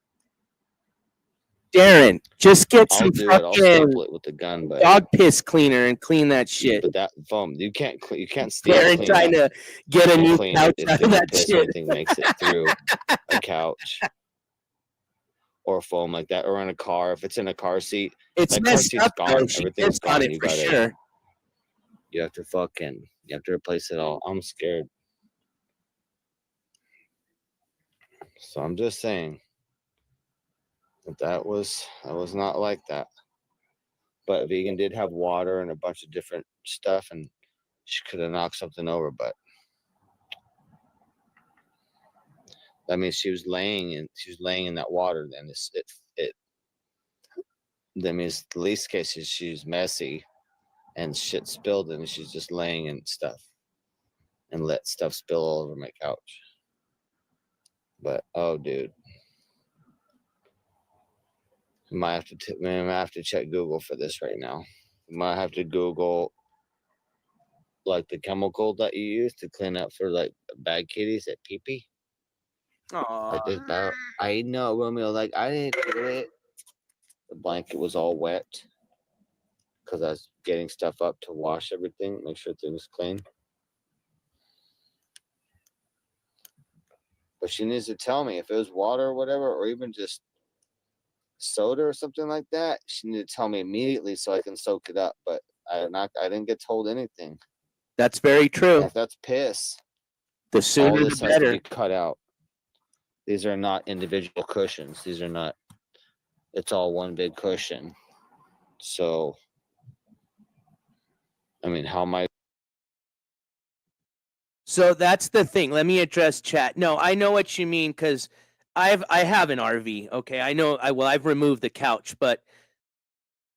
Darren, just get some I'll fucking staple it with the gun, but dog piss cleaner and clean that shit. But that foam, you can't steal. Darren trying to get a new couch out of that shit. Anything makes it through a couch or foam like that, or in a car. If it's in a car seat, it's messed up. Everything's gone. You got it. You have to replace it all. I'm scared. So I'm just saying that was not like that. But Vegan did have water and a bunch of different stuff, and she could have knocked something over, but that means she was laying in that water. Then that means the least case is she's messy and shit spilled, and she's just laying in stuff and let stuff spill all over my couch. But oh, dude, I might have to check Google for this right now. I might have to Google like the chemical that you use to clean up for like bad kitties at pee-pee. Like this I know, Romeo. Like I didn't do it. The blanket was all wet because I was getting stuff up to wash everything, make sure things clean. But she needs to tell me if it was water or whatever, or even just soda or something like that. She needs to tell me immediately so I can soak it up. But I didn't get told anything. That's very true. If that's piss, the sooner all this the has to better. be cut out. These are not individual cushions. These are not. It's all one big cushion. So, I mean, how am I? So that's the thing. Let me address chat. No, I know what you mean because I have an RV. Okay, I know. I've removed the couch, but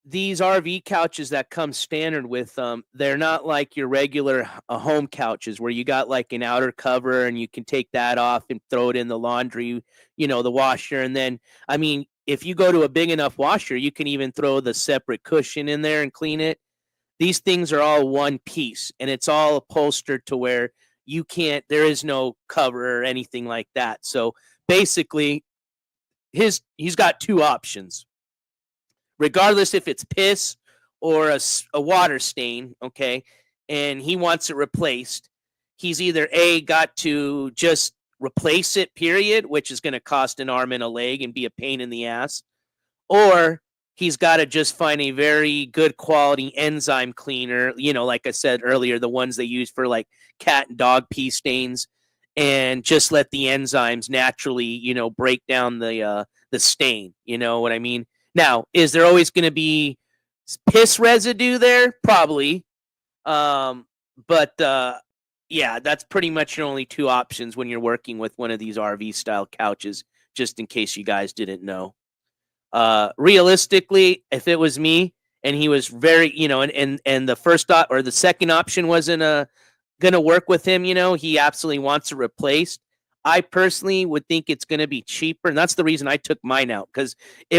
these RV couches that come standard with them, they're not like your regular home couches where you got like an outer cover and you can take that off and throw it in the laundry, the washer. And then, I mean, if you go to a big enough washer, you can even throw the separate cushion in there and clean it. These things are all one piece and it's all upholstered to where there is no cover or anything like that. So basically, he's got two options. Regardless if it's piss or a water stain, okay, and he wants it replaced, he's either got to just replace it, period, which is going to cost an arm and a leg and be a pain in the ass, or he's got to just find a very good quality enzyme cleaner, like I said earlier, the ones they use for like cat and dog pee stains, and just let the enzymes naturally, break down the stain. You know what I mean? Now, is there always going to be piss residue there? Probably. But yeah, that's pretty much your only two options when you're working with one of these RV style couches, just in case you guys didn't know. Realistically, if it was me and he was very, and the first or the second option wasn't going to work with him, he absolutely wants it replaced. I personally would think it's going to be cheaper, and that's the reason I took mine out, because the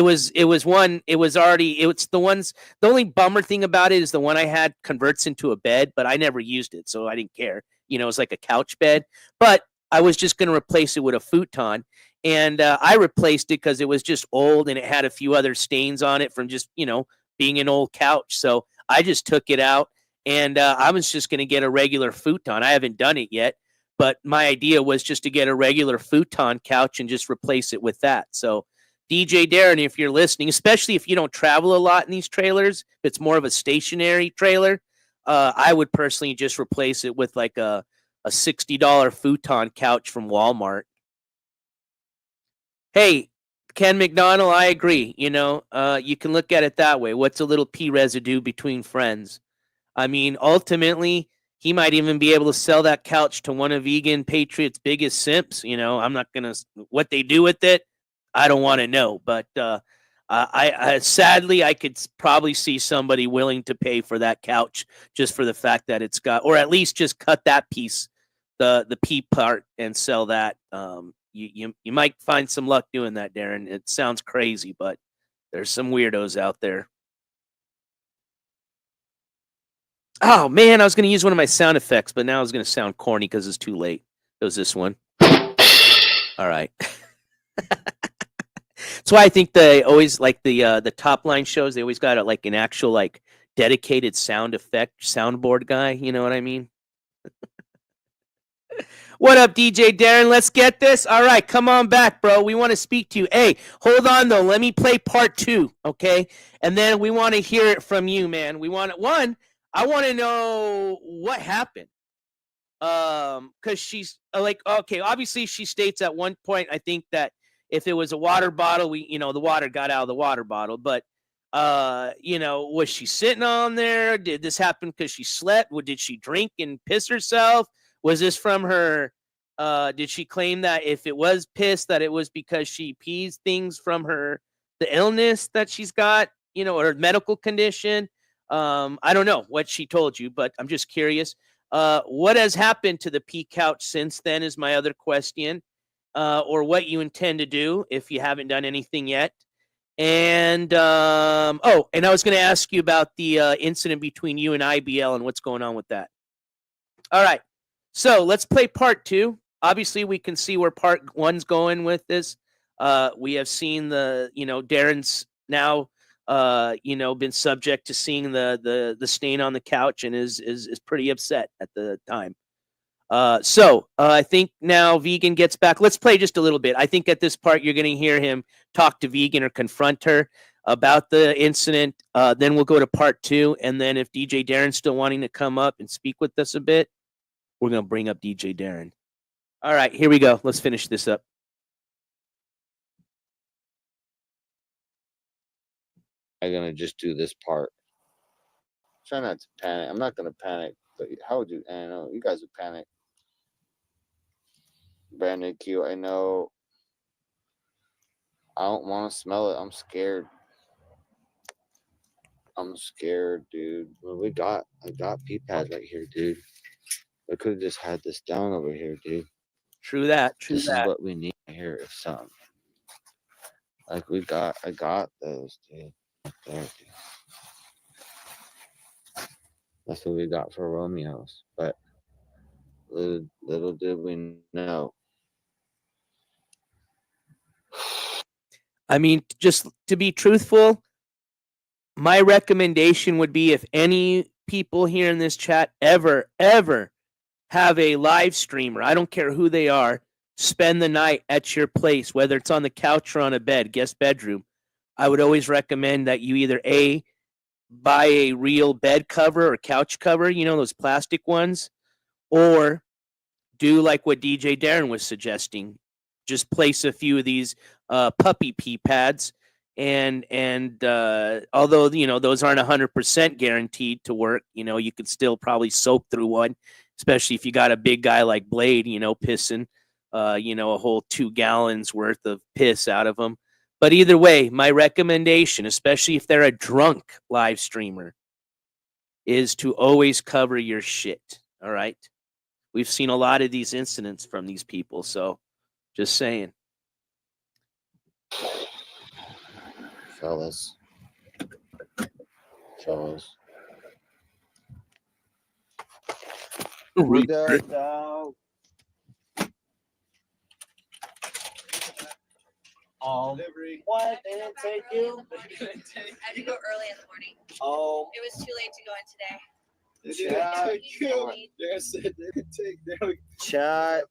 only bummer thing about it is the one I had converts into a bed, but I never used it, so I didn't care. It's like a couch bed, but I was just going to replace it with a futon, and I replaced it because it was just old and it had a few other stains on it from just, being an old couch. So I just took it out, and I was just going to get a regular futon. I haven't done it yet. But my idea was just to get a regular futon couch and just replace it with that. So, DJ Darren, if you're listening, especially if you don't travel a lot in these trailers, if it's more of a stationary trailer, I would personally just replace it with like a $60 futon couch from Walmart. Hey, Ken McDonald, I agree. You can look at it that way. What's a little pee residue between friends? I mean, ultimately, he might even be able to sell that couch to one of Vegan Patriot's biggest simps. I'm not going to, what they do with it, I don't want to know. But I sadly, I could probably see somebody willing to pay for that couch just for the fact that it's got, or at least just cut that piece, the pee part, and sell that. You might find some luck doing that, Darren. It sounds crazy, but there's some weirdos out there. Oh, man, I was going to use one of my sound effects, but now it's going to sound corny because it's too late. It was this one. All right. That's why I think they always, like the top line shows, they always got like an actual like dedicated sound effect soundboard guy. You know what I mean? What up, DJ Darren? Let's get this. All right, come on back, bro. We want to speak to you. Hey, hold on, though. Let me play part 2, okay? And then we want to hear it from you, man. I want to know what happened. Because she's like, okay, obviously she states at one point, I think, that if it was a water bottle, the water got out of the water bottle. But, was she sitting on there? Did this happen because she slept? Did she drink and piss herself? Was this from her? Did she claim that if it was piss, that it was because she pees things from the illness that she's got, or medical condition? I don't know what she told you, but I'm just curious. What has happened to the pee couch since then is my other question, or what you intend to do if you haven't done anything yet. And and I was going to ask you about the incident between you and IBL and what's going on with that. All right, so let's play part 2. Obviously, we can see where part 1's going with this. We have seen Darren's now been subject to seeing the stain on the couch and is pretty upset at the time. So I think now Vegan gets back. Let's play just a little bit. I think at this part you're going to hear him talk to Vegan or confront her about the incident. Then we'll go to part 2, and then if DJ Darren's still wanting to come up and speak with us a bit, we're going to bring up DJ Darren. All right, here we go. Let's finish this up. I'm gonna just do this part. Try not to panic. I'm not gonna panic, but how would you? I know you guys would panic. Brandon Q, I know. I don't want to smell it. I'm scared. I'm scared, dude. Well, I got pee pads right here, dude. I could have just had this down over here, dude. True that. This is what we need here. Is something. Like I got those, dude. There, dude. That's what we got for Romeo's. But little did we know. I mean, just to be truthful, my recommendation would be if any people here in this chat ever have a live streamer, I don't care who they are, spend the night at your place, whether it's on the couch or on a bed, guest bedroom, I would always recommend that you either A, buy a real bed cover or couch cover, you know, those plastic ones, or do like what DJ Darren was suggesting. Just place a few of these puppy pee pads, and although, you know, those aren't 100% guaranteed to work, you know, you could still probably soak through one, especially if you got a big guy like Blade, you know, pissing, you know, a whole 2 gallons worth of piss out of them. But either way, my recommendation, especially if they're a drunk live streamer, is to always cover your shit. All right. We've seen a lot of these incidents from these people, so just saying. Fellas. What? They didn't take you? I had to go early in the morning. Oh. It was too late to go in today. They didn't take you. They said they didn't take. They don't Chat.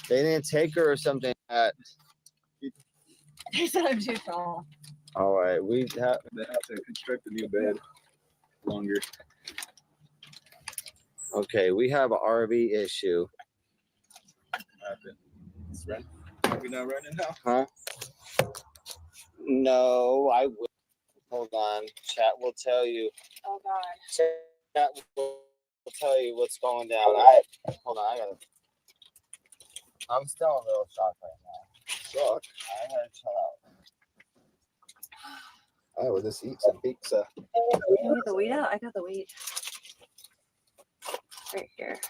They didn't take her or something. They said I'm too tall. All right, we have to construct a new bed longer. Okay, we have an RV issue. It's right. Are we not running now? Huh? No, I will. Hold on. Chat will tell you. Oh God. Chat will tell you what's going down. Hold on. I'm still a little shocked right now. Shocked? I gotta chill out. I will just eat some pizza. You want the weed out? I got the weed. Right here.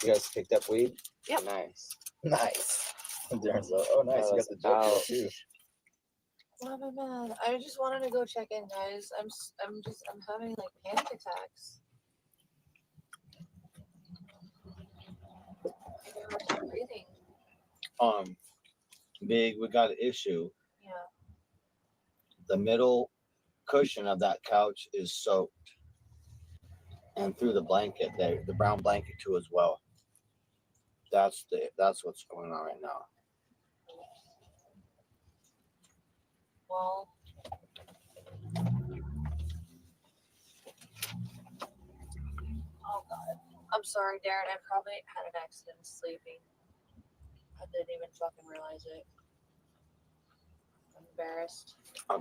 You guys picked up weed? Yep. Nice. Darren's like, oh, nice. You got the joke too. Why am I mad? I just wanted to go check in, guys. I'm having like panic attacks. I'm breathing. Big, we got an issue. Yeah. The middle cushion of that couch is soaked. And through the blanket, the brown blanket too as well. That's what's going on right now. Well, oh God. I'm sorry, Darren. I probably had an accident sleeping. I didn't even fucking realize it. I'm embarrassed.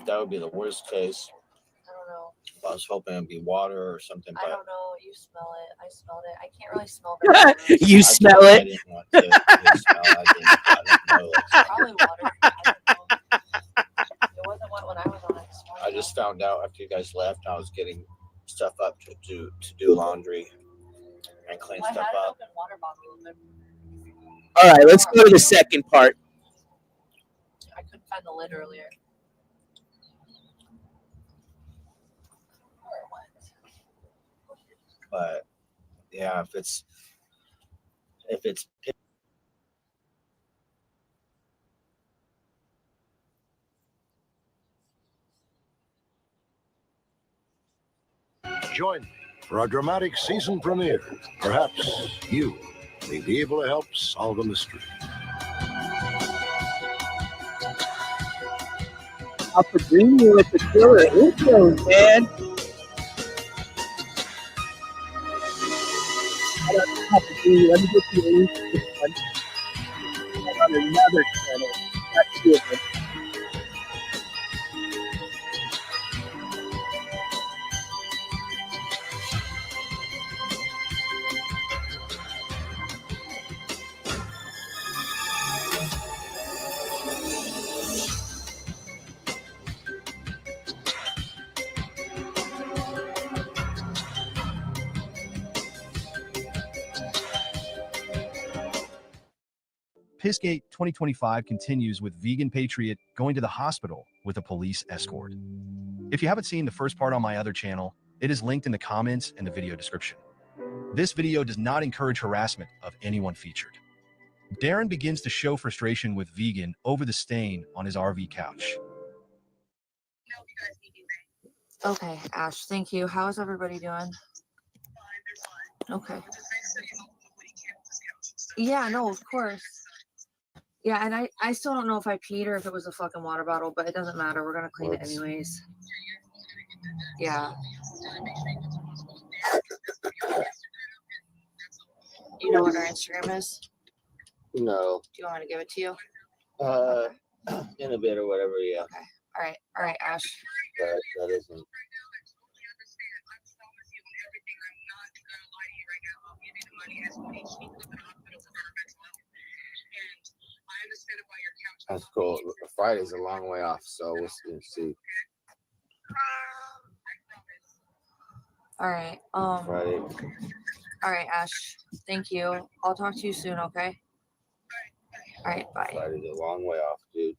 That would be the worst case. I don't know. I was hoping it'd be water or something. I But don't know. You smell it. I smelled it. I can't really smell very good. You smell I it? didn't want to smell. I didn't know. Probably water. I don't know. It wasn't wet when I was on it. I just found out after you guys left. I was getting stuff up to do laundry and clean I stuff had an up. open water bottle with it. All right, let's go to the second part. I couldn't find the lid earlier. But yeah, if it's Join me for our dramatic season premiere. Perhaps you may be able to help solve a mystery. I'll bring you with the killer intros, man. I don't have to do. Let me get you a link to this one. I'm on another channel. That's good. Pissgate 2025 continues with vegan patriot going to the hospital with a police escort. If you haven't seen the first part on my other channel, it is linked in the comments and the video description. This video does not encourage harassment of anyone featured. Darren begins to show frustration with vegan over the stain on his RV couch. Okay, Ash, thank you. How is everybody doing? Okay. Yeah, no, of course. Yeah, and I still don't know if I peed or if it was a fucking water bottle, but it doesn't matter. We're gonna clean it anyways. Yeah. You know what our Instagram is? No. Do you want me to give it to you? In a bit or whatever, yeah. Okay. All right, Ash. That isn't. That's cool. Friday's a long way off, so we'll see. All right. Friday. All right, Ash. Thank you. I'll talk to you soon, okay? All right, bye. Friday's a long way off, dude.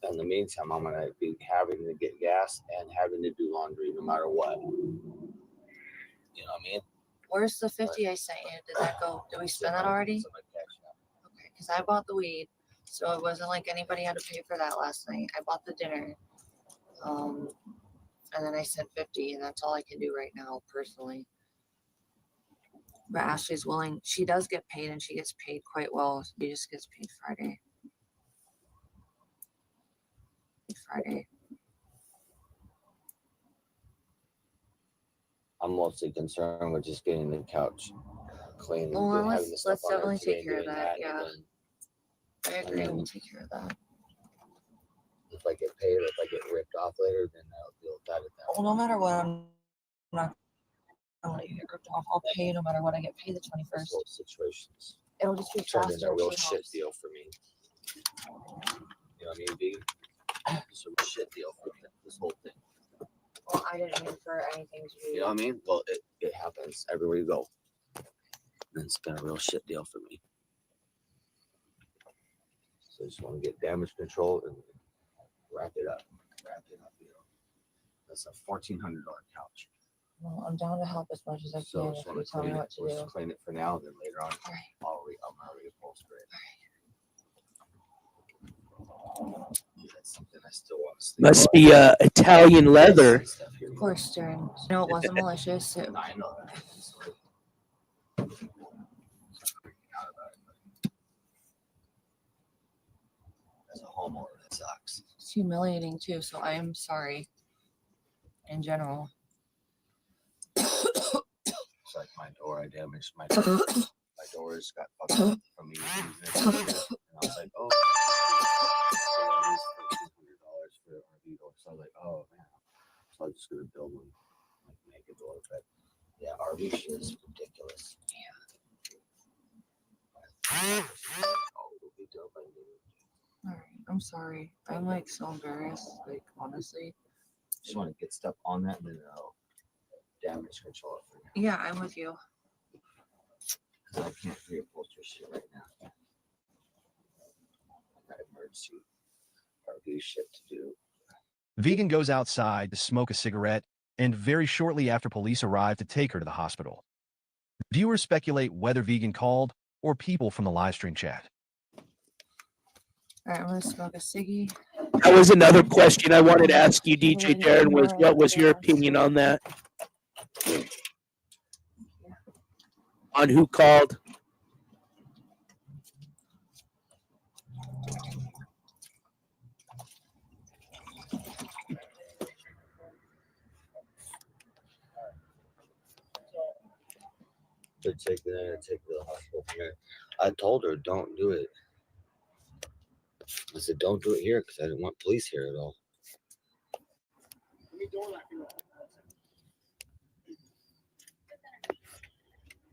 In the meantime, I'm gonna be having to get gas and having to do laundry no matter what. You know what I mean? Where's the 50 I sent you? Did that go? Did we spend that already? Okay, because I bought the weed, so it wasn't like anybody had to pay for that last night. I bought the dinner, and then I sent 50, and that's all I can do right now, personally. But Ashley's willing. She does get paid, and she gets paid quite well. She just gets paid Friday. Friday. I'm mostly concerned with just getting the couch clean. Well, let's definitely take care of that. Yeah, I agree. We'll take care of that. If I get paid or if I get ripped off later, then I'll deal with that at that Well, no matter what, I'm not gonna let you get ripped off. I'll pay no matter what. I get paid the 21st. Situations. It'll just be turned faster. into a real shit deal for me. You know what I mean, B? It's a real shit deal for me, this whole thing. Well, I didn't mean for anything to be. You know what I mean? Well, it happens everywhere you go. And it's been a real shit deal for me. So I just want to get damage control and wrap it up. You know. That's a $1,400 couch. Well, I'm down to help as much as I So can. just If want you to tell me what to do. clean it for now, and then later on, All right. I'm gonna reupholster it. That's something I still want to see. Must be Italian leather. Of course, Darren. No, it wasn't malicious. I know that. As a homeowner, that sucks. It's humiliating too, so I am sorry. In general. It's like my door, I damaged my door. My doors got fucked up from me using it. And I was like, oh, $1,400 for an RV door. So I was like, oh man. So I'm just gonna build one, like make a door. But yeah, RV shit is ridiculous. Yeah. All right, I'm sorry. I'm like so embarrassed. Like honestly. Just want to get stuff on that and then I'll damage control it for you. Yeah, I'm with you. Because I can't reupholster shit right now. I got emergency RV shit to do. Vegan goes outside to smoke a cigarette, and very shortly after police arrive to take her to the hospital. Viewers speculate whether Vegan called or people from the live stream chat. All right, I'm gonna smoke a ciggy. That was another question I wanted to ask you, DJ Darren, was what was your opinion on that? On who called? To take her to the hospital here. I told her, don't do it. I said, don't do it here because I didn't want police here at all.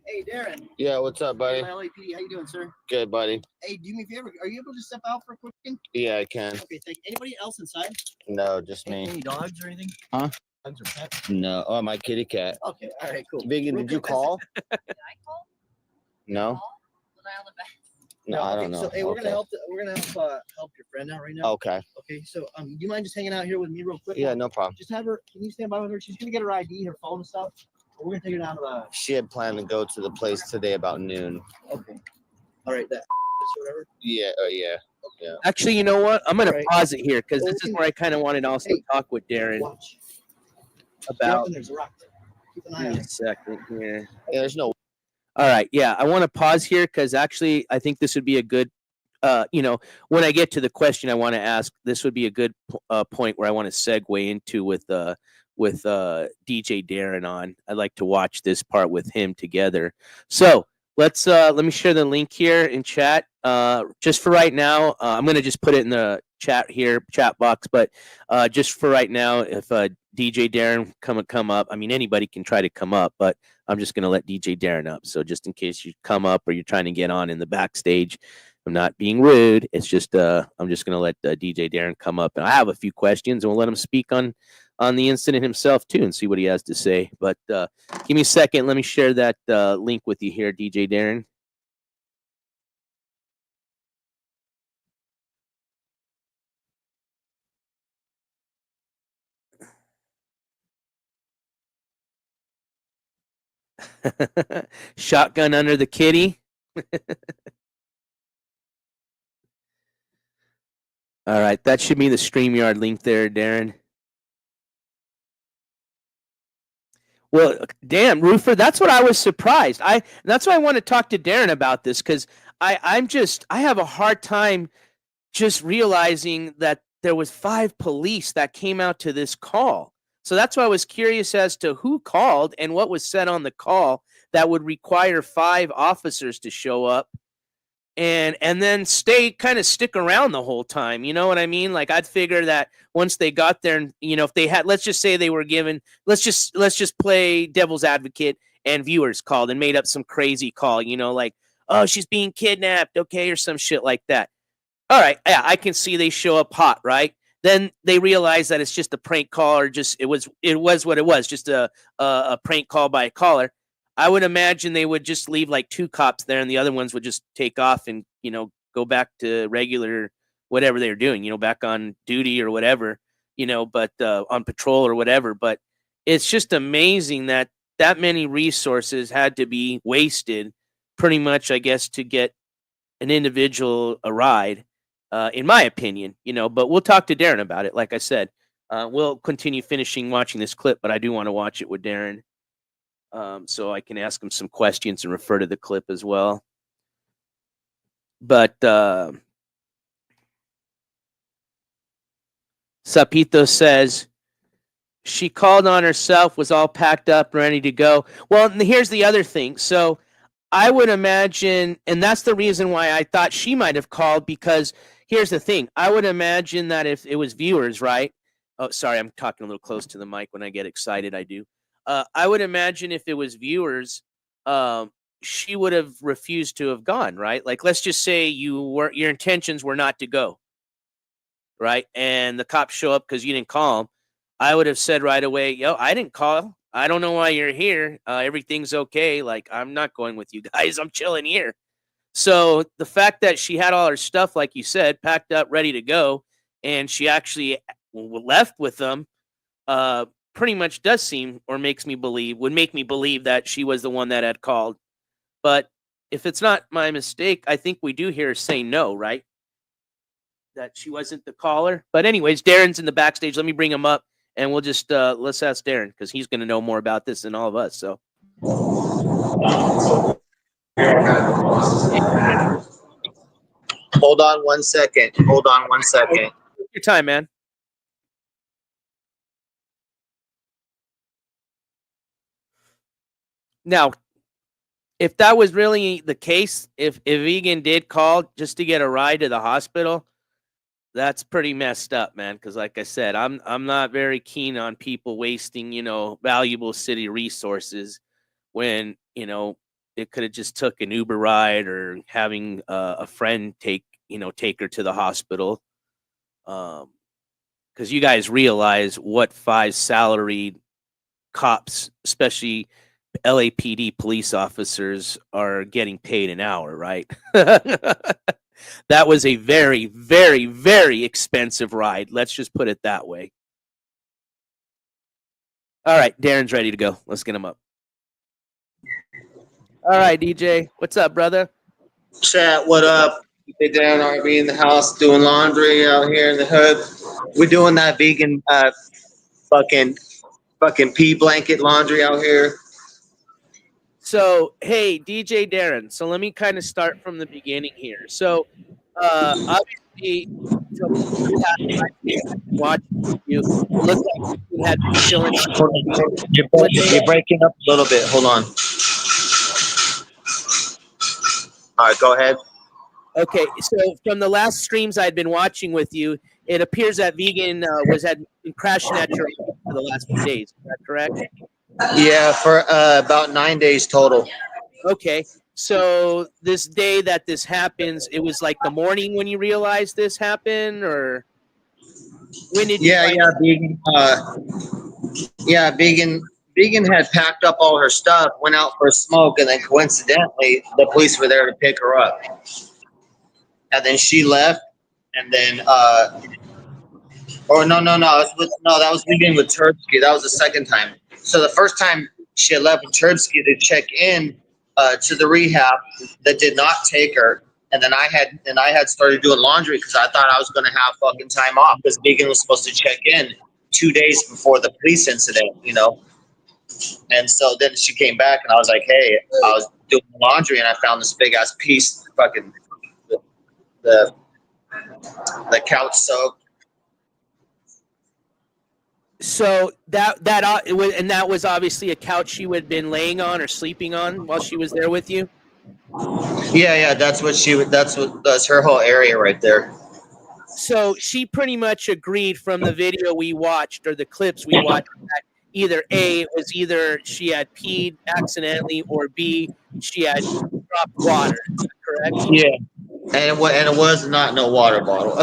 Hey, Darren. Yeah, what's up, buddy? LAPD, how you doing, sir? Good, buddy. Hey, do me a favor. Are you able to step out for a quick thing? Yeah, I can. Okay, thank you. Anybody else inside? No, just Any me. dogs or anything? Huh? Dogs or pets? No. Oh, my kitty cat. Okay, all right, cool. Vegan, did you call? Did I call? No. Was I on the back? No, I don't okay, know. So hey, we're gonna Okay. help your friend out right now. Okay. Okay. So do you mind just hanging out here with me real quick? Yeah, no problem. Just have her. Can you stand by with her? She's gonna get her ID, her phone and stuff. We're gonna take her down to the. She had planned to go to the place today about noon. Okay. All right. That whatever. Yeah. Yeah. Yeah. Actually, you know what? I'm going All to right. pause it here because Well, this we is can- where I kind of wanted to also Hey, talk with Darren Watch. about. There's a rock there. Keep an eye Give on me a it. second here. Yeah, there's no. All right. Yeah. I want to pause here because actually I think this would be a good, when I get to the question I want to ask, this would be a good point where I want to segue into with DJ Darren on. I'd like to watch this part with him together. So let me share the link here in chat. Just for right now, I'm going to just put it in the chat box, but just for right now, if DJ Darren come up, I mean, anybody can try to come up, but I'm just going to let DJ Darren up. So just in case you come up or you're trying to get on in the backstage, I'm not being rude. It's just I'm just going to let DJ Darren come up, and I have a few questions, and we'll let him speak on the incident himself too, and see what he has to say. But give me a second. Let me share that link with you here, DJ Darren. Shotgun under the kitty. All right, that should be the StreamYard link there, Darren. Well, damn, Roofer, that's what I was surprised. That's why I want to talk to Darren about this, because I have a hard time just realizing that there was 5 police that came out to this call. So that's why I was curious as to who called and what was said on the call that would require 5 officers to show up and then stick around the whole time. You know what I mean? Like, I'd figure that once they got there, and if they had, let's just say they were given, let's just play devil's advocate, and viewers called and made up some crazy call, like, oh, she's being kidnapped, okay, or some shit like that. All right, yeah, I can see they show up hot, right? Then they realize that it's just a prank call, or just it was what it was, just a prank call by a caller. I would imagine they would just leave like 2 cops there, and the other ones would just take off and go back to regular whatever they're doing, back on duty or whatever, but on patrol or whatever. But it's just amazing that many resources had to be wasted, pretty much, I guess, to get an individual a ride. In my opinion, but we'll talk to Darren about it. Like I said, we'll continue watching this clip, but I do want to watch it with Darren, so I can ask him some questions and refer to the clip as well. But Sapito says she called on herself, was all packed up, ready to go. Well, here's the other thing. So I would imagine, and that's the reason why I thought she might have called, because here's the thing. I would imagine that if it was viewers, right? Oh, sorry, I'm talking a little close to the mic. When I get excited, I do. I would imagine if it was viewers, she would have refused to have gone, right? Like, let's just say your intentions were not to go, right? And the cops show up because you didn't call them. I would have said right away, yo, I didn't call. I don't know why you're here. Everything's okay. Like, I'm not going with you guys. I'm chilling here. So the fact that she had all her stuff, like you said, packed up, ready to go, and she actually left with them, pretty much does seem, or would make me believe that she was the one that had called. But if it's not my mistake, I think we do hear her say no, right? That she wasn't the caller. But anyways, Darren's in the backstage. Let me bring him up, and we'll just let's ask Darren, because he's going to know more about this than all of us. So. Hold on one second. Take your time, man. Now, if that was really the case, if Egan did call just to get a ride to the hospital, that's pretty messed up, man. Because like I said, I'm not very keen on people wasting, valuable city resources when, it could have just took an Uber ride or having a friend take her to the hospital. Because you guys realize what 5 salaried cops, especially LAPD police officers are getting paid an hour, right? That was a very, very, very expensive ride. Let's just put it that way. All right, Darren's ready to go. Let's get him up. All right, DJ, what's up, brother? Chat, what up? Hey, Dan, RB in the house doing laundry out here in the hood. We're doing that vegan fucking pea blanket laundry out here. So, hey, DJ Darren. So let me kind of start from the beginning here. So, obviously, so watching you, it looked like you had been chilling. You're breaking up a little bit. Hold on. All right, go ahead. Okay, so from the last streams I'd been watching with you, it appears that vegan had been crashing at your for the last few days. Is that correct? Yeah, for about 9 days total. Okay, so this day that this happens, it was like the morning when you realized this happened, or when did you? Vegan had packed up all her stuff, went out for a smoke, and then coincidentally, the police were there to pick her up. And then she left, and then that was Vegan with Turbsky. That was the second time. So the first time she had left with Turbsky to check in to the rehab that did not take her, and then I had started doing laundry because I thought I was going to have fucking time off because Vegan was supposed to check in 2 days before the police incident, you know. And so then she came back, and I was like, hey, I was doing laundry, and I found this big ass piece, fucking the couch soaked. So that was obviously a couch she would have been laying on or sleeping on while she was there with you. Yeah, that's her whole area right there. So she pretty much agreed from the video we watched or the clips we watched that either A, it was either she had peed accidentally, or B, she had dropped water. Is that correct? Yeah, and it was not no water bottle.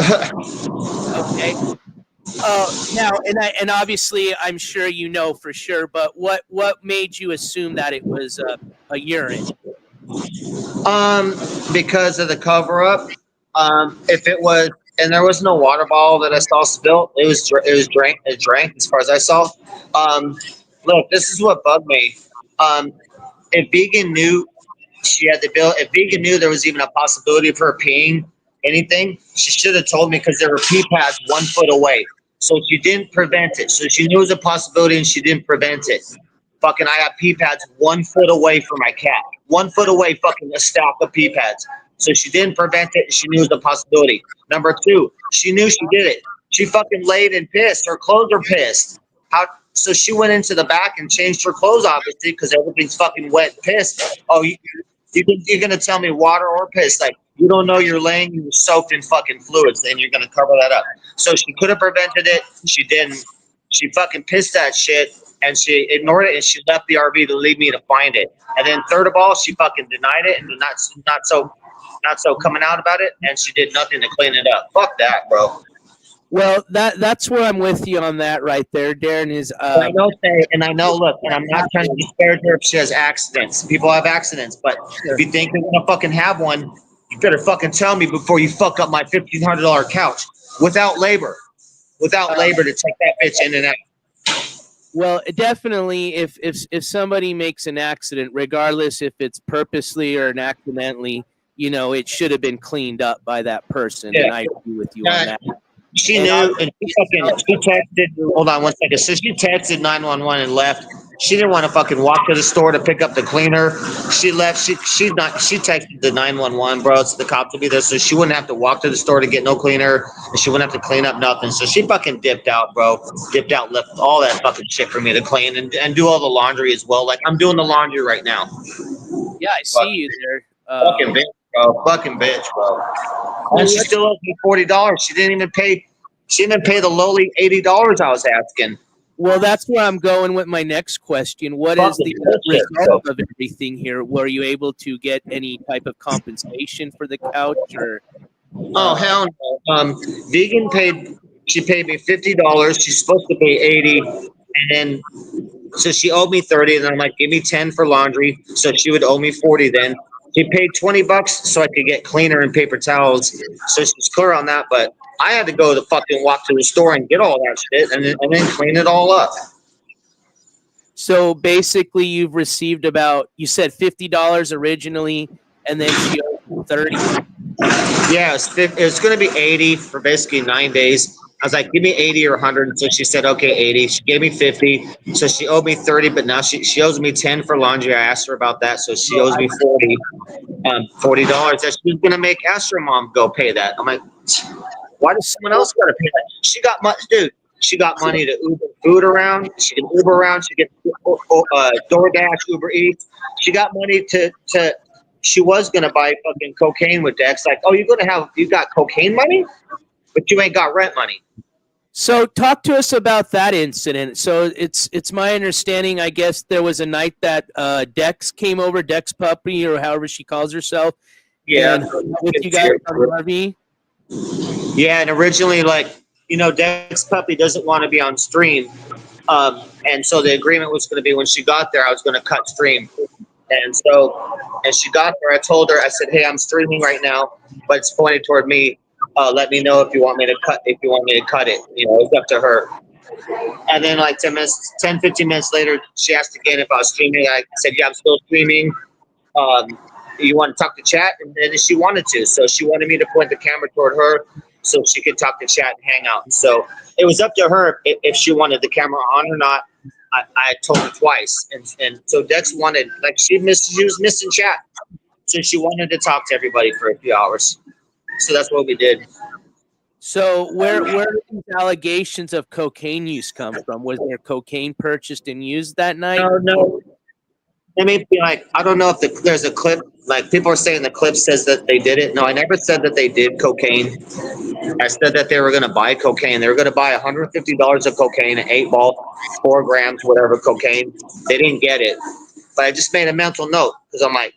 Okay. Now, and obviously, I'm sure you know for sure, but what made you assume that it was a urine? Because of the cover up. If it was, and there was no water bottle that I saw spilled, it drank as far as I saw. Look, this is what bugged me. If Vegan knew she had the bill, if Vegan knew there was even a possibility of her peeing anything, she should have told me because there were pee pads 1 foot away. So she didn't prevent it. So she knew it was a possibility and she didn't prevent it. Fucking, I got pee pads 1 foot away from my cat. 1 foot away, fucking a stack of pee pads. So she didn't prevent it. She knew it was a possibility. Number two, she knew she did it. She fucking laid and pissed. Her clothes are pissed. So she went into the back and changed her clothes, obviously, because everything's fucking wet and pissed. Oh, you're going to tell me water or piss? Like, you don't know you're laying, you're soaked in fucking fluids, and you're going to cover that up. So she could have prevented it. She didn't. She fucking pissed that shit, and she ignored it, and she left the RV to leave me to find it. And then third of all, she fucking denied it and not so coming out about it, and she did nothing to clean it up. Fuck that, bro. Well, that's where I'm with you on that right there. Darren is. I know, look, and I'm not trying to disparage her if she has accidents. People have accidents, but if you think you're gonna fucking have one, you better fucking tell me before you fuck up my $1,500 couch without labor to take that bitch in and out. Well, definitely, if somebody makes an accident, regardless if it's purposely or accidentally, you know, it should have been cleaned up by that person. Yeah. And I agree with you on that. She knew, and she texted. Hold on 1 second. So she texted 911 and left. She didn't want to fucking walk to the store to pick up the cleaner. She left. She texted the 911, bro. So the cops would be there, so she wouldn't have to walk to the store to get no cleaner, and she wouldn't have to clean up nothing. So she fucking dipped out, bro. Left all that fucking shit for me to clean and do all the laundry as well. Like, I'm doing the laundry right now. Yeah, I see you there. Fucking bitch, bro. Fucking bitch, bro. And she still owes me $40. She didn't even pay. She didn't pay the lowly $80 I was asking. Well, that's where I'm going with my next question. What is the result of everything here? Were you able to get any type of compensation for the couch, or? Oh hell no! Vegan paid. She paid me $50. She's supposed to pay $80, and then So she owed me 30, and I'm like, give me 10 for laundry. So she would owe me 40 then. She paid $20 so I could get cleaner and paper towels. So she's clear on that, but I had to go to fucking walk to the store and get all that shit and then clean it all up. So basically, you've received about, you said $50 originally, and then she owed you 30. Yeah, it was going to be 80 for basically 9 days. I was like, give me 80 or 100. So she said, okay, 80. She gave me 50. So she owed me 30, but now she owes me 10 for laundry. I asked her about that. So she owes me 40. $40 that she's going to make Astro Mom go pay that. I'm like, why does someone else got to pay that? She got money, dude. She got money to Uber food around. She can Uber around. She gets DoorDash, Uber Eats. She got money to she was going to buy fucking cocaine with Dex. Like, oh, you got cocaine money, but you ain't got rent money. So talk to us about that incident. So it's my understanding, I guess there was a night that Dex came over, Dex Puppy, or however she calls herself. Yeah. And with you guys on the RV. Yeah, and originally, like, Dex Puppy doesn't want to be on stream. And so the agreement was going to be when she got there, I was going to cut stream. And so as she got there, I told her, I said, hey, I'm streaming right now, but it's pointed toward me. Let me know if you want me to cut it. It's up to her. And then like 10, 15 minutes later, she asked again if I was streaming. I said, yeah, I'm still streaming. You want to talk to chat? And then she wanted to. So she wanted me to point the camera toward her so she could talk to chat and hang out. So it was up to her if she wanted the camera on or not. I told her twice. And so Dex wanted, like, she was missing chat. So she wanted to talk to everybody for a few hours. So that's what we did. So where did these allegations of cocaine use come from? Was there cocaine purchased and used that night? No. I mean, like, I don't know if there's a clip. Like, people are saying the clip says that they did it. No, I never said that they did cocaine. I said that they were going to buy cocaine. They were going to buy $150 of cocaine, an 8-ball, 4 grams, whatever cocaine. They didn't get it. But I just made a mental note because I'm like,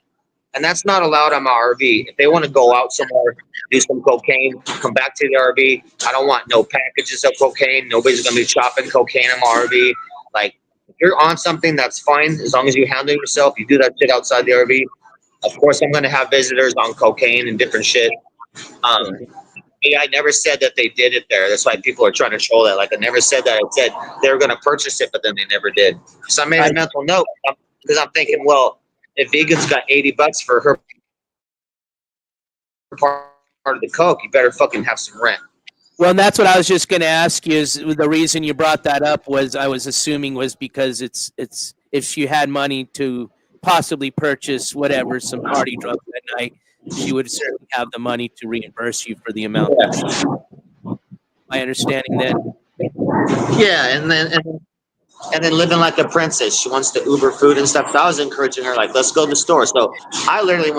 and that's not allowed on my RV. If they want to go out somewhere, do some cocaine, come back to the RV, I don't want no packages of cocaine. Nobody's going to be chopping cocaine in my RV. Like, if you're on something, that's fine. As long as you handle yourself, you do that shit outside the RV. Of course, I'm going to have visitors on cocaine and different shit. I never said that they did it there. That's why people are trying to troll that. Like, I never said that. I said they were going to purchase it, but then they never did. So I made a mental note because I'm thinking, well, if Vegan's got $80 for her part of the coke, you better fucking have some rent. Well, and that's what I was just going to ask you. Is the reason you brought that up was I was assuming was because it's if she had money to possibly purchase whatever, some party drugs that night, she would certainly have the money to reimburse you for the amount. That my understanding then. Yeah, and then living like a princess. She wants to Uber food and stuff. So I was encouraging her, like, let's go to the store. So I literally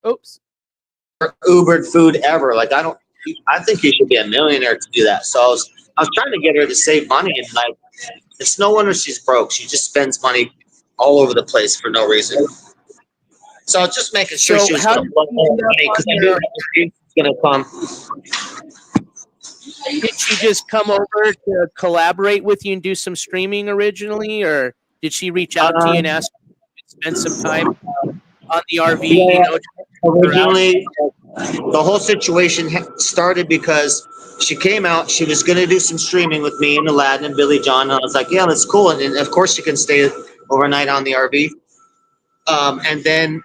went Ubered food ever. Like, I think you should be a millionaire to do that. So I was trying to get her to save money, and like, it's no wonder she's broke. She just spends money all over the place for no reason. So I was just making sure she was going to blow more money because I knew she was going to come. Did she just come over to collaborate with you and do some streaming originally, or did she reach out to you and ask you to spend some time on the RV? Yeah, originally, the whole situation started because she came out. She was going to do some streaming with me and Aladdin and Billy John. And I was like, yeah, that's cool. And of course, she can stay overnight on the RV. And then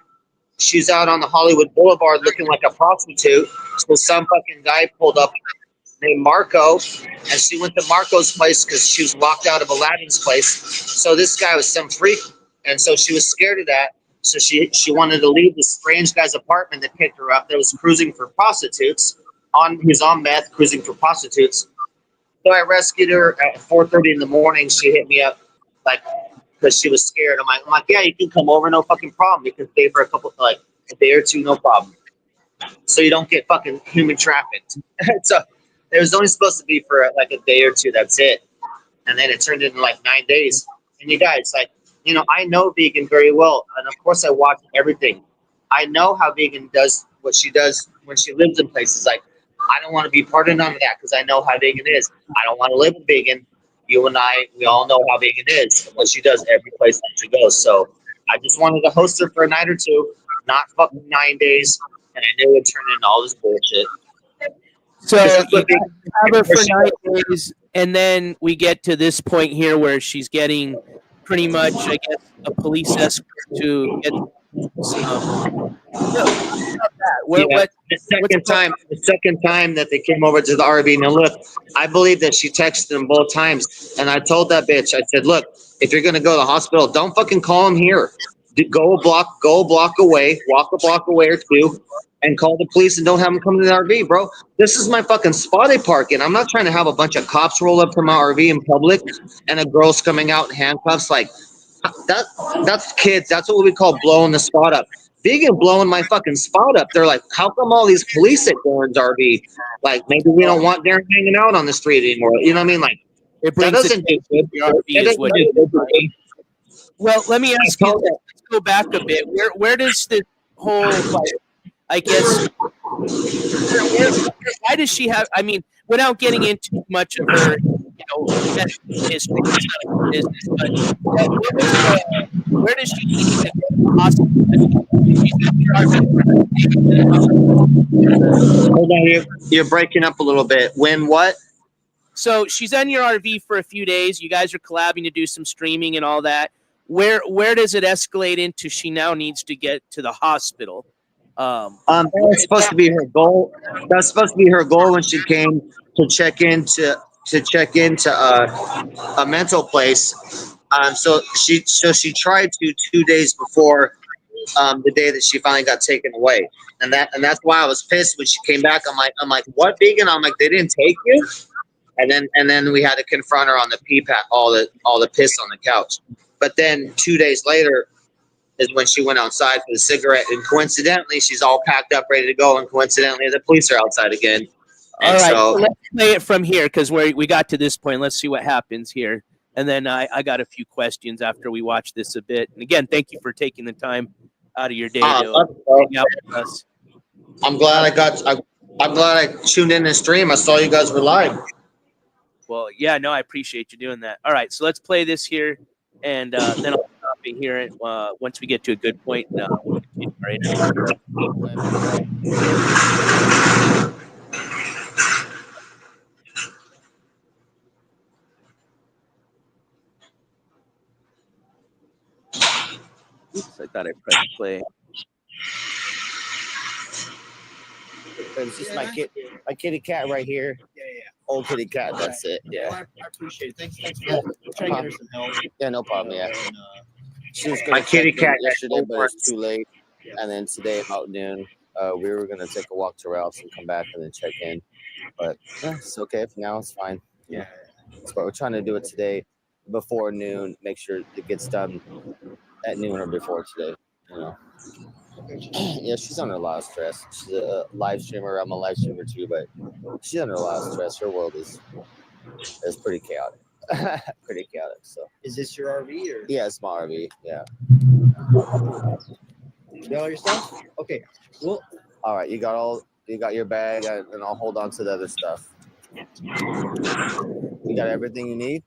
she's out on the Hollywood Boulevard looking like a prostitute. So some fucking guy pulled up named Marco, and she went to Marco's place because she was locked out of Aladdin's place. So this guy was some freak, and so she was scared of that. So she wanted to leave this strange guy's apartment that picked her up that was cruising for prostitutes. He was on meth, cruising for prostitutes. So I rescued her at 4:30 in the morning. She hit me up, like, because she was scared. I'm like, yeah, you can come over, no fucking problem. You can stay for a day or two, no problem. So you don't get fucking human trafficked. So it was only supposed to be for like a day or two. That's it. And then it turned into like 9 days. And you guys, like, I know Vegan very well. And of course I watch everything. I know how Vegan does what she does when she lives in places. Like, I don't want to be part of none of that because I know how Vegan is. I don't want to live with Vegan. You and I, we all know how Vegan is, what she does every place that she goes. So I just wanted to host her for a night or two, not fucking 9 days, and I knew it would turn into all this bullshit. So that's you what Vegan- have her for she 9 days, and then we get to this point here where she's getting pretty much, I guess, a police escort to get some. The second time that they came over to the RV. Now look, I believe that she texted them both times, and I told that bitch, I said, look, if you're gonna go to the hospital, don't fucking call them here. Go a block away, walk a block away or two, and call the police, and don't have them come to the RV, bro. This is my fucking spot I park in. I'm not trying to have a bunch of cops roll up to my RV in public, and a girl's coming out in handcuffs. Like that's kids. That's what we call blowing the spot up. Vegan blowing my fucking spot up. They're like, how come all these police at Darren's RV? Like, maybe we don't want Darren hanging out on the street anymore. You know what I mean? Like, that doesn't do good. Well, let me ask you. Let's go back a bit. Where does the whole, like, I guess, why does she have? I mean, without getting into much of her, history, business, but where does she need to go to the hospital? Hold on, you're breaking up a little bit. When what? So she's on your RV for a few days. You guys are collabing to do some streaming and all that. Where does it escalate into? She now needs to get to the hospital. That's supposed to be her goal. That's supposed to be her goal when she came to check into a mental place. So she tried to 2 days before the day that she finally got taken away, and that's why I was pissed when she came back. I'm like, what, Vegan? I'm like, they didn't take you? And then we had to confront her on the pee pad, all the piss on the couch. But then 2 days later is when she went outside for the cigarette, and coincidentally, she's all packed up, ready to go, and coincidentally, the police are outside again. All right, so let's play it from here because we got to this point. Let's see what happens here, and then I got a few questions after we watch this a bit. And again, thank you for taking the time out of your day to hang out with us. I'm glad I tuned in and stream. I saw you guys were live. Well, yeah, no, I appreciate you doing that. All right, so let's play this here, and then I'll stop it here once we get to a good point. We'll continue our interview. Oops, I thought I pressed play. It's just my kitty cat right here. Yeah. Old kitty cat. That's it. Yeah. Well, I appreciate it. Thanks for trying to get her some help. Yeah, no problem. Yeah. And, She was My gonna kitty check in cat yesterday, but it's too late. And then today about noon, we were gonna take a walk to Ralph's and come back and then check in. But it's okay for now. It's fine. Yeah. But we're trying to do it today before noon. Make sure it gets done at noon or before today. You know. Yeah, she's under a lot of stress. She's a live streamer. I'm a live streamer too, but she's under a lot of stress. Her world is pretty chaotic. Pretty chaotic. So. Is this your RV or? Yeah, it's my RV. Yeah. You got all your stuff? Okay. Cool. All right, you got your bag, and I'll hold on to the other stuff. You got everything you need?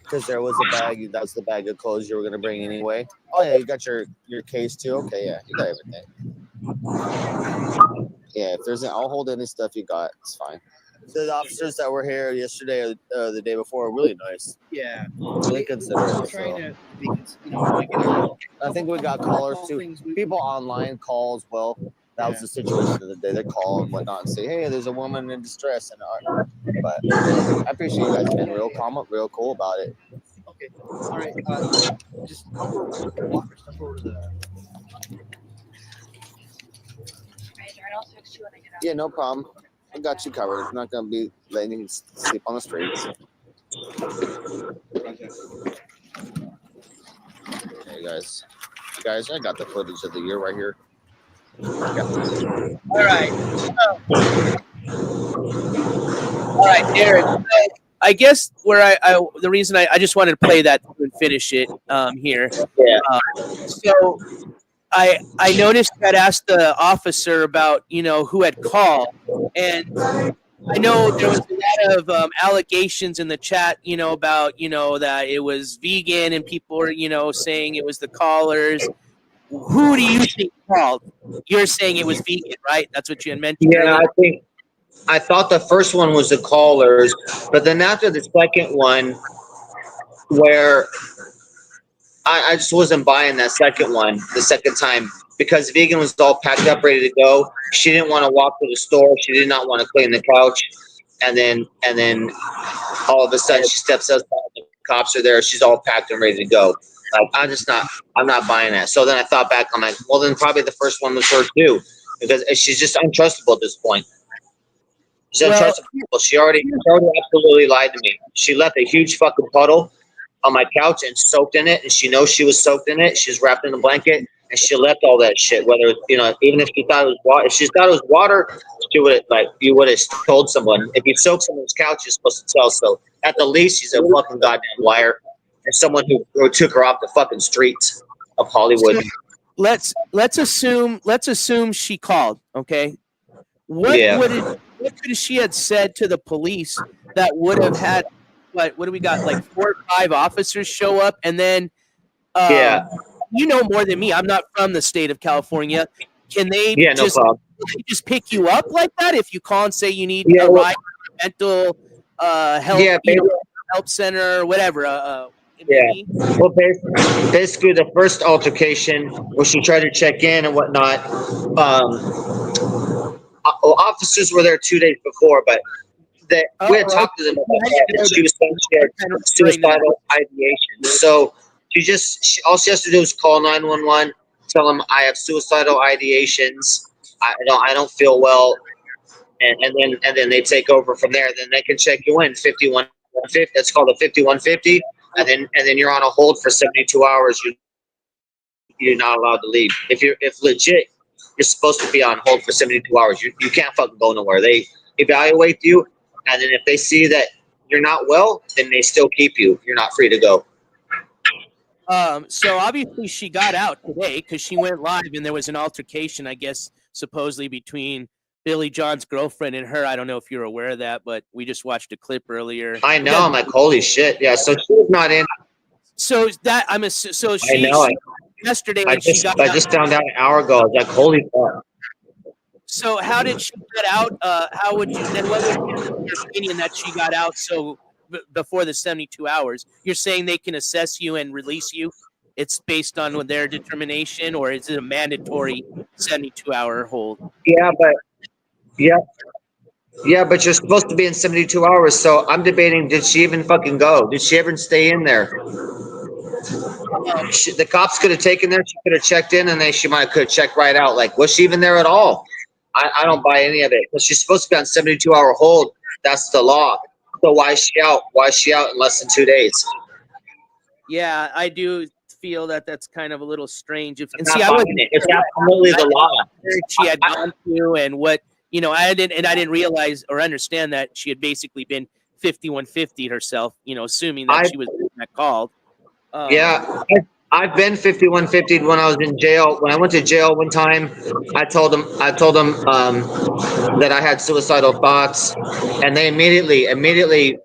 Because there was a bag. That was the bag of clothes you were gonna bring anyway. Oh yeah, you got your case too. Okay, yeah, you got everything. Yeah, I'll hold any stuff you got. It's fine. The officers that were here yesterday or the day before were really nice. Yeah. Really considerate. Trying to be, I think we got callers too. People online call as well. That was the situation of the day. They call and whatnot and say, "Hey, there's a woman in distress," but I appreciate you guys being real calm, real cool about it. Okay. All right. Just walk stuff over to the. Yeah, no problem. I got you covered. I'm not gonna be letting you sleep on the streets. Hey guys, I got the footage of the year right here. All right. All right, Derek. I guess where the reason I just wanted to play that and finish it here. Yeah. So I noticed that I asked the officer about who had called, and I know there was a lot of allegations in the chat, about, that it was vegan and people were, saying it was the callers. Who do you think called? You're saying it was vegan, right? That's what you had mentioned Yeah, earlier. I thought the first one was the callers, but then after the second one, where I just wasn't buying that second one, the second time, because Vegan was all packed up, ready to go. She didn't want to walk to the store. She did not want to clean the couch. And then all of a sudden she steps outside, the cops are there. She's all packed and ready to go. Like, I'm not buying that. So then I thought back, I'm like, well, then probably the first one was her too, because she's just untrustable at this point. She's untrustable. She already absolutely lied to me. She left a huge fucking puddle on my couch and soaked in it, and she knows she was soaked in it. She's wrapped in a blanket, and she left all that shit. Whether even if she thought it was water, if she thought it was water, she would you would have told someone. If you soak someone's couch, you're supposed to tell. So at the least, she's a fucking goddamn liar, and someone who took her off the fucking streets of Hollywood. So let's assume she called. Okay, what could she have said to the police that would have had? What do we got? Like 4 or 5 officers show up, and then you know more than me. I'm not from the state of California. Can they just pick you up like that if you call and say you need a ride, mental health, help center, or whatever? Well, basically, the first altercation where she tried to check in and whatnot. Officers were there 2 days before, but we had talked to them about that. She was saying she had suicidal ideation. So all she has to do is call 911, tell them I have suicidal ideations. I don't feel well, and then they take over from there. Then they can check you in 5150. That's called a 5150, and then you're on a hold for 72 hours. You're not allowed to leave. If legit, you're supposed to be on hold for 72 hours. You can't fucking go nowhere. They evaluate you. And then if they see that you're not well, then they still keep you. You're not free to go. So obviously she got out today because she went live and there was an altercation, I guess, supposedly between Billy John's girlfriend and her. I don't know if you're aware of that, but we just watched a clip earlier. I know. I'm like, holy shit. Yeah. So she was not in. So that yesterday when she got I just found out an hour ago. I was like, holy fuck. So how did she get out? How would you then? What would be your opinion that she got out before the 72 hours? You're saying they can assess you and release you? It's based on their determination, or is it a mandatory 72-hour hold? Yeah, but you're supposed to be in 72 hours. So I'm debating: did she even fucking go? Did she ever stay in there? The cops could have taken her. She could have checked in, and then she might could have checked right out. Like, was she even there at all? I don't buy any of it. But she's supposed to be on 72-hour hold. That's the law. So why is she out? Why is she out in less than 2 days? Yeah, I do feel that that's kind of a little strange. It's absolutely the law. She had gone through and what I didn't realize or understand that she had basically been 5150 herself. Assuming that she was called. I've been 5150 when I was in jail. When I went to jail one time, I told them that I had suicidal thoughts, and they immediately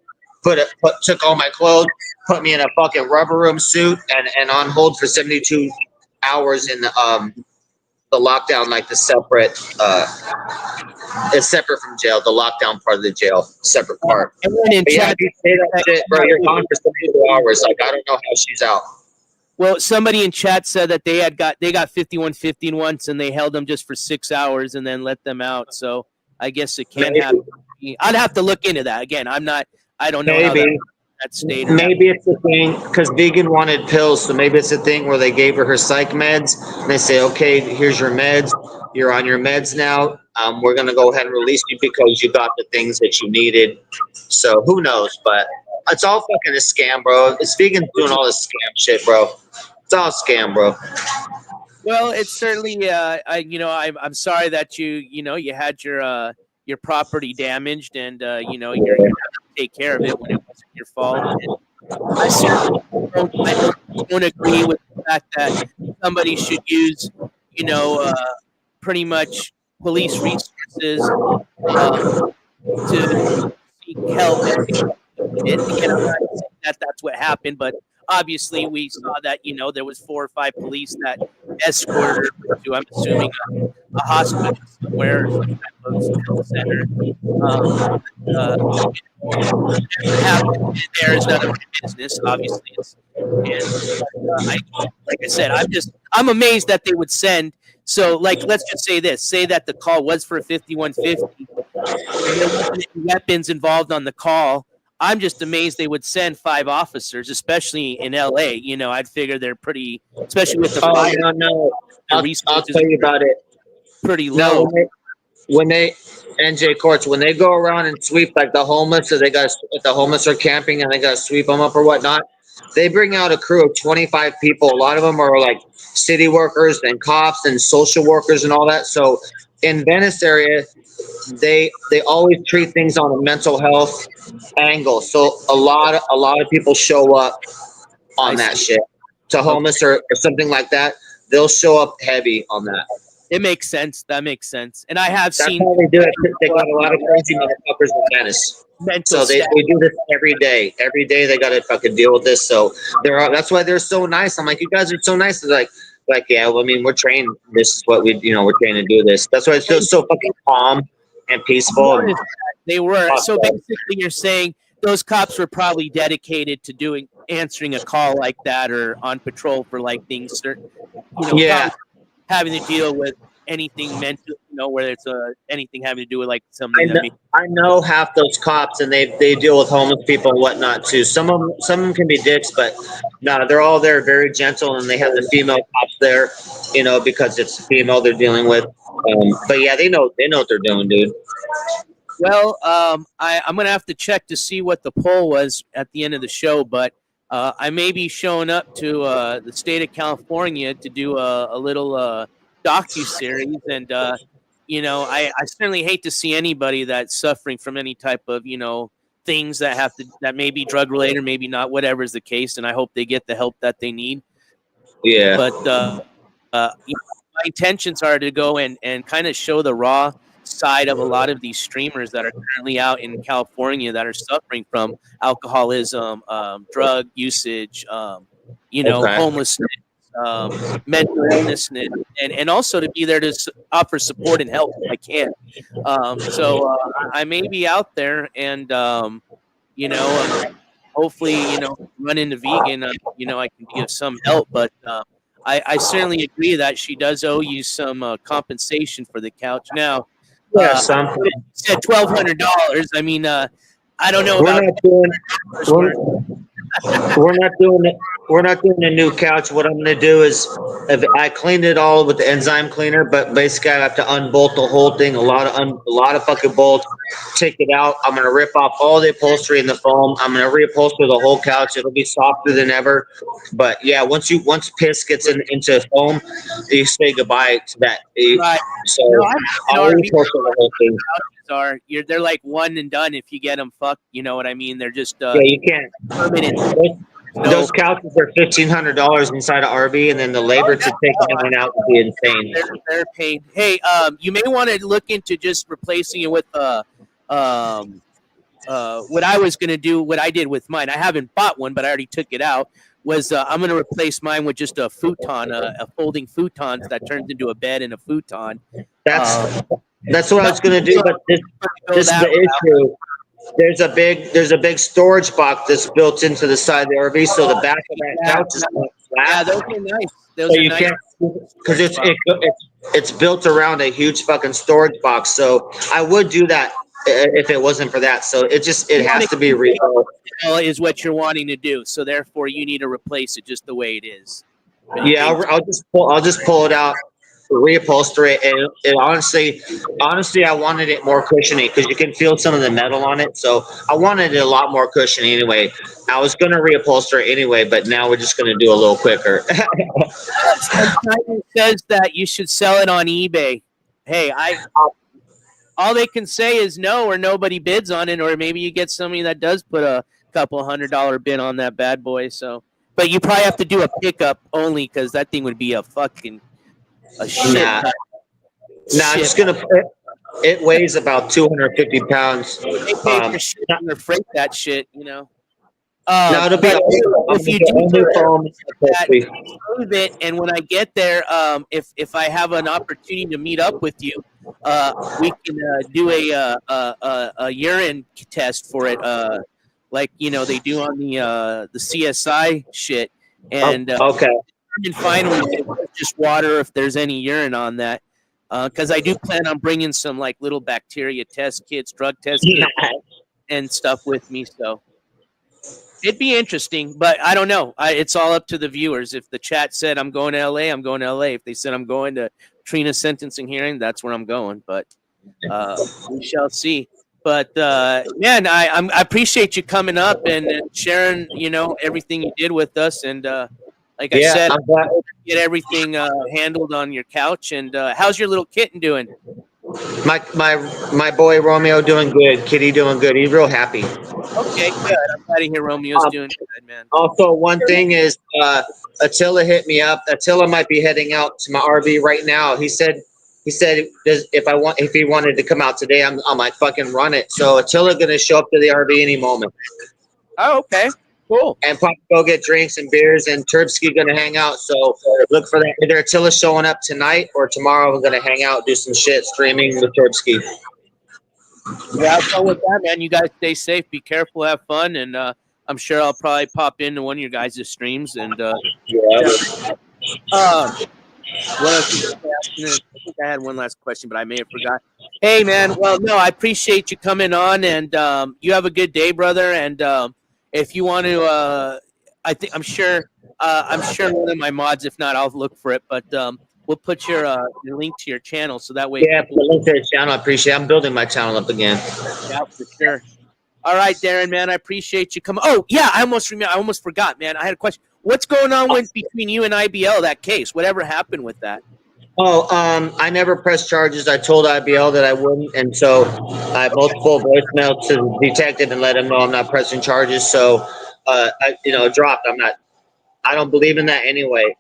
took all my clothes, put me in a fucking rubber room suit, and on hold for 72 hours in the lockdown, like the separate. It's separate from jail. The lockdown part of the jail, separate part. But yeah, if you say that shit, bro, you're gone for 72 hours. Like, I don't know how she's out. Well, somebody in chat said that they got 5150 once, and they held them just for 6 hours and then let them out. So I guess it can happen. I'd have to look into that again. I don't know how that stayed. Maybe it's a thing because Vegan wanted pills, so maybe it's a thing where they gave her psych meds, and they say, okay, here's your meds. You're on your meds now. We're gonna go ahead and release you because you got the things that you needed. So who knows? But it's all fucking a scam, bro. It's Vegan doing all this scam shit, bro. It's all a scam, bro. Well, it's certainly. I'm sorry that you had your property damaged, and you're gonna have to take care of it when it wasn't your fault. And I certainly don't agree with the fact that somebody should use, pretty much police resources to help it. Again, I'm not saying that that's what happened, but obviously we saw that, you know, there was 4 or 5 police that escorted her to, I'm assuming, a hospital somewhere or some type of health center. Whatever happened there is none of my business. Obviously, it's like I said, I'm amazed that they would send. So, like, let's just say this: say that the call was for 5150, and there wasn't any weapons involved on the call. I'm just amazed they would send 5 officers, especially in LA. You know, I'd figure they're pretty, especially with the fire. No. I'll tell you about it. Pretty No, low. when they NJ Courts, when they go around and sweep like the homeless, so they got if the homeless are camping and they got to sweep them up or whatnot, they bring out a crew of 25 people. A lot of them are like city workers and cops and social workers and all that. So in Venice area, they always treat things on a mental health angle. So a lot of people show up on that shit. To homeless or something like that, they'll show up heavy on that. It makes sense. That makes sense. And I have That's seen how they do it. They got a lot of crazy motherfuckers in Venice. So they do this every day. Every day they got to fucking deal with this. So that's why they're so nice. I'm like, you guys are so nice. They're like, yeah, well, I mean, we're trained. This is what we're trained to do this. That's why it feels so fucking calm and peaceful. They were. So basically you're saying those cops were probably dedicated to answering a call like that or on patrol for like things certain, yeah. having to deal with anything mental, whether it's anything having to do with like something. I know half those cops, and they deal with homeless people and whatnot too. Some of them can be dicks, but no, they're all there very gentle, and they have the female cops there, because it's a female they're dealing with. But yeah, they know what they're doing, dude. Well, I'm gonna have to check to see what the poll was at the end of the show, but I may be showing up to the state of California to do a little docu-series, and I certainly hate to see anybody that's suffering from any type of things that may be drug related, maybe not, whatever is the case, and I hope they get the help that they need. Yeah. But my intentions are to go and kind of show the raw side of a lot of these streamers that are currently out in California that are suffering from alcoholism, drug usage, homelessness, mental illness, and also to be there to offer support and help if I can. So I may be out there, and hopefully run into vegan. I can give some help, but I certainly agree that she does owe you some compensation for the couch. Now, said $1,200. I mean, I don't know. We're not doing a new couch. What I'm going to do is, I cleaned it all with the enzyme cleaner, but basically I have to unbolt the whole thing. A lot of fucking bolts. Take it out. I'm going to rip off all the upholstery and the foam. I'm going to reupholster the whole couch. It'll be softer than ever. But yeah, once piss gets into foam, you say goodbye to that. Right. So I'll reupholster the whole thing. They're like one and done if you get them fucked. You know what I mean? They're just yeah, you can't. Those couches are $1,500 inside of RV, and then the labor to take them out would be insane. They're paid. Hey, you may want to look into just replacing it with what I was going to do. What I did with mine, I haven't bought one, but I already took it out. Was I'm going to replace mine with just a futon, a folding futon that turns into a bed and a futon. That's what I was going to do, but this is the issue. There's a big storage box that's built into the side of the RV, so the back of that couch is flat. Yeah, those are nice. So you can't, because it's built around a huge fucking storage box. So I would do that if it wasn't for that. So it has to be rebuilt. Is what you're wanting to do. So therefore, you need to replace it just the way it is. Yeah, I'll just pull it out, reupholster it, and honestly, I wanted it more cushiony because you can feel some of the metal on it. So I wanted it a lot more cushiony anyway. I was gonna reupholster it anyway, but now we're just gonna do a little quicker. It says that you should sell it on eBay. Hey, all they can say is no, or nobody bids on it, or maybe you get somebody that does put a couple $100 bid on that bad boy. So, but you probably have to do a pickup only because that thing would be a shit. Nah, I'm just gonna It weighs about 250 pounds. They pay for shipping or freight that shit, you know. No, it'll be But if you do only foam. that, smooth it, and when I get there, if I have an opportunity to meet up with you, we can do a urine test for it, like they do on the CSI shit, and okay. And finally, if it's just water, if there's any urine on that, because I do plan on bringing some like little bacteria test kits, drug test kits, and stuff with me. So it'd be interesting, but I don't know. It's all up to the viewers. If the chat said I'm going to LA, I'm going to LA. If they said I'm going to Trina's sentencing hearing, that's where I'm going. But we shall see. But man, I appreciate you coming up and sharing, everything you did with us. And like I said, I'm glad. get everything handled on your couch. And how's your little kitten doing? My boy Romeo doing good. Kitty doing good. He's real happy. Okay, good. I'm glad to hear Romeo's doing good, man. Also, one thing is, Attila hit me up. Attila might be heading out to my RV right now. He said if he wanted to come out today, I'm like fucking run it. So Attila gonna show up to the RV any moment. Oh, okay. Cool. And probably go get drinks and beers, and Turbsky gonna hang out. So look for that. Either Attila showing up tonight or tomorrow. We're gonna hang out, do some shit, streaming with Turbsky. Yeah, I'll go with that, man. You guys stay safe, be careful, have fun, and I'm sure I'll probably pop into one of your guys' streams. And what else? I think I had one last question, but I may have forgot. Hey, man. Well, no, I appreciate you coming on, and you have a good day, brother. And if you want to, I'm sure one of my mods. If not, I'll look for it. But we'll put your link to your channel so that way. Yeah, the link to the channel. I appreciate it. I'm building my channel up again. Yeah, for sure. All right, Darren, man. I appreciate you coming. Oh, yeah. I almost forgot, man. I had a question. What's going on between you and IBL, that case? Whatever happened with that? Oh, I never pressed charges. I told IBL that I wouldn't, and so I had multiple voicemails to the detective and let him know I'm not pressing charges. So, dropped. I don't believe in that anyway.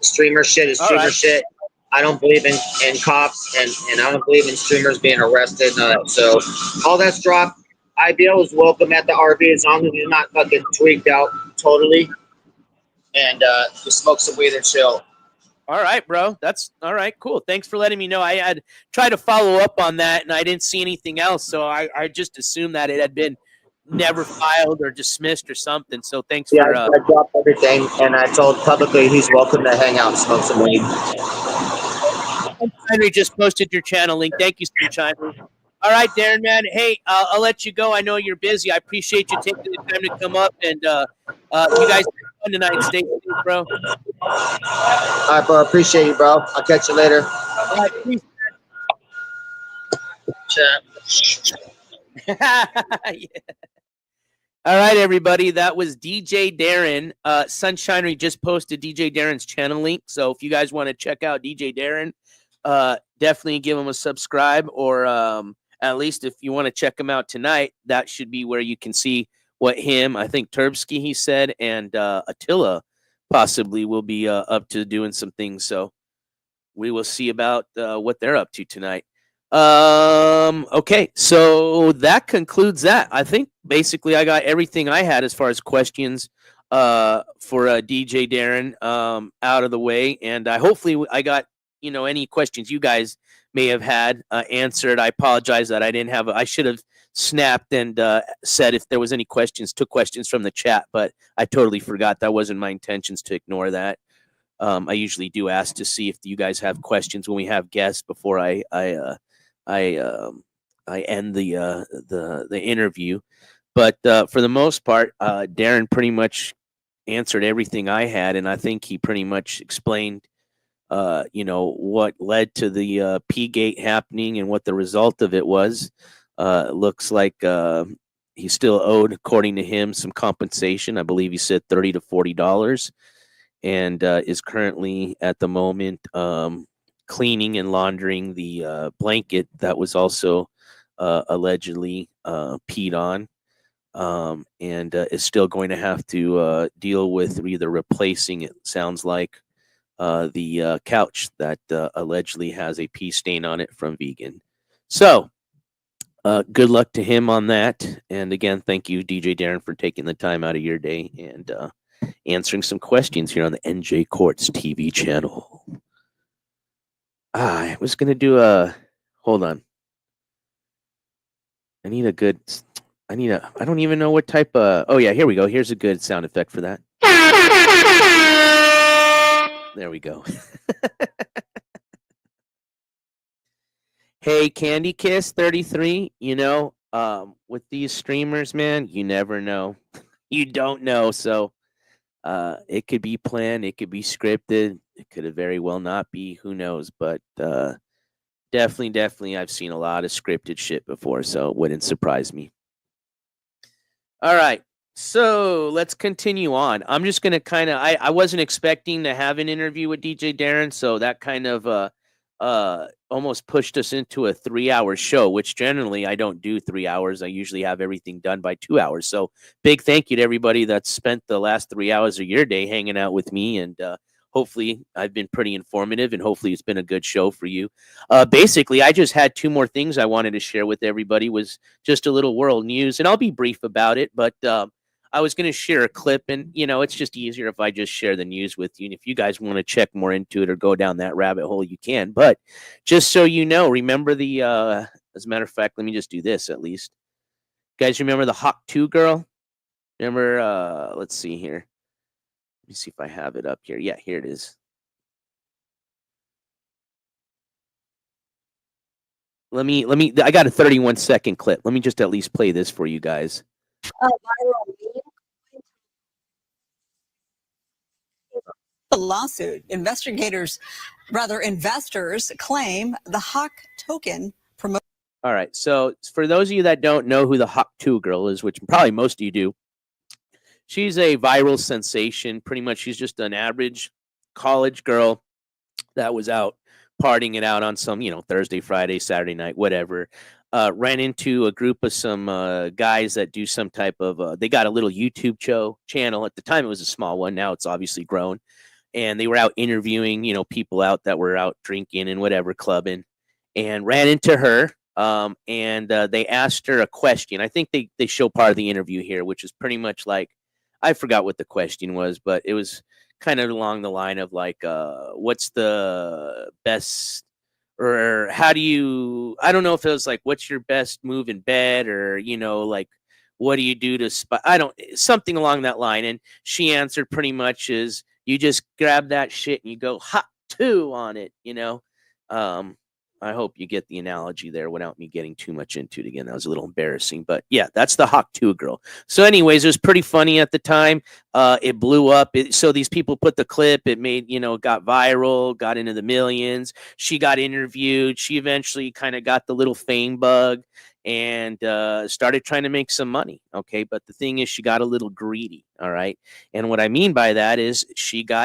Streamer shit is streamer shit. I don't believe in cops, and I don't believe in streamers being arrested. So all that's dropped. IBL is welcome at the RV as long as he's not fucking tweaked out totally. And just smoke some weed and chill. All right, bro. That's all right. Cool. Thanks for letting me know. I had tried to follow up on that, and I didn't see anything else. So I just assumed that it had been never filed or dismissed or something. So thanks for. I dropped everything, and I told publicly he's welcome to hang out and smoke some weed. Henry just posted your channel link. Thank you, Sunshine. All right, Darren, man. Hey, I'll let you go. I know you're busy. I appreciate you taking the time to come up, and you guys have fun tonight. Stay safe, bro. All right, bro. Appreciate you, bro. I'll catch you later. All right, peace. Yeah. All right, everybody. That was DJ Darren. Sunshinery just posted DJ Darren's channel link. So if you guys want to check out DJ Darren, definitely give him a subscribe, or at least if you want to check him out tonight, that should be where you can see what I think Turbsky, he said, and Attila possibly will be up to doing some things. So we will see about what they're up to tonight. Okay, so that concludes that. I think basically I got everything I had as far as questions for DJ Darren out of the way, and hopefully I got any questions you guys may have had answered. I apologize that I didn't have. I should have snapped and said if there was any questions, took questions from the chat, but I totally forgot. That wasn't my intentions to ignore that. I usually do ask to see if you guys have questions when we have guests before I end the interview. But for the most part, Darren pretty much answered everything I had, and I think he pretty much explained what led to the P-Gate happening and what the result of it was. It looks like he still owed, according to him, some compensation. I believe he said $30 to $40, and is currently at the moment cleaning and laundering the blanket that was also allegedly peed on, and is still going to have to deal with either replacing, it sounds like, the couch that allegedly has a pee stain on it from vegan. So, good luck to him on that. And again, thank you, DJ Darren, for taking the time out of your day and answering some questions here on the NJ Courts TV channel. I was going to do hold on. I don't even know what type of, oh yeah, here we go. Here's a good sound effect for that. There we go. Hey, Candy Kiss 33, with these streamers, man, you never know. You don't know. So it could be planned, it could be scripted, it could very well not be, who knows, but definitely I've seen a lot of scripted shit before, so it wouldn't surprise me. All right. So let's continue on. I'm just going to kind of, I wasn't expecting to have an interview with DJ Darren, so that kind of almost pushed us into a 3-hour show, which generally I don't do 3 hours. I usually have everything done by 2 hours. So big thank you to everybody that spent the last 3 hours of your day hanging out with me. And hopefully I've been pretty informative, and hopefully it's been a good show for you. Basically, I just had 2 more things I wanted to share with everybody. Was just a little world news, and I'll be brief about it, but I was going to share a clip, and, it's just easier if I just share the news with you. And if you guys want to check more into it or go down that rabbit hole, you can. But just so you know, remember as a matter of fact, let me just do this at least. Guys, remember the Hawk 2 girl? Remember, let's see here. Let me see if I have it up here. Yeah, here it is. I got a 31-second clip. Let me just at least play this for you guys. The lawsuit, investors claim the Hawk token promotes. All right. So for those of you that don't know who the Hawk 2 girl is, which probably most of you do, she's a viral sensation. Pretty much she's just an average college girl that was out partying it out on some, Thursday, Friday, Saturday night, whatever. Ran into a group of some guys that do some type of, they got a little YouTube channel. At the time, it was a small one. Now it's obviously grown. And they were out interviewing, people out that were out drinking and whatever, clubbing, and ran into her. And they asked her a question. I think they show part of the interview here, which is pretty much like, I forgot what the question was, but it was kind of along the line of like, what's the best, or how do you, I don't know if it was like, what's your best move in bed, or, like, what do you do to something along that line. And she answered pretty much is, you just grab that shit and you go Hawk 2 on it, I hope you get the analogy there without me getting too much into it again. That was a little embarrassing, but yeah, that's the Hawk 2 girl. So anyways, it was pretty funny at the time. It blew up. So these people put the clip, it made, got viral, got into the millions. She got interviewed. She eventually kind of got the little fame bug and started trying to make some money. Okay. But the thing is, she got a little greedy. All right. And what I mean by that is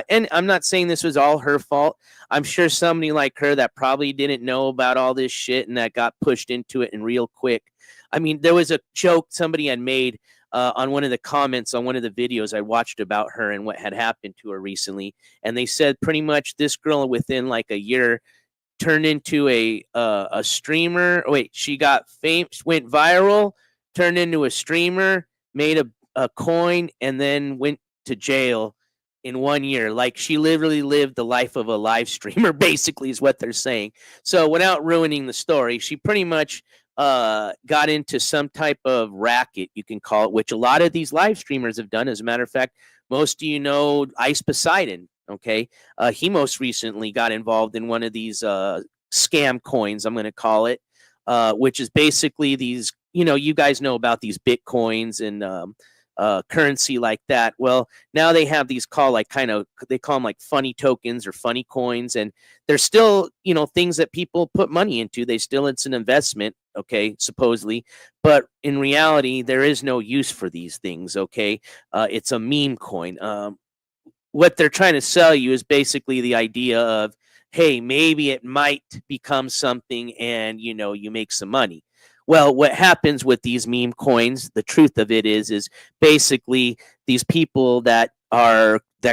and I'm not saying this was all her fault. I'm sure somebody like her that probably didn't know about all this shit and that got pushed into it and real quick. I mean, there was a joke somebody had made on one of the comments on one of the videos I watched about her and what had happened to her recently. And they said pretty much this girl within like a year turned into a streamer. Wait, she got famous, went viral, turned into a streamer, made a coin, and then went to jail in 1 year. Like, she literally lived the life of a live streamer, basically, is what they're saying. So without ruining the story, she pretty much got into some type of racket, you can call it, which a lot of these live streamers have done. As a matter of fact, most of Ice Poseidon. Okay. He most recently got involved in one of these scam coins, I'm going to call it, which is basically these, you guys know about these Bitcoins and currency like that. Well, now they have these they call them like funny tokens or funny coins. And they're still, things that people put money into. It's an investment. Okay. Supposedly. But in reality, there is no use for these things. Okay. It's a meme coin. What they're trying to sell you is basically the idea of, hey, maybe it might become something and, you make some money. Well, what happens with these meme coins, the truth of it is basically these people that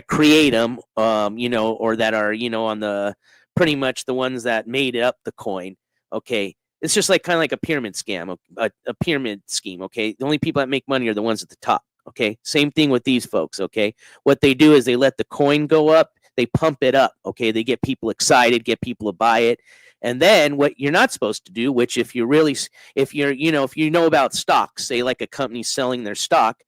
create them, or that are, on the pretty much the ones that made up the coin. Okay. It's just like kind of like a pyramid scam, a pyramid scheme. Okay, the only people that make money are the ones at the top. Okay, same thing with these folks. Okay, what they do is they let the coin go up, they pump it up. Okay, they get people excited, get people to buy it, and then what you're not supposed to do, which if you know about stocks, say like a company selling their stock,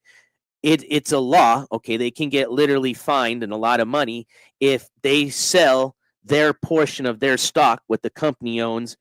it's a law. Okay, they can get literally fined and a lot of money if they sell their portion of their stock, what the company owns,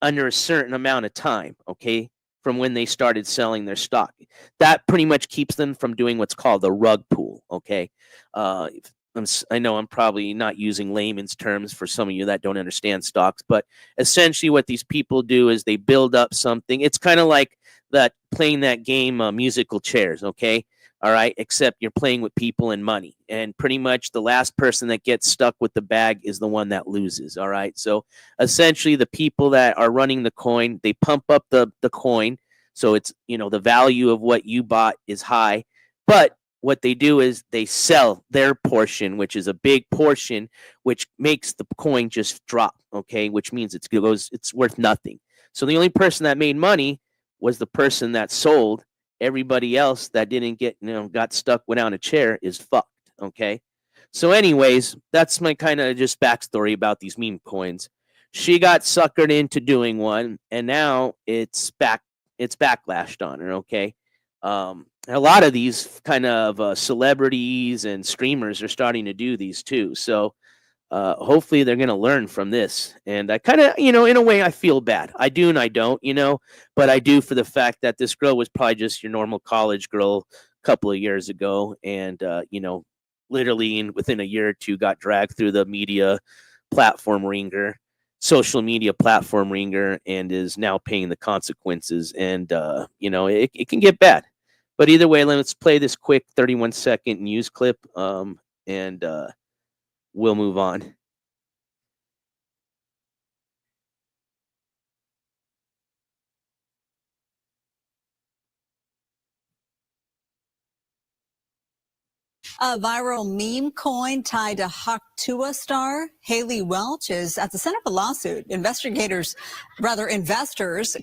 under a certain amount of time. Okay, from when they started selling their stock, that pretty much keeps them from doing what's called the rug pull. Okay, I know I'm probably not using layman's terms for some of you that don't understand stocks, but essentially what these people do is they build up something. It's kind of like that playing that game, musical chairs. Okay, all right, except you're playing with people and money, and pretty much the last person that gets stuck with the bag is the one that loses. All right, so essentially the people that are running the coin, they pump up the coin, so it's, the value of what you bought is high, but what they do is they sell their portion, which is a big portion, which makes the coin just drop. Okay, which means it's worth nothing. So the only person that made money was the person that sold. Everybody else that didn't got stuck without a chair is fucked. Okay, so anyways, that's my kind of just backstory about these meme coins. She got suckered into doing one, and now it's backlashed on her. Okay, a lot of these kind of celebrities and streamers are starting to do these too. So hopefully they're going to learn from this. And I kind of, in a way I feel bad. I do and I don't, but I do for the fact that this girl was probably just your normal college girl a couple of years ago. And, literally within a year or two got dragged through the social media platform ringer, and is now paying the consequences. And, it can get bad. But either way, let's play this quick 31-second news clip, and we'll move on. A viral meme coin tied to Haktua star Haley Welch is at the center of a lawsuit. Investors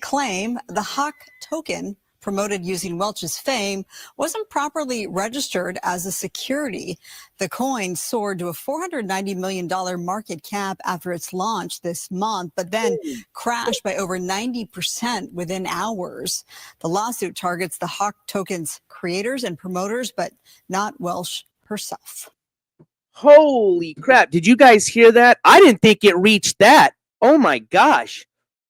claim the Hawk token, promoted using Welch's fame, wasn't properly registered as a security. The coin soared to a $490 million market cap after its launch this month, but then crashed by over 90% within hours. The lawsuit targets the Hawk token's creators and promoters, but not Welch herself. Holy crap. Did you guys hear that? I didn't think it reached that. Oh my gosh.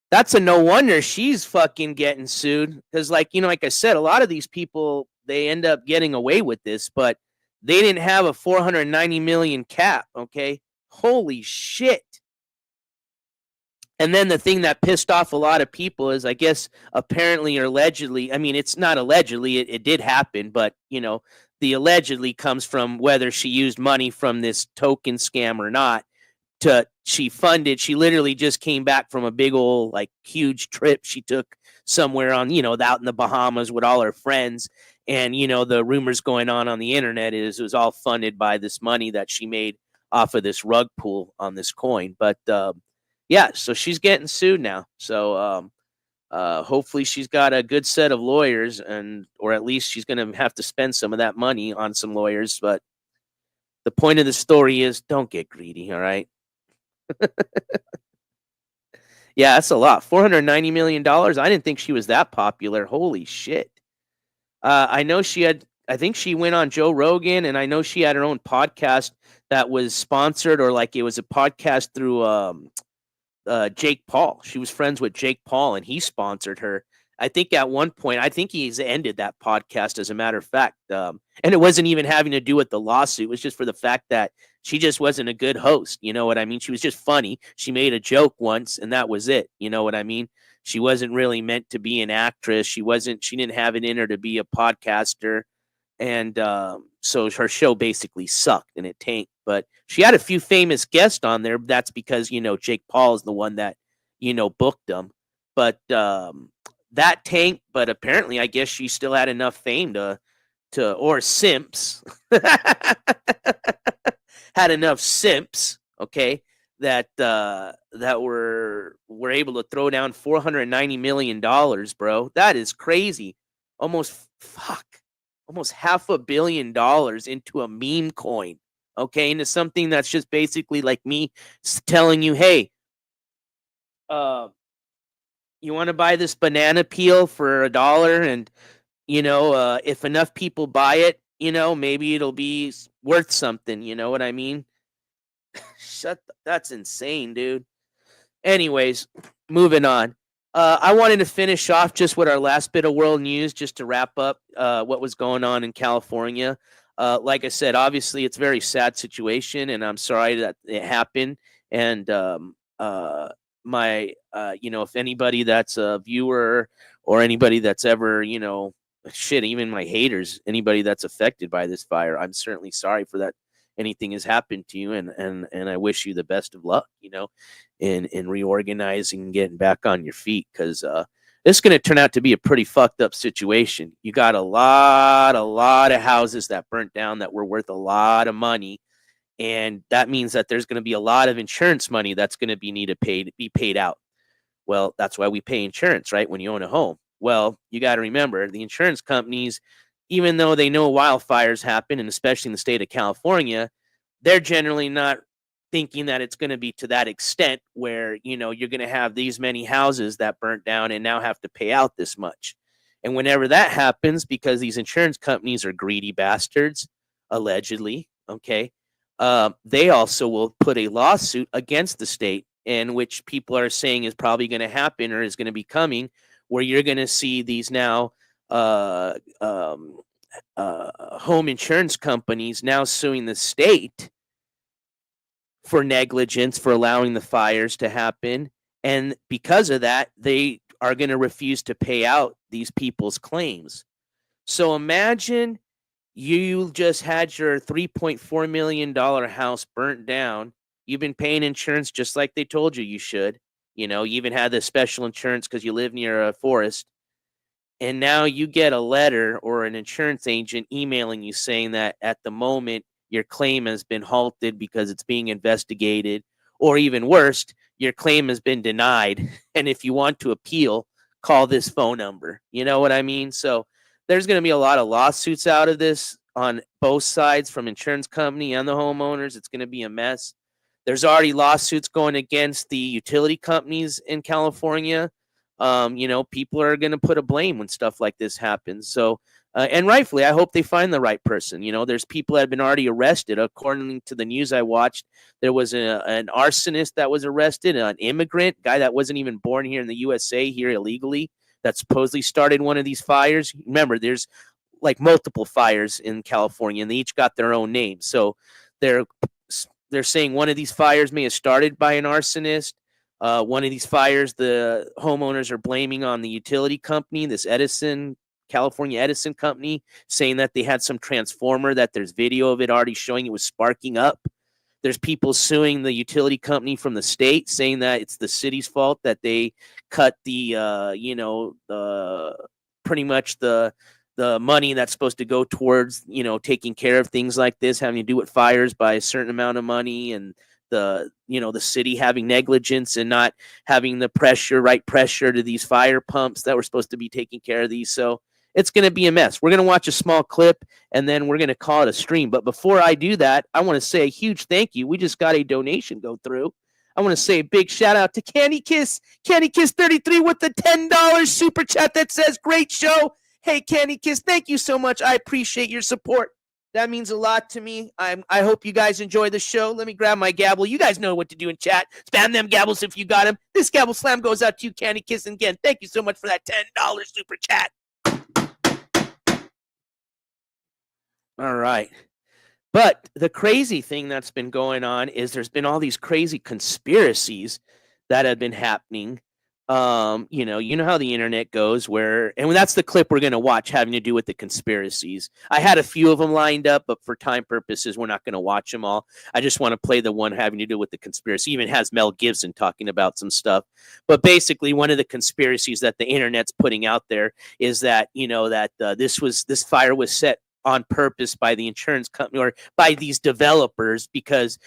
That's a no wonder she's fucking getting sued. Because like I said, a lot of these people, they end up getting away with this, but they didn't have a 490 million cap. Okay. Holy shit. And then the thing that pissed off a lot of people is, I guess, apparently or allegedly, I mean, it's not allegedly, it did happen, but, the allegedly comes from whether she used money from this token scam or not. She literally just came back from a big old, like, huge trip she took somewhere on, out in the Bahamas with all her friends. And, the rumors going on the internet is it was all funded by this money that she made off of this rug pull on this coin. But, yeah, so she's getting sued now. So hopefully she's got a good set of lawyers, or at least she's going to have to spend some of that money on some lawyers. But the point of the story is, don't get greedy, all right? Yeah, that's a lot. $490 million. I didn't think she was that popular. Holy shit. I know I think she went on Joe Rogan, and I know she had her own podcast that was sponsored, or like it was a podcast through Jake Paul. She was friends with Jake Paul, and he sponsored her. I think at one point, I think he's ended that podcast, as a matter of fact. And it wasn't even having to do with the lawsuit. It was just for the fact that she just wasn't a good host. You know what I mean? She was just funny. She made a joke once, and that was it. You know what I mean? She wasn't really meant to be an actress. She didn't have it in her to be a podcaster. And so her show basically sucked and it tanked. But she had a few famous guests on there. That's because, Jake Paul is the one that, booked them. But that tanked. But apparently, I guess she still had enough fame or simps. Had enough simps, okay, that we're able to throw down $490 million, bro. That is crazy. Almost $500 million into a meme coin. Okay, into something that's just basically like me telling you, hey, you want to buy this banana peel for $1, and if enough people buy it, maybe it'll be worth something. You know what I mean? That's insane, dude. Anyways, moving on. I wanted to finish off just with our last bit of world news, just to wrap up what was going on in California. Like I said, obviously it's a very sad situation, and I'm sorry that it happened. And if anybody that's a viewer or anybody that's ever, even my haters, anybody that's affected by this fire, I'm certainly sorry for that. Anything has happened to you, and I wish you the best of luck, in reorganizing and getting back on your feet, because this is going to turn out to be a pretty fucked up situation. You got a lot of houses that burnt down that were worth a lot of money, and that means that there's going to be a lot of insurance money that's going to be paid out. Well, that's why we pay insurance, right? When you own a home. Well, you got to remember, the insurance companies, even though they know wildfires happen, and especially in the state of California, they're generally not thinking that it's going to be to that extent where, you're going to have these many houses that burnt down and now have to pay out this much. And whenever that happens, because these insurance companies are greedy bastards, allegedly, okay, they also will put a lawsuit against the state, in which people are saying is probably going to happen or is going to be coming, where you're going to see these now home insurance companies now suing the state for negligence for allowing the fires to happen. And because of that, they are going to refuse to pay out these people's claims. So imagine you just had your $3.4 million house burnt down. You've been paying insurance just like they told you should. You even had the special insurance because you live near a forest. And now you get a letter or an insurance agent emailing you saying that at the moment your claim has been halted because it's being investigated, or even worse, your claim has been denied. And if you want to appeal, call this phone number. You know what I mean? So there's going to be a lot of lawsuits out of this on both sides, from insurance company and the homeowners. It's going to be a mess. There's already lawsuits going against the utility companies in California. People are going to put a blame when stuff like this happens. So, and rightfully, I hope they find the right person. There's people that have been already arrested. According to the news I watched, there was an arsonist that was arrested, an immigrant guy that wasn't even born here in the USA, here illegally, that supposedly started one of these fires. Remember, there's like multiple fires in California, and they each got their own name. So they're saying one of these fires may have started by an arsonist. One of these fires, the homeowners are blaming on the utility company, this California Edison company, saying that they had some transformer that there's video of it already showing it was sparking up. There's people suing the utility company from the state, saying that it's the city's fault that they cut the, pretty much the money that's supposed to go towards, taking care of things like this, having to do with fires, by a certain amount of money, and the city having negligence and not having the right pressure to these fire pumps that were supposed to be taking care of these. So it's going to be a mess. We're going to watch a small clip, and then we're going to call it a stream. But before I do that, I want to say a huge thank you. We just got a donation go through. I want to say a big shout out to Candy Kiss 33 with the $10 super chat that says great show. Hey, Candy Kiss, thank you so much. I appreciate your support. That means a lot to me. I hope you guys enjoy the show. Let me grab my gavel. You guys know what to do in chat. Spam them gavels if you got them. This gavel slam goes out to you, Candy Kiss. And again, thank you so much for that $10 super chat. All right. But the crazy thing that's been going on is there's been all these crazy conspiracies that have been happening. You know how the internet goes, and that's the clip we're going to watch having to do with the conspiracies. I had a few of them lined up, but for time purposes, we're not going to watch them all. I just want to play the one having to do with the conspiracy. It even has Mel Gibson talking about some stuff. But basically, one of the conspiracies that the internet's putting out there is that, this fire was set on purpose by the insurance company or by these developers because,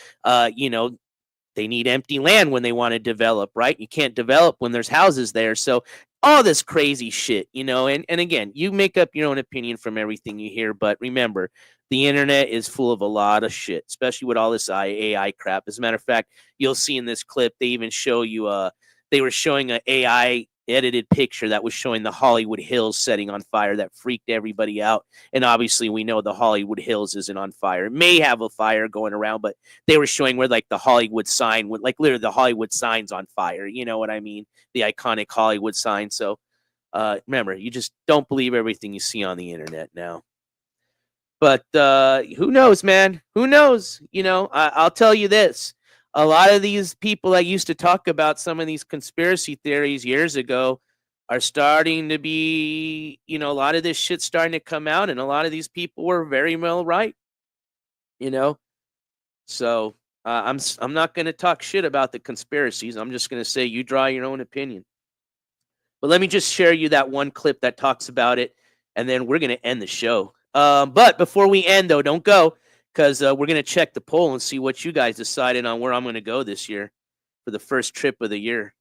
They need empty land when they want to develop, right? You can't develop when there's houses there. So all this crazy shit, you know, and again, you make up your own opinion from everything you hear. But remember, the internet is full of a lot of shit, especially with all this AI crap. As a matter of fact, you'll see in this clip, they even show you, they were showing an AI edited picture that was showing the Hollywood Hills setting on fire that freaked everybody out. And obviously we know the Hollywood Hills isn't on fire. It may have a fire going around, but they were showing where like the Hollywood sign would, like literally the Hollywood sign's on fire. You know what I mean? The iconic Hollywood sign. So remember, you just don't believe everything you see on the internet now. But who knows, man? Who knows? You know, I'll tell you this. A lot of these people that used to talk about some of these conspiracy theories years ago are starting to be, you know, a lot of this shit's starting to come out, and a lot of these people were very well right, you know. So I'm not going to talk shit about the conspiracies. I'm just going to say you draw your own opinion. But let me just share you that one clip that talks about it, and then we're going to end the show. But before we end, though, don't go. Because we're going to check the poll and see what you guys decided on where I'm going to go this year for the first trip of the year.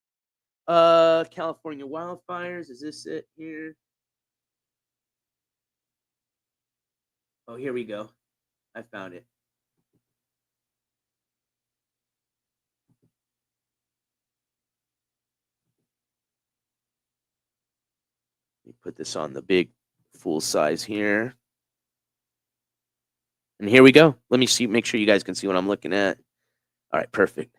California wildfires. Is this it here? Oh, here we go. I found it. Let me put this on the big full size here. And here we go. Let me see, make sure you guys can see what I'm looking at. All right, perfect.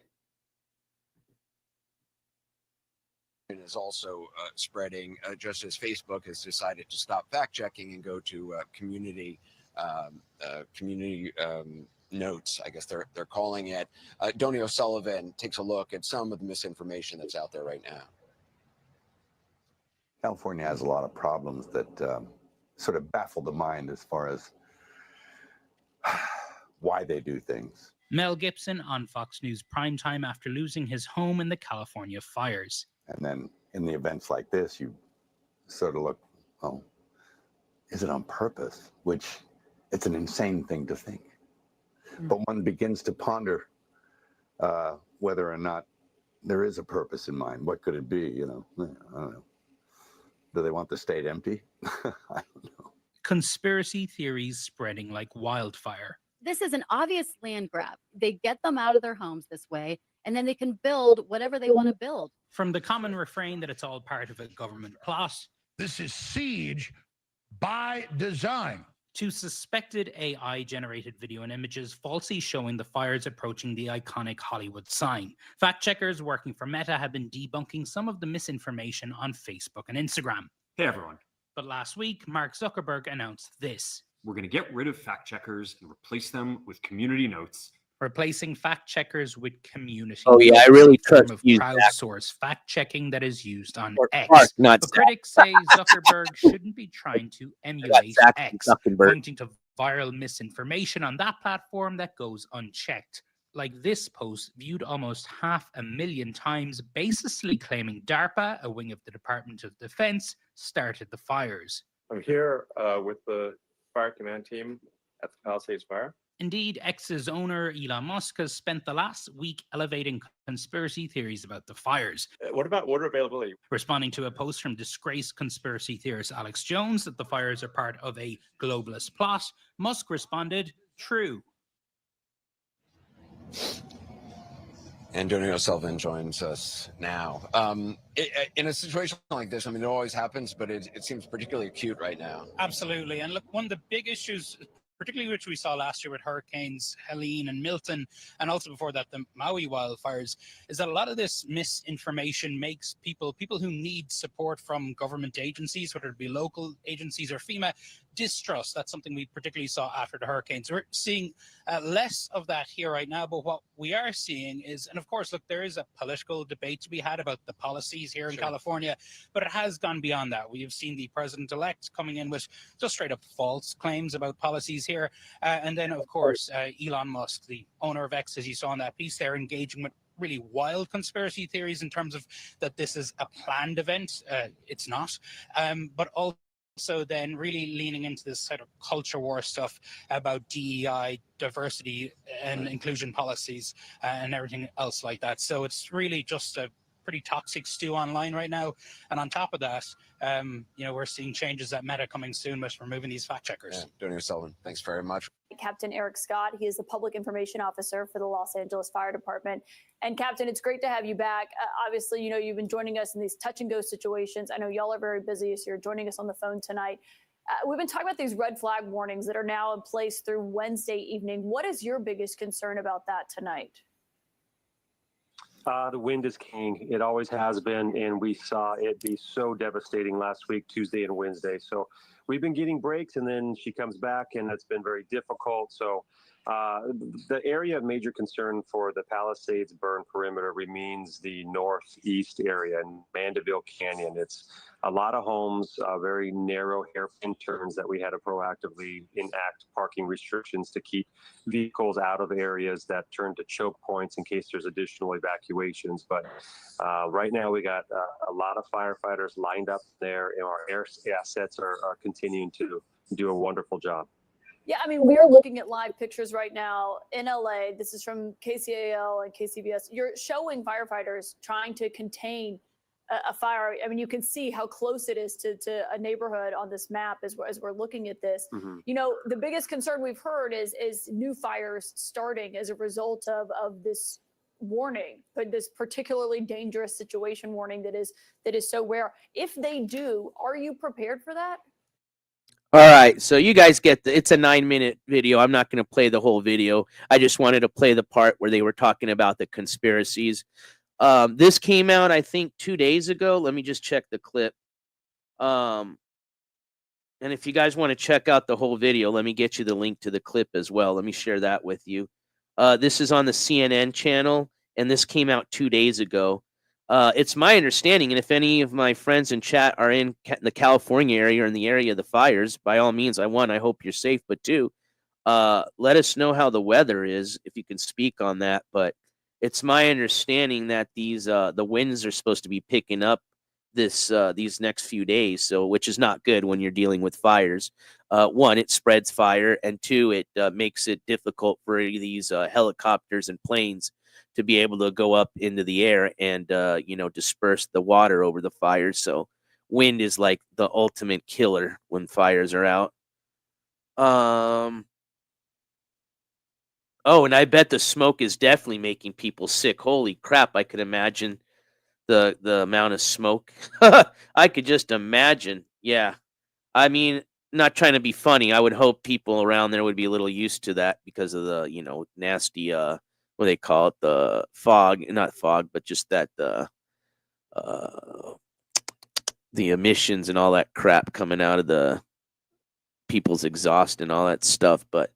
It is also spreading, just as Facebook has decided to stop fact checking and go to community notes. I guess they're calling it. Donnie O'Sullivan takes a look at some of the misinformation that's out there right now. California has a lot of problems that sort of baffle the mind as far as why they do things. Mel Gibson on Fox News primetime after losing his home in the California fires. And then in the events like this, you sort of look, oh, is it on purpose? Which it's an insane thing to think. But one begins to ponder whether or not there is a purpose in mind. What could it be? You know, I don't know. Do they want the state empty? I don't know. Conspiracy theories spreading like wildfire. This is an obvious land grab. They get them out of their homes this way, and then they can build whatever they want to build. From the common refrain that it's all part of a government plot. This is siege by design. To suspected AI-generated video and images falsely showing the fires approaching the iconic Hollywood sign. Fact checkers working for Meta have been debunking some of the misinformation on Facebook and Instagram. Hey everyone. But last week, Mark Zuckerberg announced this. We're going to get rid of fact checkers and replace them with community notes. Replacing fact checkers with community. Oh yeah, I really trust you. Crowdsource fact checking that is used on X. Mark, not but critics say Zuckerberg shouldn't be trying to emulate X, pointing to viral misinformation on that platform that goes unchecked. Like this post viewed almost 500,000 times, basically claiming DARPA, a wing of the Department of Defense, started the fires. I'm here with the fire command team at the Palisades fire. Indeed, X's owner, Elon Musk, has spent the last week elevating conspiracy theories about the fires. What about water availability? Responding to a post from disgraced conspiracy theorist Alex Jones that the fires are part of a globalist plot, Musk responded, true. And Donnie O'Sullivan joins us now. In a situation like this, I mean, it always happens, but it seems particularly acute right now. Absolutely. And look, one of the big issues, particularly which we saw last year with hurricanes Helene and Milton, and also before that the Maui wildfires, is that a lot of this misinformation makes people who need support from government agencies, whether it be local agencies or FEMA, distrust. That's something we particularly saw after the hurricanes. We're seeing less of that here right now, but what we are seeing is, and of course, look, there is a political debate to be had about the policies here in California, but it has gone beyond that. We have seen the president-elect coming in with just straight up false claims about policies here. And then, of course, Elon Musk, the owner of X, as you saw in that piece there, engaging with really wild conspiracy theories in terms of that this is a planned event. It's not. But also So then really leaning into this sort of culture war stuff about DEI, diversity and inclusion policies and everything else like that. So it's really just a pretty toxic stew online right now. And on top of that, we're seeing changes at Meta coming soon with removing these fact checkers. Donnie Sullivan, thanks very much. Captain Eric Scott. He is the Public Information Officer for the Los Angeles Fire Department. And Captain, it's great to have you back. Obviously, you've been joining us in these touch and go situations. I know y'all are very busy, so you're joining us on the phone tonight. We've been talking about these red flag warnings that are now in place through Wednesday evening. What is your biggest concern about that tonight? The wind is king. It always has been, and we saw it be so devastating last week, Tuesday and Wednesday. So we've been getting breaks, and then she comes back, and it's been very difficult. So the area of major concern for the Palisades burn perimeter remains the northeast area in Mandeville Canyon. It's a lot of homes, very narrow hairpin turns that we had to proactively enact parking restrictions to keep vehicles out of areas that turn to choke points in case there's additional evacuations. But right now we got a lot of firefighters lined up there, and our air assets are continuing to do a wonderful job. Yeah, I mean, we're looking at live pictures right now in LA. This is from KCAL and KCBS. You're showing firefighters trying to contain a fire. I mean, you can see how close it is to a neighborhood on this map as we're looking at this. Mm-hmm. The biggest concern we've heard is new fires starting as a result of this warning, but this particularly dangerous situation warning that is so rare. If they do, are you prepared for that? All right, so you guys get it's a 9-minute video. I'm not going to play the whole video. I just wanted to play the part where they were talking about the conspiracies. This came out, I think, 2 days ago. Let me just check the clip. And if you guys want to check out the whole video, let me get you the link to the clip as well. Let me share that with you. This is on the CNN channel, and this came out 2 days ago. It's my understanding, and if any of my friends in chat are in the California area or in the area of the fires, by all means, I hope you're safe, but two, let us know how the weather is, if you can speak on that. But it's my understanding that these the winds are supposed to be picking up these next few days, so which is not good when you're dealing with fires. One, it spreads fire, and two, it makes it difficult for these helicopters and planes to be able to go up into the air and disperse the water over the fires. So wind is like the ultimate killer when fires are out. Oh, and I bet the smoke is definitely making people sick. Holy crap, I could imagine the amount of smoke. I could just imagine. Yeah. I mean, not trying to be funny. I would hope people around there would be a little used to that because of the, nasty what they call it, the fog, not fog, but just that the emissions and all that crap coming out of the people's exhaust and all that stuff. But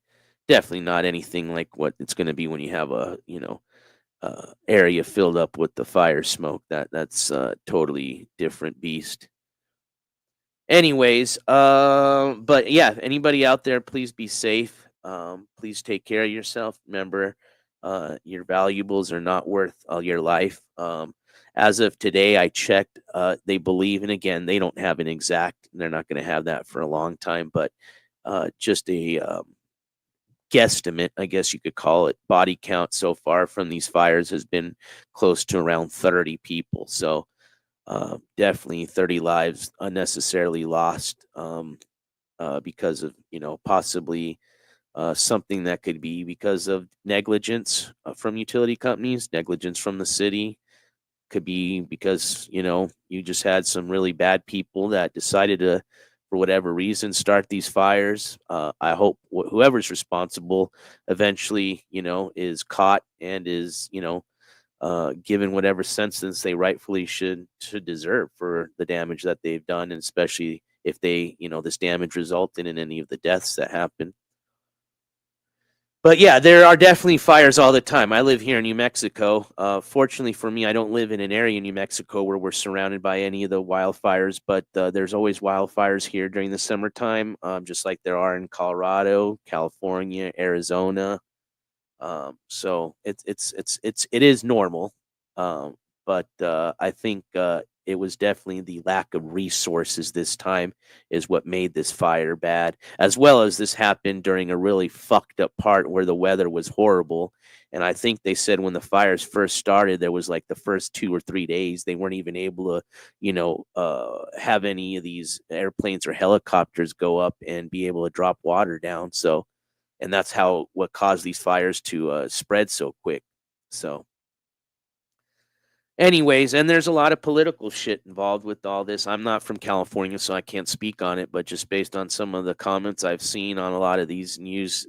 definitely not anything like what it's going to be when you have a area filled up with the fire smoke. That's a totally different beast. Anyways, but yeah, anybody out there, please be safe. Please take care of yourself. Remember, your valuables are not worth all your life. As of today, I checked, they believe, and again, they don't have an exact, they're not going to have that for a long time, but just a guesstimate, I guess you could call it, body count so far from these fires has been close to around 30 people. So definitely 30 lives unnecessarily lost because of, possibly something that could be because of negligence from utility companies, negligence from the city. Could be because, you just had some really bad people that decided to, for whatever reason, start these fires. I hope whoever's responsible eventually, is caught and is, given whatever sentence they rightfully should deserve for the damage that they've done, and especially if they, this damage resulted in any of the deaths that happened. But yeah, there are definitely fires all the time. I live here in New Mexico. Fortunately for me, I don't live in an area in New Mexico where we're surrounded by any of the wildfires, but there's always wildfires here during the summertime, just like there are in Colorado, California, Arizona. So it is normal. But I think it was definitely the lack of resources this time is what made this fire bad, as well as this happened during a really fucked up part where the weather was horrible. And I think they said when the fires first started, there was like the first 2 or 3 days, they weren't even able to, have any of these airplanes or helicopters go up and be able to drop water down. So, and that's what caused these fires to spread so quick. So, anyways, and there's a lot of political shit involved with all this. I'm not from California, so I can't speak on it, but just based on some of the comments I've seen on a lot of these news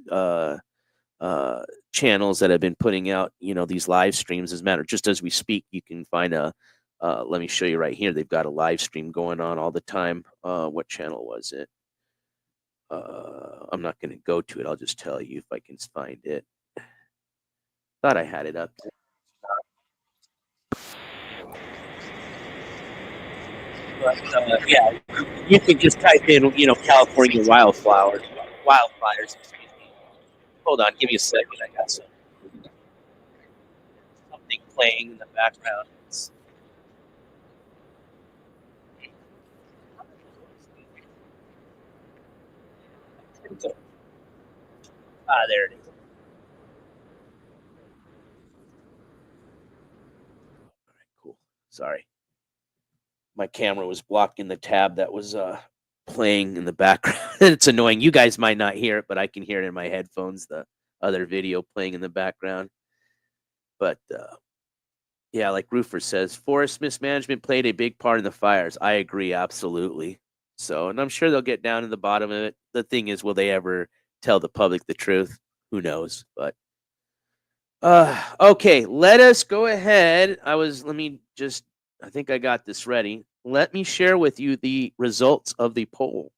channels that have been putting out, these live streams. As a matter, just as we speak, you can find let me show you right here. They've got a live stream going on all the time. What channel was it? I'm not going to go to it. I'll just tell you if I can find it. Thought I had it up. But, yeah, you can just type in, California wildfires. Excuse me. Hold on, give me a second. I got something playing in the background. There it is. All right, cool. Sorry. My camera was blocking the tab that was playing in the background. It's annoying. You guys might not hear it, but I can hear it in my headphones, the other video playing in the background. But yeah, like Roofer says, forest mismanagement played a big part in the fires. I agree, absolutely. So, and I'm sure they'll get down to the bottom of it. The thing is, will they ever tell the public the truth? Who knows? But okay, let us go ahead. I think I got this ready. Let me share with you the results of the poll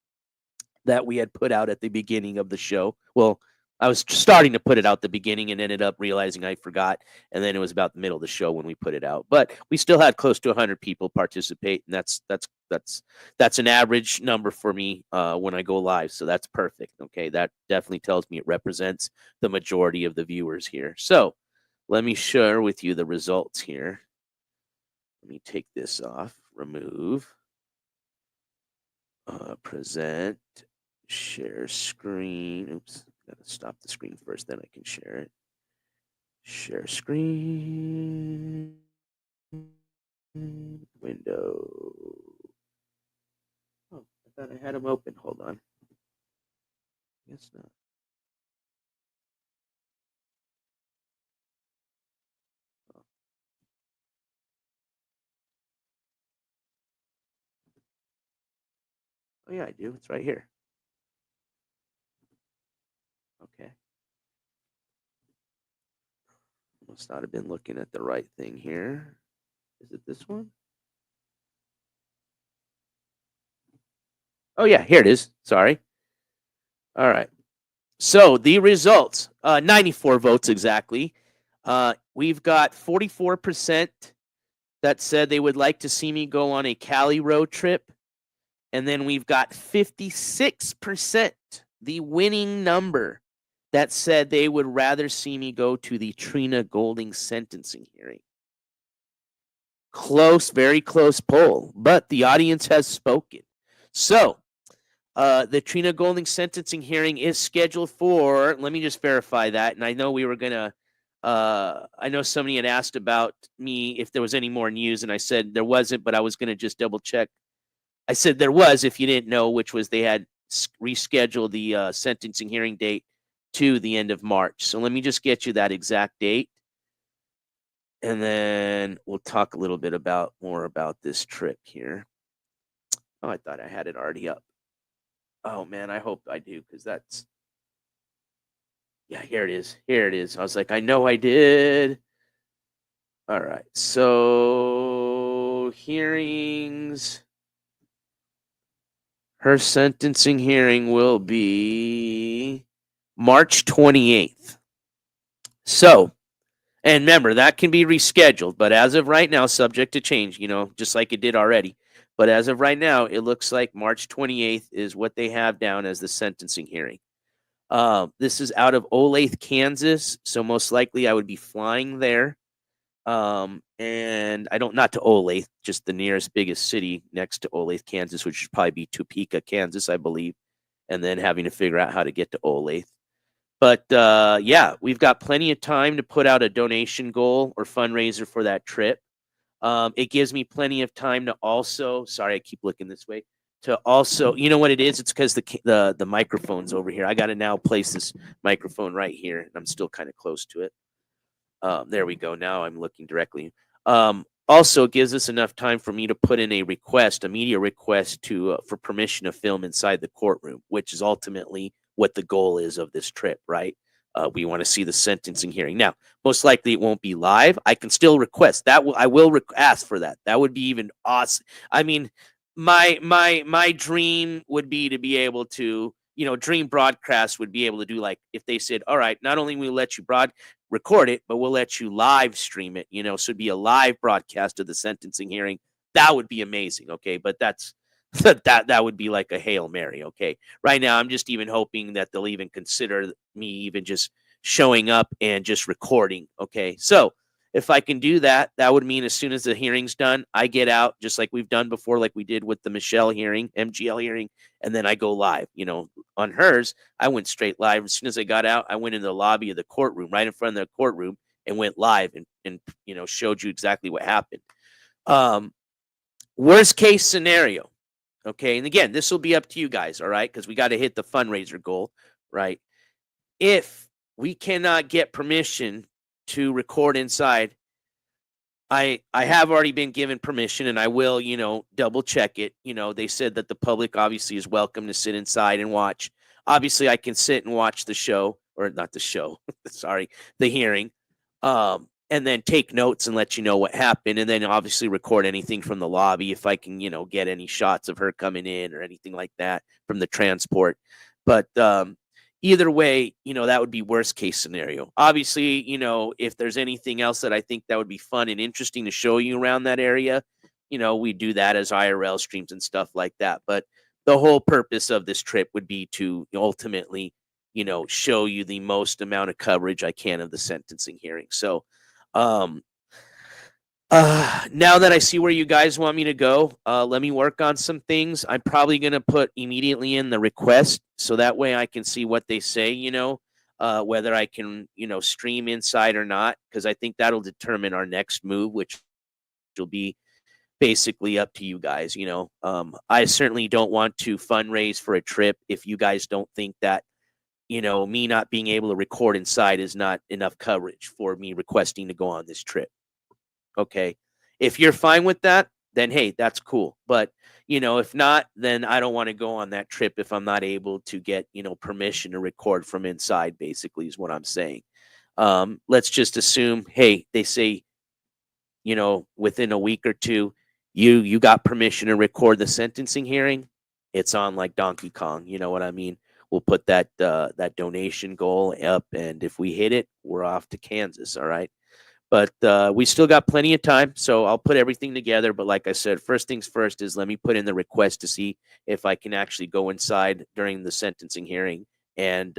that we had put out at the beginning of the show. Well, I was starting to put it out the beginning and ended up realizing I forgot. And then it was about the middle of the show when we put it out. But we still had close to 100 people participate. And that's an average number for me when I go live. So that's perfect. Okay. That definitely tells me it represents the majority of the viewers here. So let me share with you the results here. Let me take this off, remove, present, share screen. Oops, gotta stop the screen first, then I can share it. Share screen, window. Oh, I thought I had them open. Hold on. Guess not. Oh yeah, I do. It's right here. Okay. Must not have been looking at the right thing here. Is it this one? Oh yeah, here it is. Sorry. All right. So the results, 94 votes exactly. We've got 44% that said they would like to see me go on a Cali road trip. And then we've got 56%, the winning number, that said they would rather see me go to the Trina Golding sentencing hearing. Close, very close poll, but the audience has spoken. So the Trina Golding sentencing hearing is scheduled for, let me just verify that. And I know we were going to, I know somebody had asked about me if there was any more news, and I said there wasn't, but I was going to just double check. I said there was, if you didn't know, which was they had rescheduled the sentencing hearing date to the end of March. So let me just get you that exact date. And then we'll talk a little bit more about this trip here. Oh, I thought I had it already up. Oh, man, I hope I do, because that's... Yeah, here it is. Here it is. I was like, I know I did. All right. So, hearings... Her sentencing hearing will be March 28th. So, and remember, that can be rescheduled, but as of right now, subject to change, just like it did already. But as of right now, it looks like March 28th is what they have down as the sentencing hearing. This is out of Olathe, Kansas, so most likely I would be flying there. And I don't, not to Olathe, just the nearest biggest city next to Olathe, Kansas, which should probably be Topeka, Kansas, I believe, and then having to figure out how to get to Olathe. But yeah, we've got plenty of time to put out a donation goal or fundraiser for that trip. It gives me plenty of time to also, sorry, I keep looking this way, to also, you know what it is? It's because the microphone's over here. I got to now place this microphone right here, and I'm still kind of close to it. There we go. Now I'm looking directly. Also, it gives us enough time for me to put in a request, a media request to for permission to film inside the courtroom, which is ultimately what the goal is of this trip, right? We want to see the sentencing hearing. Now, most likely it won't be live. I can still request that. I will ask for that. That would be even awesome. I mean, my dream would be to be able to, dream broadcast would be able to do, like, if they said, all right, not only will we let you record it, but we'll let you live stream it, so it'd be a live broadcast of the sentencing hearing. That would be amazing. Okay. But that's, that would be like a Hail Mary. Okay. Right now, I'm just even hoping that they'll even consider me even just showing up and just recording. Okay. So if I can do that, that would mean as soon as the hearing's done, I get out just like we've done before, like we did with the Michelle hearing, MGL hearing, and then I go live. On hers, I went straight live. As soon as I got out, I went in the lobby of the courtroom, right in front of the courtroom, and went live and showed you exactly what happened. Worst case scenario. Okay. And again, this will be up to you guys. All right. Because we got to hit the fundraiser goal, right? If we cannot get permission to record inside, I have already been given permission, and I will, double check it. They said that the public obviously is welcome to sit inside and watch. Obviously, I can sit and watch the show, or not the show, sorry, the hearing, and then take notes and let you know what happened, and then obviously record anything from the lobby if I can, get any shots of her coming in or anything like that from the transport. But either way, that would be worst case scenario. Obviously, if there's anything else that I think that would be fun and interesting to show you around that area, we do that as IRL streams and stuff like that. But the whole purpose of this trip would be to ultimately, show you the most amount of coverage I can of the sentencing hearing. So, now that I see where you guys want me to go, let me work on some things. I'm probably going to put immediately in the request so that way I can see what they say, whether I can, stream inside or not, because I think that'll determine our next move, which will be basically up to you guys. I certainly don't want to fundraise for a trip if you guys don't think that, me not being able to record inside is not enough coverage for me requesting to go on this trip. Okay. If you're fine with that, then hey, that's cool. But, if not, then I don't want to go on that trip if I'm not able to get, permission to record from inside, basically is what I'm saying. Let's just assume, hey, they say, within a week or two, you got permission to record the sentencing hearing. It's on like Donkey Kong. You know what I mean? We'll put that donation goal up, and if we hit it, we're off to Kansas. All right. But we still got plenty of time, so I'll put everything together. But like I said, first things first is let me put in the request to see if I can actually go inside during the sentencing hearing and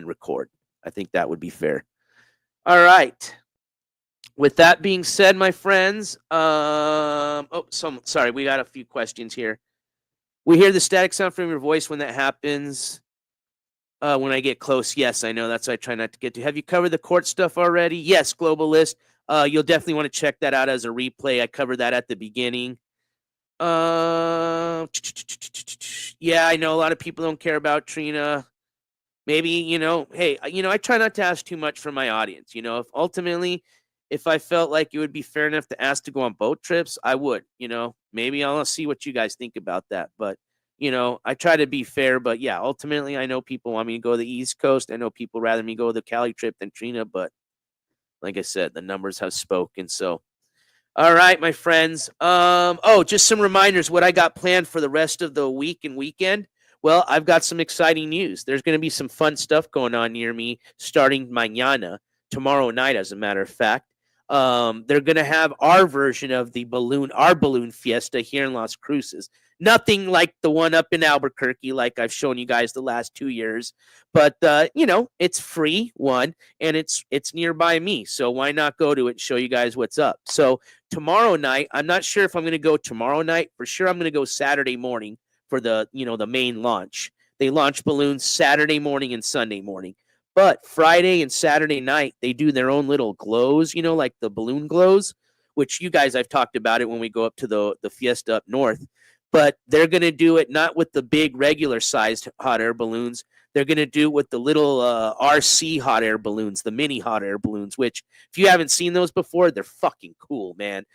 record. I think that would be fair. All right. With that being said, my friends, sorry, we got a few questions here. We hear the static sound from your voice when that happens. When I get close, yes, I know. That's what I try not to get to. Have you covered the court stuff already? Yes, Globalist. You'll definitely want to check that out as a replay. I covered that at the beginning. Yeah, I know a lot of people don't care about Trina. Maybe, hey, I try not to ask too much from my audience. If I felt like it would be fair enough to ask to go on boat trips, I would, maybe I'll see what you guys think about that. But I try to be fair, but yeah, ultimately, I know people want me to go to the East Coast. I know people rather me go to the Cali trip than Trina, but like I said, the numbers have spoken. So, all right, my friends. Just some reminders what I got planned for the rest of the week and weekend. Well, I've got some exciting news. There's going to be some fun stuff going on near me starting mañana, tomorrow night, as a matter of fact. They're going to have our version of our balloon fiesta here in Las Cruces. Nothing like the one up in Albuquerque, like I've shown you guys the last 2 years. But it's free, one, and it's nearby me. So why not go to it and show you guys what's up? So tomorrow night, I'm not sure if I'm going to go tomorrow night. For sure, I'm going to go Saturday morning for the main launch. They launch balloons Saturday morning and Sunday morning. But Friday and Saturday night, they do their own little glows, like the balloon glows, which you guys, I've talked about it when we go up to the Fiesta up north. But they're going to do it not with the big regular sized hot air balloons. They're going to do it with the little RC hot air balloons, the mini hot air balloons, which if you haven't seen those before, they're fucking cool, man.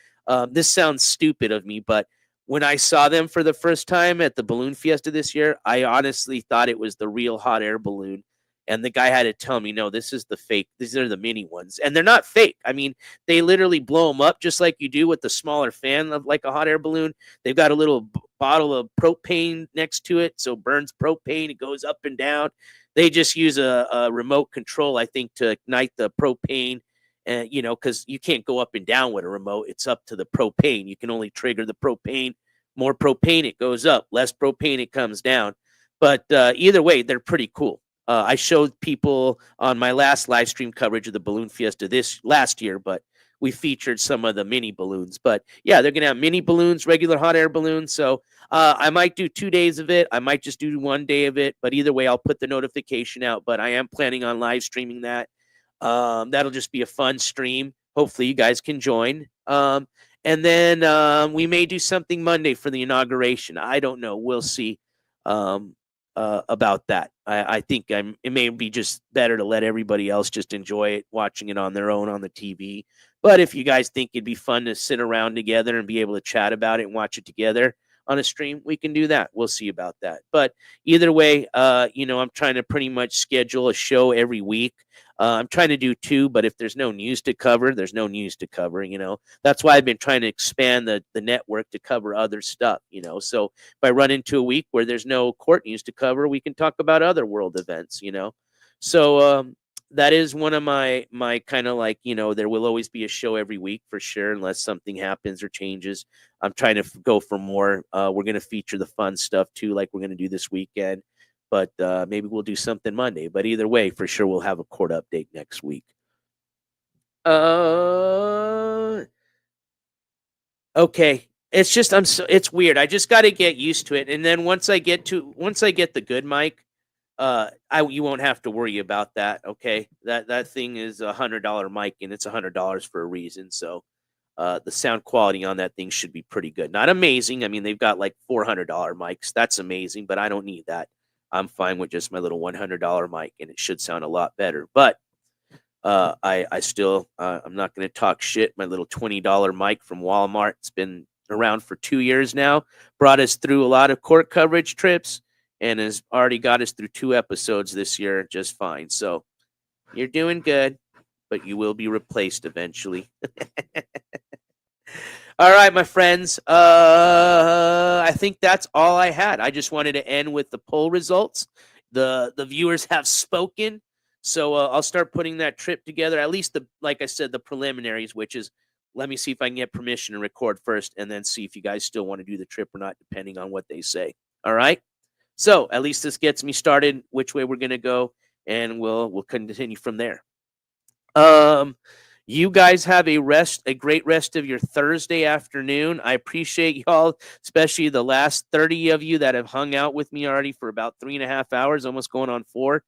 This sounds stupid of me, but when I saw them for the first time at the Balloon Fiesta this year, I honestly thought it was the real hot air balloon. And the guy had to tell me, no, this is the fake. These are the mini ones. And they're not fake. I mean, they literally blow them up just like you do with the smaller fan of like a hot air balloon. They've got a little bottle of propane next to it. So it burns propane. It goes up and down. They just use a remote control, I think, to ignite the propane. And, because you can't go up and down with a remote. It's up to the propane. You can only trigger the propane. More propane, it goes up. Less propane, it comes down. But either way, they're pretty cool. I showed people on my last live stream coverage of the Balloon Fiesta last year, but we featured some of the mini balloons. But yeah, they're going to have mini balloons, regular hot air balloons. So I might do 2 days of it. I might just do 1 day of it. But either way, I'll put the notification out. But I am planning on live streaming that. That'll just be a fun stream. Hopefully you guys can join. And then we may do something Monday for the inauguration. I don't know. We'll see. About that. I think it may be just better to let everybody else just enjoy it, watching it on their own on the TV. But if you guys think it'd be fun to sit around together and be able to chat about it and watch it together on a stream, we can do that. We'll see about that. But either way, I'm trying to pretty much schedule a show every week. I'm trying to do 2, but if there's no news to cover, there's no news to cover, That's why I've been trying to expand the network to cover other stuff, So if I run into a week where there's no court news to cover, we can talk about other world events, So that is one of my kind of like, there will always be a show every week for sure, unless something happens or changes. I'm trying to go for more. We're going to feature the fun stuff too, like we're going to do this weekend. But maybe we'll do something Monday. But either way, for sure, we'll have a court update next week. Okay. It's just it's weird. I just got to get used to it. And then once I get the good mic, you won't have to worry about that. Okay. That thing is $100 mic, and it's $100 for a reason. So the sound quality on that thing should be pretty good. Not amazing. I mean, they've got like $400 mics. That's amazing, but I don't need that. I'm fine with just my little $100 mic, and it should sound a lot better. But I still, I'm not going to talk shit. My little $20 mic from Walmart, it's been around for 2 years now, brought us through a lot of court coverage trips, and has already got us through 2 episodes this year just fine. So you're doing good, but you will be replaced eventually. All right, my friends. I think that's all I had. I just wanted to end with the poll results. The viewers have spoken. So I'll start putting that trip together. At least like I said, the preliminaries, which is, let me see if I can get permission to record first, and then see if you guys still want to do the trip or not, depending on what they say. All right. So at least this gets me started, which way we're going to go, and we'll continue from there. You guys have a great rest of your Thursday afternoon. I appreciate y'all, especially the last 30 of you that have hung out with me already for about 3.5 hours, almost going on 4.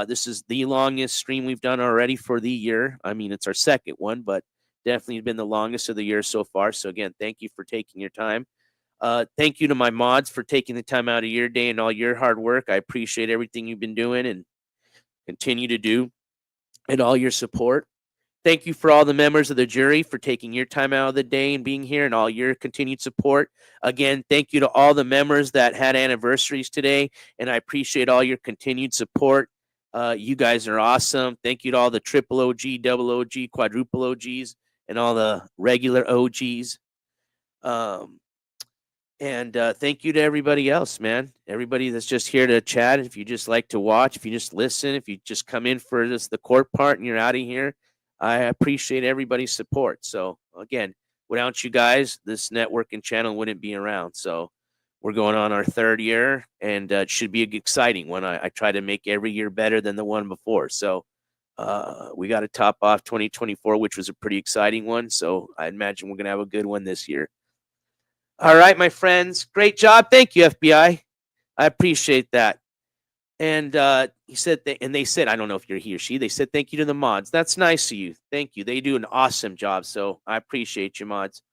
This is the longest stream we've done already for the year. I mean, it's our second one, but definitely been the longest of the year so far. So again, thank you for taking your time. Thank you to my mods for taking the time out of your day and all your hard work. I appreciate everything you've been doing and continue to do, and all your support. Thank you for all the members of the jury for taking your time out of the day and being here, and all your continued support. Again, thank you to all the members that had anniversaries today, and I appreciate all your continued support. You guys are awesome. Thank you to all the triple OG, double OG, quadruple OGs, and all the regular OGs. And thank you to everybody else, man. Everybody that's just here to chat. If you just like to watch, if you just listen, if you just come in for the court part and you're out of here, I appreciate everybody's support. So again, without you guys, this network and channel wouldn't be around. So we're going on our 3rd year, and it should be an exciting one. I try to make every year better than the one before. So we got to top off 2024, which was a pretty exciting one. So I imagine we're going to have a good one this year. All right, my friends. Great job. Thank you, FBI. I appreciate that. And he said, and they said, I don't know if you're he or she, they said, thank you to the mods. That's nice of you. Thank you. They do an awesome job. So I appreciate you, mods.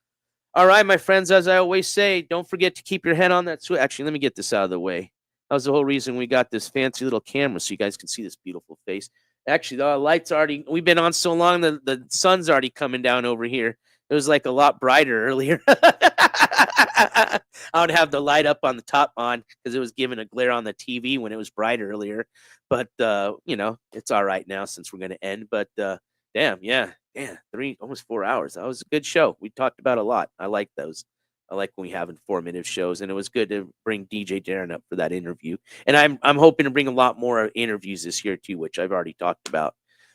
All right, my friends, as I always say, don't forget to keep your head on that switch. Actually, let me get this out of the way. That was the whole reason we got this fancy little camera, so you guys can see this beautiful face. Actually, the lights already, we've been on so long, the sun's already coming down over here. It was like a lot brighter earlier. I would have the light up on the top on because it was giving a glare on the TV when it was bright earlier. But, you know, it's all right now since we're going to end. But damn, yeah, 3, almost 4 hours. That was a good show. We talked about a lot. I like those. I like when we have informative shows, and it was good to bring DJ Darren up for that interview. And I'm hoping to bring a lot more interviews this year too, which I've already talked about.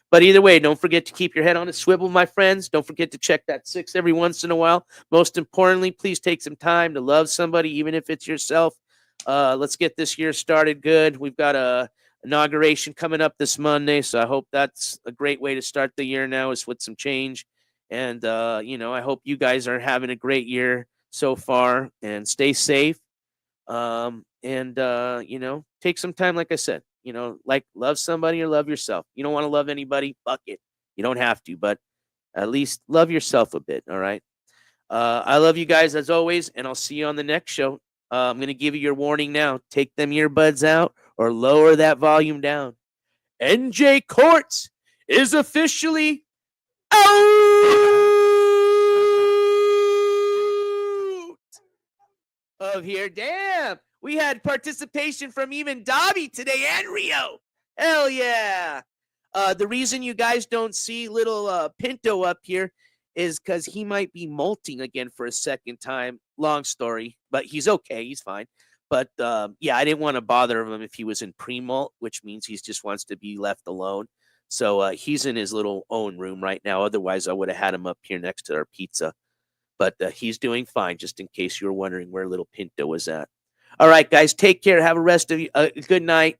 But either way, don't forget to keep your head on a swivel, my friends. Don't forget to check that 6 every once in a while. Most importantly, please take some time to love somebody, even if it's yourself. Let's get this year started good. We've got a inauguration coming up this Monday, so I hope that's a great way to start the year now, is with some change. And, you know, I hope you guys are having a great year so far, and stay safe. You know, take some time, like I said. You know, like, love somebody or love yourself. You don't want to love anybody, fuck it. You don't have to, but at least love yourself a bit, all right? I love you guys as always, and I'll see you on the next show. I'm going to give you your warning now. Take them earbuds out or lower that volume down. NJ Courts is officially out of here. Damn. We had participation from even Dobby today and Rio. Hell yeah. The reason you guys don't see little Pinto up here is because he might be molting again for a second time. Long story, but he's okay. He's fine. But yeah, I didn't want to bother him if he was in pre-molt, which means he just wants to be left alone. So he's in his little own room right now. Otherwise, I would have had him up here next to our pizza. But he's doing fine, just in case you were wondering where little Pinto was at. All right, guys, take care. Have a good night.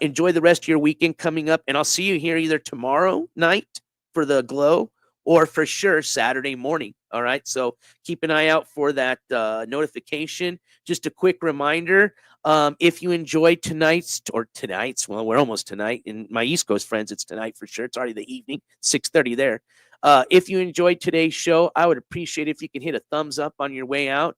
Enjoy the rest of your weekend coming up. And I'll see you here either tomorrow night for the glow or for sure Saturday morning. All right, so keep an eye out for that notification. Just a quick reminder, if you enjoyed tonight's, well, we're almost tonight. And my East Coast friends, it's tonight for sure. It's already the evening, 6:30 there. If you enjoyed today's show, I would appreciate if you can hit a thumbs up on your way out.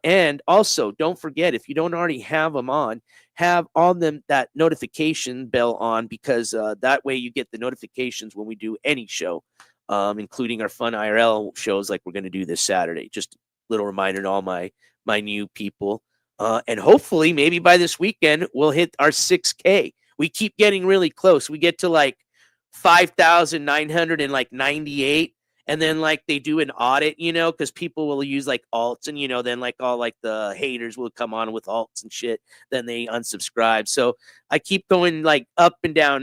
And also, don't forget, if you don't already have them on, have all them that notification bell on, because that way you get the notifications when we do any show, including our fun IRL shows like we're going to do this Saturday. Just a little reminder to all my new people. And hopefully, maybe by this weekend, we'll hit our 6K. We keep getting really close. We get to like 5,998, and then like they do an audit, you know, because people will use like alts, and you know, then like all like the haters will come on with alts and shit, then they unsubscribe. So I keep going like up and down,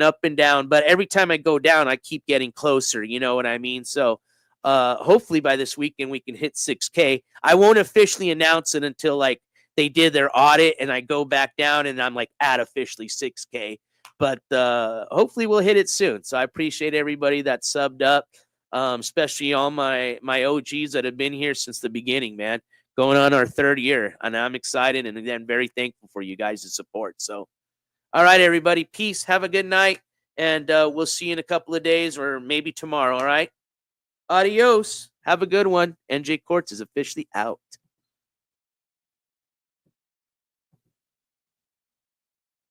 but every time I go down, I keep getting closer, you know what I mean? So hopefully by this weekend we can hit 6K. I won't officially announce it until like they did their audit and I go back down and I'm like at officially 6K. But hopefully we'll hit it soon. So I appreciate everybody that subbed up, especially all my OGs that have been here since the beginning, man. Going on our 3rd year, and I'm excited and again very thankful for you guys' support. So, all right, everybody, peace. Have a good night, and we'll see you in a couple of days or maybe tomorrow. All right, adios. Have a good one. NJ Courts is officially out.